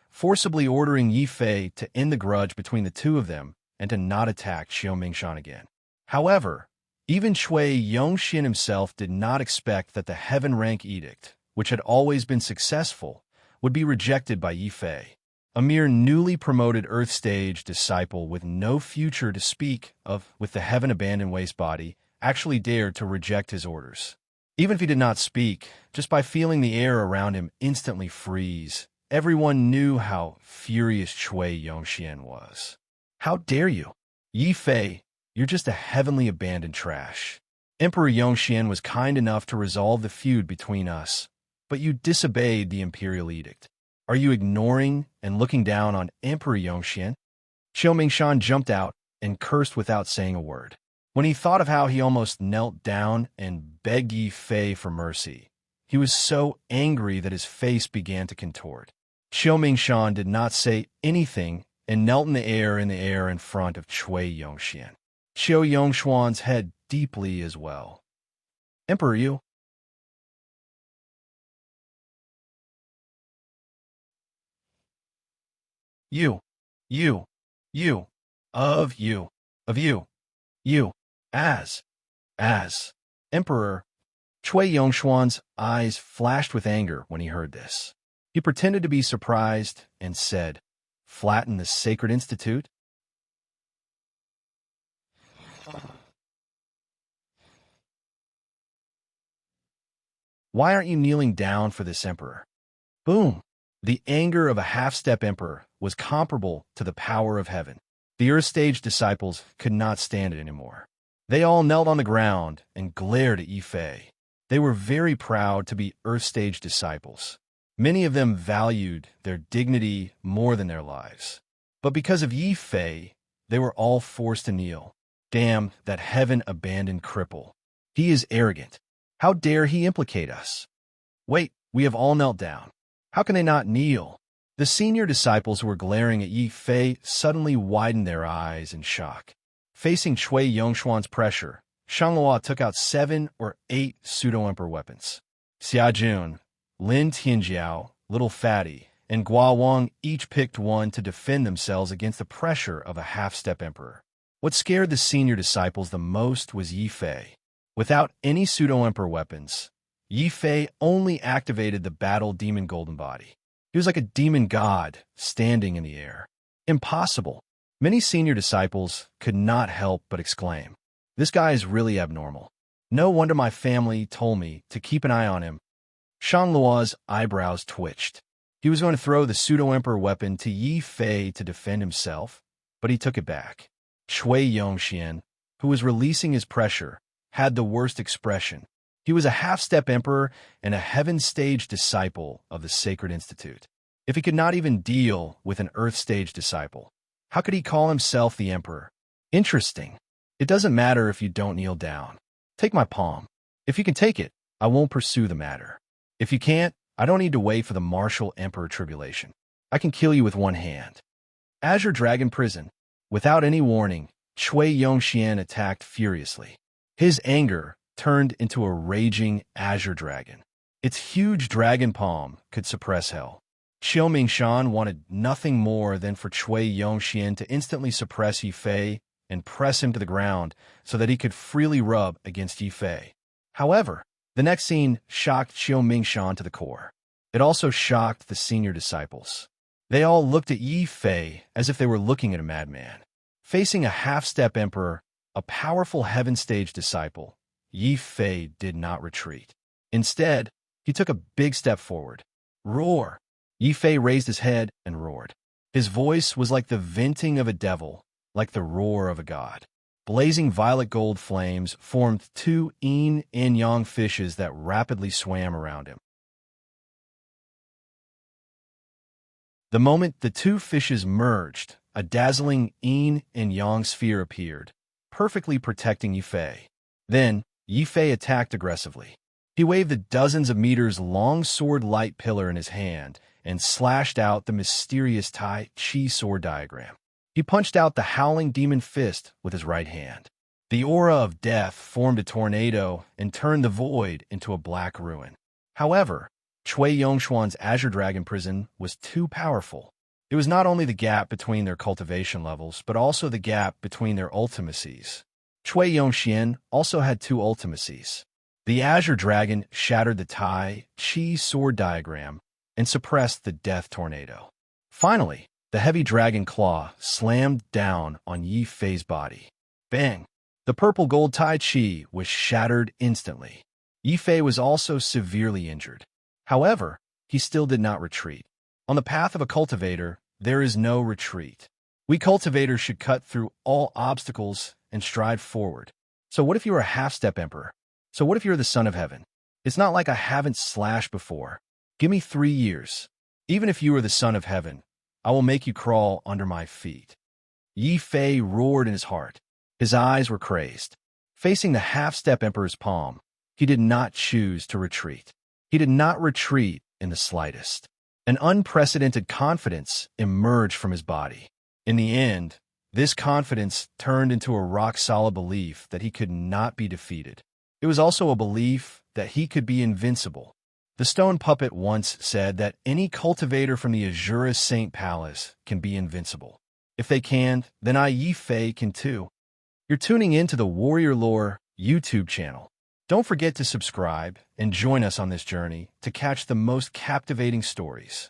forcibly ordering Yifei to end the grudge between the two of them and to not attack Qiu Mingshan again. However, even Cui Yongxian himself did not expect that the heaven rank edict, which had always been successful, would be rejected by Yifei. A mere newly promoted Earth Stage disciple with no future to speak of with the heaven-abandoned waste body actually dared to reject his orders. Even if he did not speak, just by feeling the air around him instantly freeze, everyone knew how furious Cui Yongxian was. "How dare you? Yifei, you're just a heavenly abandoned trash. Emperor Yongxian was kind enough to resolve the feud between us, but you disobeyed the imperial edict. Are you ignoring and looking down on Emperor Yongxian? Xiao Mingshan jumped out and cursed without saying a word. When he thought of how he almost knelt down and begged Yi Fei for mercy, he was so angry that his face began to contort. Xiao Mingshan did not say anything and knelt in the air in front of Cui Yongxian. Xiao Yongshuan's head deeply as well. Emperor Yu. You, you, you, of you, of you, you, as. Emperor. Cui Yongshuan's eyes flashed with anger when he heard this. He pretended to be surprised and said, "Flatten the sacred institute?" Why aren't you kneeling down for this emperor? Boom! The anger of a half-step emperor was comparable to the power of heaven. The Earth Stage disciples could not stand it anymore. They all knelt on the ground and glared at Yi Fei. They were very proud to be Earth Stage disciples. Many of them valued their dignity more than their lives. But because of Yi Fei, they were all forced to kneel. Damn that heaven-abandoned cripple. He is arrogant. How dare he implicate us? Wait, we have all knelt down. How can they not kneel? The senior disciples who were glaring at Yi Fei suddenly widened their eyes in shock. Facing Cui Yongshuan's pressure, Shanghua took out 7 or 8 pseudo-emperor weapons. Xia Jun, Lin Tianjiao, Little Fatty, and Gua Wang each picked one to defend themselves against the pressure of a half-step emperor. What scared the senior disciples the most was Yi Fei. Without any pseudo-emperor weapons, Yi Fei only activated the battle demon golden body. He was like a demon god standing in the air. Impossible. Many senior disciples could not help but exclaim, "This guy is really abnormal. No wonder my family told me to keep an eye on him." Shanglua's eyebrows twitched. He was going to throw the pseudo-emperor weapon to Yi Fei to defend himself, but he took it back. Cui Yongxian, who was releasing his pressure, had the worst expression. He was a half-step emperor and a heaven-stage disciple of the Sacred Institute. If he could not even deal with an earth-stage disciple, how could he call himself the emperor? Interesting. It doesn't matter if you don't kneel down. Take my palm. If you can take it, I won't pursue the matter. If you can't, I don't need to wait for the martial emperor tribulation. I can kill you with one hand. Azure Dragon Prison. Without any warning, Cui Yongxian attacked furiously. His anger turned into a raging azure dragon. Its huge dragon palm could suppress hell. Xiao Mingshan wanted nothing more than for Cui Yongxian to instantly suppress Yi Fei and press him to the ground so that he could freely rub against Yi Fei. However, the next scene shocked Xiao Mingshan to the core. It also shocked the senior disciples. They all looked at Yi Fei as if they were looking at a madman. Facing a half-step emperor, a powerful heaven-stage disciple, Yi Fei did not retreat. Instead, he took a big step forward. Roar! Yi Fei raised his head and roared. His voice was like the venting of a devil, like the roar of a god. Blazing violet gold flames formed 2 yin and yang fishes that rapidly swam around him. The moment the 2 fishes merged, a dazzling yin and yang sphere appeared, perfectly protecting Yi Fei. Then, Yi Fei attacked aggressively. He waved the dozens of meters long sword-light pillar in his hand and slashed out the mysterious Tai Chi sword diagram. He punched out the howling demon fist with his right hand. The aura of death formed a tornado and turned the void into a black ruin. However, Cui Yongshuan's Azure Dragon Prison was too powerful. It was not only the gap between their cultivation levels, but also the gap between their ultimacies. Cui Yongxian also had 2 ultimacies. The Azure Dragon shattered the Tai Chi sword diagram and suppressed the death tornado. Finally, the heavy dragon claw slammed down on Yi Fei's body. Bang! The purple gold Tai Chi was shattered instantly. Yi Fei was also severely injured. However, he still did not retreat. On the path of a cultivator, there is no retreat. We cultivators should cut through all obstacles and stride forward. So what if you are a half-step emperor? So what if you're the son of heaven? It's not like I haven't slashed before. Give me 3 years. Even if you are the son of heaven, I will make you crawl under my feet." Yi Fei roared in his heart. His eyes were crazed. Facing the half-step emperor's palm, he did not choose to retreat. He did not retreat in the slightest. An unprecedented confidence emerged from his body. In the end, this confidence turned into a rock-solid belief that he could not be defeated. It was also a belief that he could be invincible. The stone puppet once said that any cultivator from the Azura's Saint Palace can be invincible. If they can, then I, Yi Fei, can too. You're tuning in to the Warrior Lore YouTube channel. Don't forget to subscribe and join us on this journey to catch the most captivating stories.